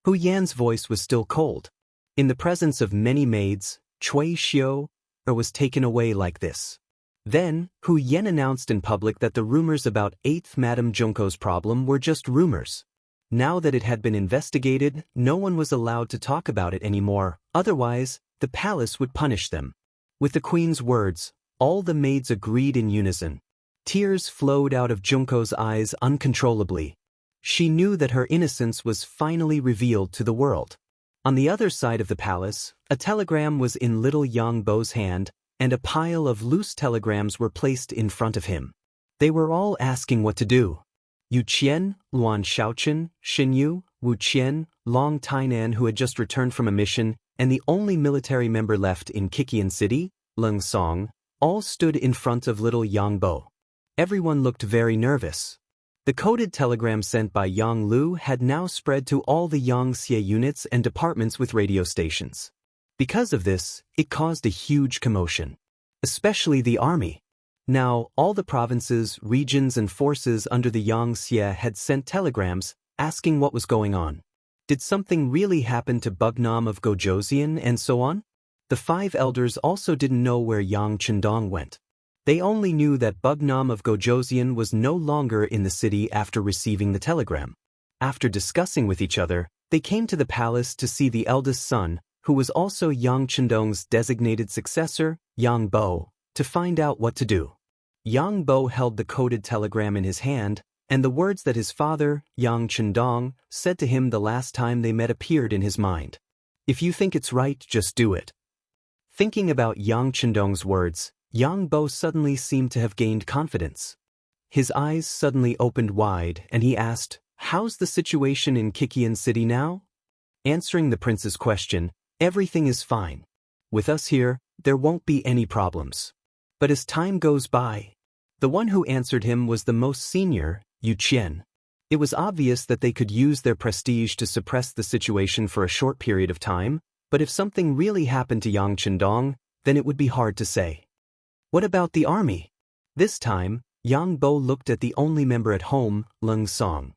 Hu Yan's voice was still cold. In the presence of many maids, Cui Xiu was taken away like this. Then, Hu Yan announced in public that the rumors about 8th Madame Junko's problem were just rumors. Now that it had been investigated, no one was allowed to talk about it anymore, otherwise, the palace would punish them. With the queen's words, all the maids agreed in unison. Tears flowed out of Junko's eyes uncontrollably. She knew that her innocence was finally revealed to the world. On the other side of the palace, a telegram was in little Yang Bo's hand, and a pile of loose telegrams were placed in front of him. They were all asking what to do. Yu Qian, Luan Xiaochen, Xin Yu, Wu Qian, Long Tainan, who had just returned from a mission, and the only military member left in Kikian City, Leng Song, all stood in front of little Yang Bo. Everyone looked very nervous. The coded telegram sent by Yang Lu had now spread to all the Xianxia units and departments with radio stations. Because of this, it caused a huge commotion. Especially the army. Now, all the provinces, regions and forces under the Xianxia had sent telegrams, asking what was going on. Did something really happen to Bugnam of Gojoseon and so on? The 5 elders also didn't know where Yang Chendong went. They only knew that Bugnam of Gojoseon was no longer in the city after receiving the telegram. After discussing with each other, they came to the palace to see the eldest son, who was also Yang Chendong's designated successor, Yang Bo, to find out what to do. Yang Bo held the coded telegram in his hand, and the words that his father, Yang Chendong, said to him the last time they met appeared in his mind. If you think it's right, just do it. Thinking about Yang Chendong's words, Yang Bo suddenly seemed to have gained confidence. His eyes suddenly opened wide, and he asked, "How's the situation in Kikian City now?" Answering the prince's question, "Everything is fine. With us here, there won't be any problems." But as time goes by, the one who answered him was the most senior, Yu Qian. It was obvious that they could use their prestige to suppress the situation for a short period of time, but if something really happened to Yang Chendong, then it would be hard to say. What about the army? This time, Yang Bo looked at the only member at home, Leng Song.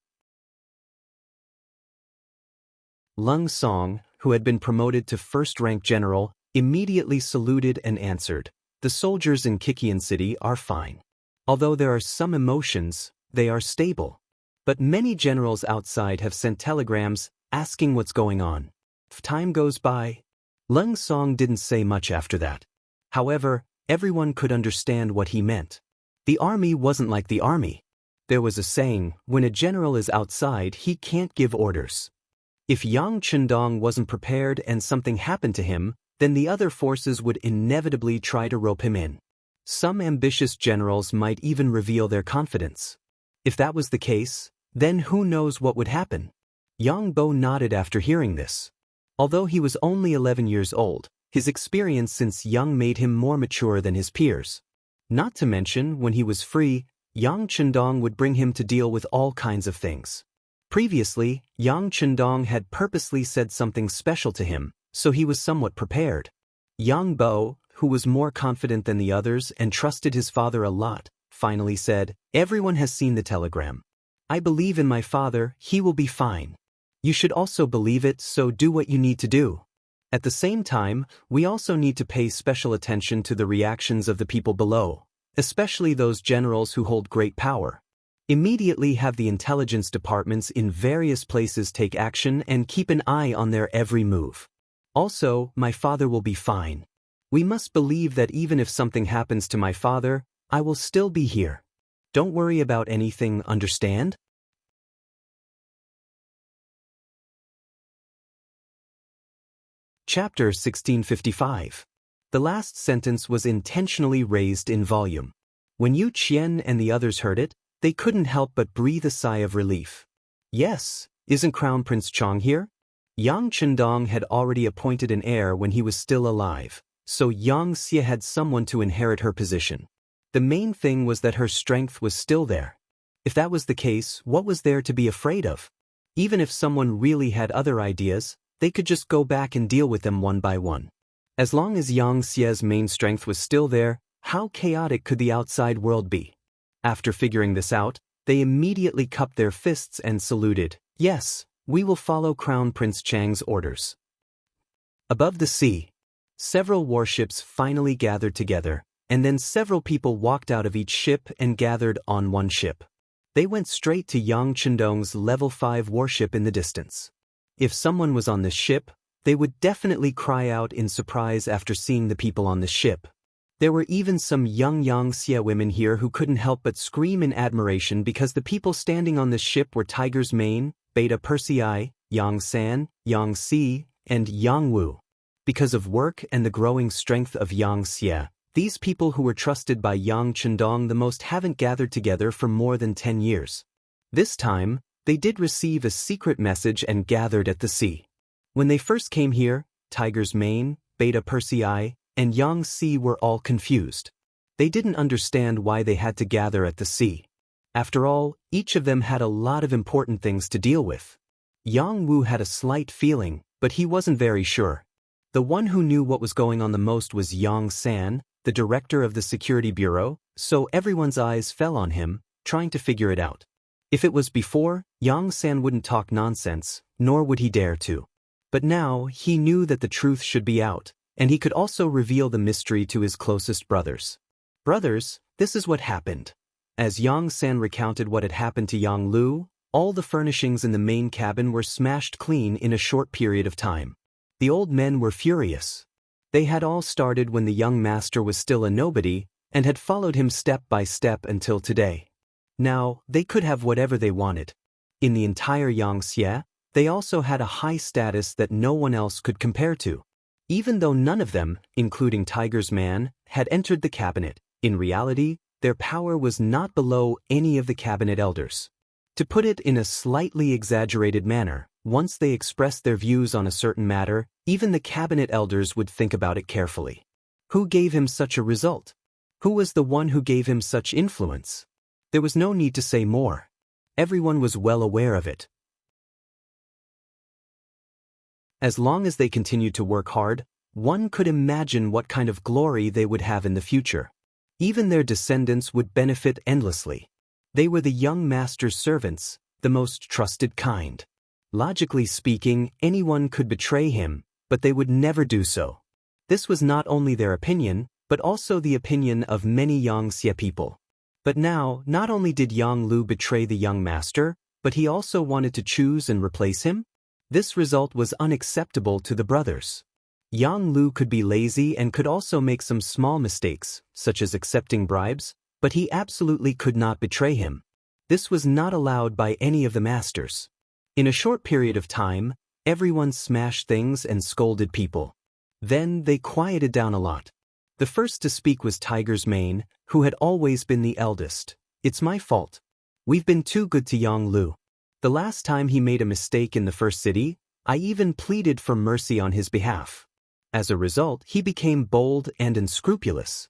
Leng Song, who had been promoted to first-rank general, immediately saluted and answered, "The soldiers in Kikian City are fine. Although there are some emotions, they are stable. But many generals outside have sent telegrams asking what's going on." If time goes by, Leng Song didn't say much after that. However, everyone could understand what he meant. The army wasn't like the army. There was a saying, when a general is outside, he can't give orders. If Yang Chendong wasn't prepared and something happened to him, then the other forces would inevitably try to rope him in. Some ambitious generals might even reveal their confidence. If that was the case, then who knows what would happen? Yang Bo nodded after hearing this. Although he was only 11 years old, his experience since young made him more mature than his peers. Not to mention, when he was free, Yang Chendong would bring him to deal with all kinds of things. Previously, Yang Chendong had purposely said something special to him, so he was somewhat prepared. Yang Bo, who was more confident than the others and trusted his father a lot, finally said, "Everyone has seen the telegram. I believe in my father, he will be fine. You should also believe it, so do what you need to do. At the same time, we also need to pay special attention to the reactions of the people below, especially those generals who hold great power. Immediately have the intelligence departments in various places take action and keep an eye on their every move. Also, my father will be fine. We must believe that even if something happens to my father, I will still be here. Don't worry about anything, understand?" Chapter 1655. The last sentence was intentionally raised in volume. When Yu Qian and the others heard it, they couldn't help but breathe a sigh of relief. Yes, isn't Crown Prince Chong here? Yang Chendong had already appointed an heir when he was still alive, so Xianxia had someone to inherit her position. The main thing was that her strength was still there. If that was the case, what was there to be afraid of? Even if someone really had other ideas, they could just go back and deal with them one by one. As long as Xia's main strength was still there, how chaotic could the outside world be? After figuring this out, they immediately cupped their fists and saluted. "Yes, we will follow Crown Prince Chang's orders." Above the sea, several warships finally gathered together, and then several people walked out of each ship and gathered on one ship. They went straight to Yang Chendong's level 5 warship in the distance. If someone was on this ship, they would definitely cry out in surprise after seeing the people on the ship. There were even some young Xianxia women here who couldn't help but scream in admiration because the people standing on this ship were Tiger's Mane, Beta Persei, Yang San, Yang Si, and Yang Wu. Because of work and the growing strength of Xianxia, these people who were trusted by Yang Chendong the most haven't gathered together for more than 10 years. This time, they did receive a secret message and gathered at the sea. When they first came here, Tiger's Mane, Beta Persei, and Yang Si were all confused. They didn't understand why they had to gather at the sea. After all, each of them had a lot of important things to deal with. Yang Wu had a slight feeling, but he wasn't very sure. The one who knew what was going on the most was Yang San, the director of the security bureau, so everyone's eyes fell on him, trying to figure it out. If it was before, Yang San wouldn't talk nonsense, nor would he dare to. But now, he knew that the truth should be out, and he could also reveal the mystery to his closest brothers. Brothers, this is what happened. As Yang San recounted what had happened to Yang Lu, all the furnishings in the main cabin were smashed clean in a short period of time. The old men were furious. They had all started when the young master was still a nobody, and had followed him step by step until today. Now, they could have whatever they wanted. In the entire Xianxia, they also had a high status that no one else could compare to. Even though none of them, including Tiger's Man, had entered the cabinet, in reality, their power was not below any of the cabinet elders. To put it in a slightly exaggerated manner, once they expressed their views on a certain matter, even the cabinet elders would think about it carefully. Who gave him such a result? Who was the one who gave him such influence? There was no need to say more. Everyone was well aware of it. As long as they continued to work hard, one could imagine what kind of glory they would have in the future. Even their descendants would benefit endlessly. They were the young master's servants, the most trusted kind. Logically speaking, anyone could betray him, but they would never do so. This was not only their opinion, but also the opinion of many Xianxia people. But now, not only did Yang Lu betray the young master, but he also wanted to choose and replace him? This result was unacceptable to the brothers. Yang Lu could be lazy and could also make some small mistakes, such as accepting bribes, but he absolutely could not betray him. This was not allowed by any of the masters. In a short period of time, everyone smashed things and scolded people. Then they quieted down a lot. The first to speak was Tiger's Mane, who had always been the eldest. "It's my fault. We've been too good to Yang Lu. The last time he made a mistake in the first city, I even pleaded for mercy on his behalf. As a result, he became bold and unscrupulous."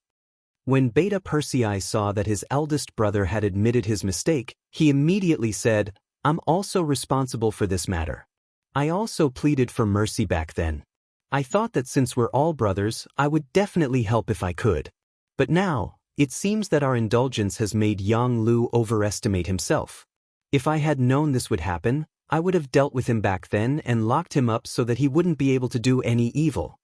When Beta Persei saw that his eldest brother had admitted his mistake, he immediately said, "I'm also responsible for this matter. I also pleaded for mercy back then. I thought that since we're all brothers, I would definitely help if I could. But now, it seems that our indulgence has made Yang Lu overestimate himself. If I had known this would happen, I would have dealt with him back then and locked him up so that he wouldn't be able to do any evil.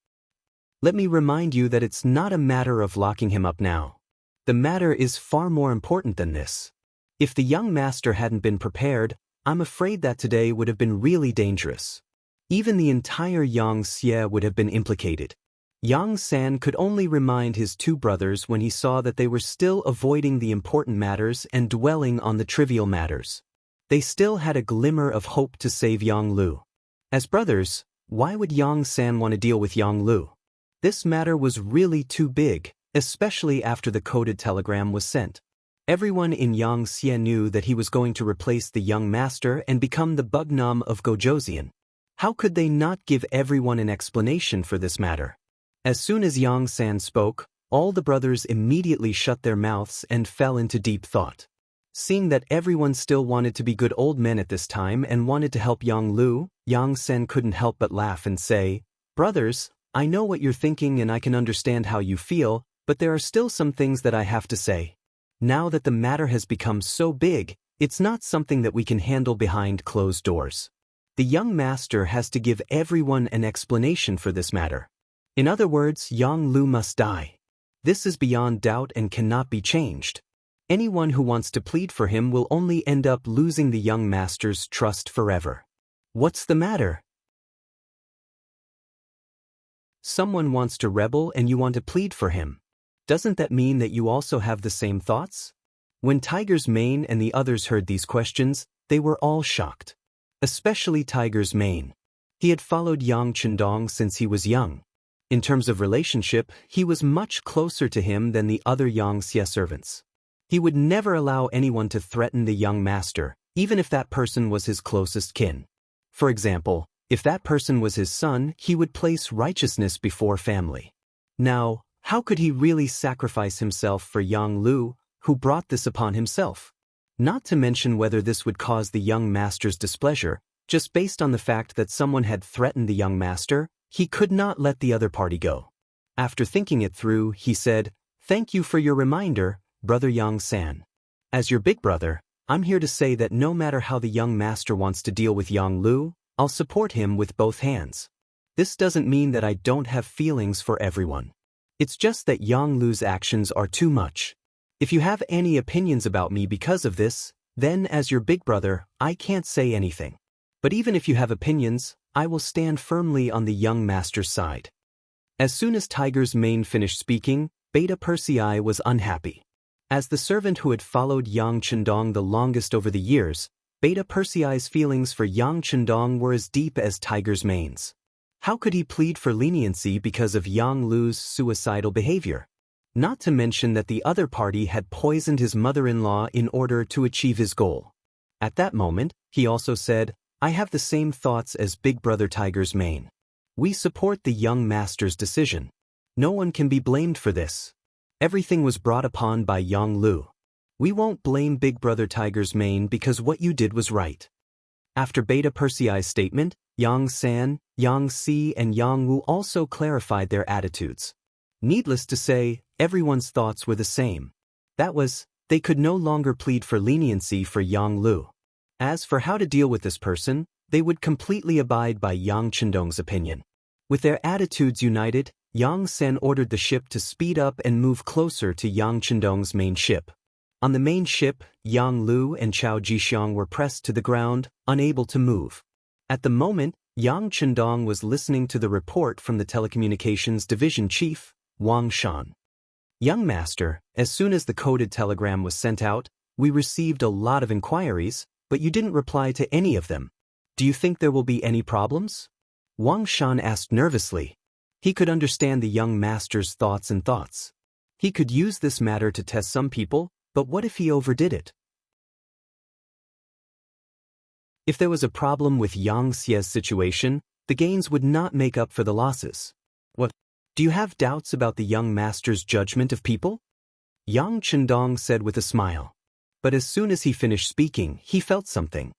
Let me remind you that it's not a matter of locking him up now. The matter is far more important than this. If the young master hadn't been prepared, I'm afraid that today would have been really dangerous. Even the entire Xianxia would have been implicated." Yang San could only remind his two brothers when he saw that they were still avoiding the important matters and dwelling on the trivial matters. They still had a glimmer of hope to save Yang Lu. As brothers, why would Yang San want to deal with Yang Lu? This matter was really too big, especially after the coded telegram was sent. Everyone in Xianxia knew that he was going to replace the young master and become the Bugnam of Gojoseon. How could they not give everyone an explanation for this matter? As soon as Yang San spoke, all the brothers immediately shut their mouths and fell into deep thought. Seeing that everyone still wanted to be good old men at this time and wanted to help Yang Lu, Yang San couldn't help but laugh and say, "Brothers, I know what you're thinking and I can understand how you feel, but there are still some things that I have to say. Now that the matter has become so big, it's not something that we can handle behind closed doors. The young master has to give everyone an explanation for this matter. In other words, Yang Lu must die. This is beyond doubt and cannot be changed. Anyone who wants to plead for him will only end up losing the young master's trust forever. What's the matter? Someone wants to rebel and you want to plead for him. Doesn't that mean that you also have the same thoughts? When Tiger's Mane and the others heard these questions, they were all shocked. Especially Tiger's Mane. He had followed Yang Chendong since he was young. In terms of relationship, he was much closer to him than the other Xianxia servants. He would never allow anyone to threaten the young master, even if that person was his closest kin. For example, if that person was his son, he would place righteousness before family. Now, how could he really sacrifice himself for Yang Lu, who brought this upon himself? Not to mention whether this would cause the young master's displeasure, just based on the fact that someone had threatened the young master, he could not let the other party go. After thinking it through, he said, "Thank you for your reminder, Brother Yang San. As your big brother, I'm here to say that no matter how the young master wants to deal with Yang Lu, I'll support him with both hands. This doesn't mean that I don't have feelings for everyone. It's just that Yang Lu's actions are too much. If you have any opinions about me because of this, then as your big brother, I can't say anything. But even if you have opinions, I will stand firmly on the young master's side." As soon as Tiger's Mane finished speaking, Beta Persei was unhappy. As the servant who had followed Yang Chendong the longest over the years, Beta Persei's feelings for Yang Chendong were as deep as Tiger's Mane's. How could he plead for leniency because of Yang Lu's suicidal behavior? Not to mention that the other party had poisoned his mother-in-law in order to achieve his goal. At that moment, he also said, "I have the same thoughts as Big Brother Tiger's Mane. We support the young master's decision. No one can be blamed for this. Everything was brought upon by Yang Lu. We won't blame Big Brother Tiger's Mane because what you did was right." After Beta Persei's statement, Yang San, Yang Si and Yang Wu also clarified their attitudes. Needless to say, everyone's thoughts were the same. That was, they could no longer plead for leniency for Yang Lu. As for how to deal with this person, they would completely abide by Yang Chendong's opinion. With their attitudes united, Yang San ordered the ship to speed up and move closer to Yang Chendong's main ship. On the main ship, Yang Lu and Chao Jixiang were pressed to the ground, unable to move. At the moment, Yang Chendong was listening to the report from the telecommunications division chief, Wang Shan. "Young master, as soon as the coded telegram was sent out, we received a lot of inquiries, but you didn't reply to any of them. Do you think there will be any problems?" Wang Shan asked nervously. He could understand the young master's thoughts. He could use this matter to test some people, but what if he overdid it? If there was a problem with Yang Xia's situation, the gains would not make up for the losses. "What? Do you have doubts about the young master's judgment of people?" Yang Chendong said with a smile. But as soon as he finished speaking, he felt something.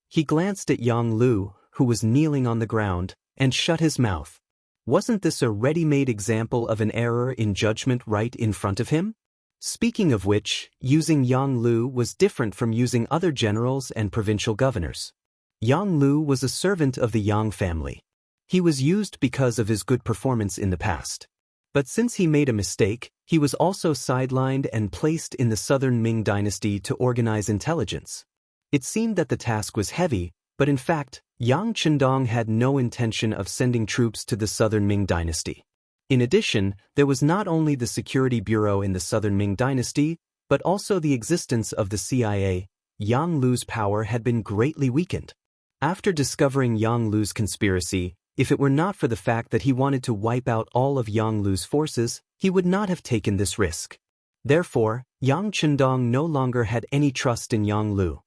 He glanced at Yang Lu, who was kneeling on the ground, and shut his mouth. Wasn't this a ready-made example of an error in judgment right in front of him? Speaking of which, using Yang Lu was different from using other generals and provincial governors. Yang Lu was a servant of the Yang family. He was used because of his good performance in the past. But since he made a mistake, he was also sidelined and placed in the southern Ming dynasty to organize intelligence. It seemed that the task was heavy, but in fact, Yang Chendong had no intention of sending troops to the southern Ming dynasty. In addition, there was not only the security bureau in the southern Ming dynasty, but also the existence of the CIA. Yang Lu's power had been greatly weakened. After discovering Yang Lu's conspiracy, if it were not for the fact that he wanted to wipe out all of Yang Lu's forces, he would not have taken this risk. Therefore, Yang Chendong no longer had any trust in Yang Lu.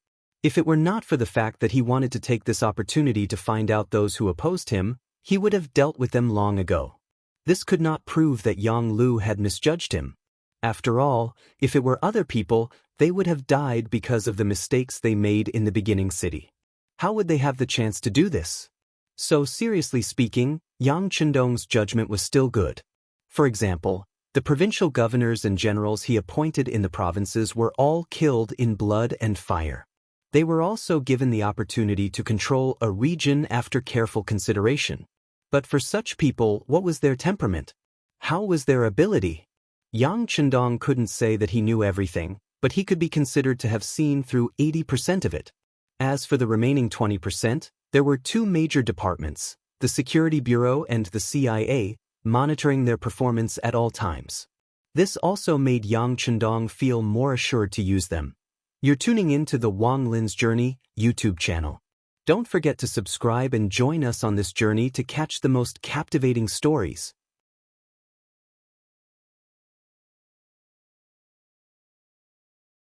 If it were not for the fact that he wanted to take this opportunity to find out those who opposed him, he would have dealt with them long ago. This could not prove that Yang Lu had misjudged him. After all, if it were other people, they would have died because of the mistakes they made in the beginning city. How would they have the chance to do this? So seriously speaking, Yang Chendong's judgment was still good. For example, the provincial governors and generals he appointed in the provinces were all killed in blood and fire. They were also given the opportunity to control a region after careful consideration. But for such people, what was their temperament? How was their ability? Yang Chendong couldn't say that he knew everything, but he could be considered to have seen through 80% of it. As for the remaining 20%, there were two major departments, the Security Bureau and the CIA, monitoring their performance at all times. This also made Yang Chendong feel more assured to use them. You're tuning in to the Wang Lin's Journey YouTube channel. Don't forget to subscribe and join us on this journey to catch the most captivating stories.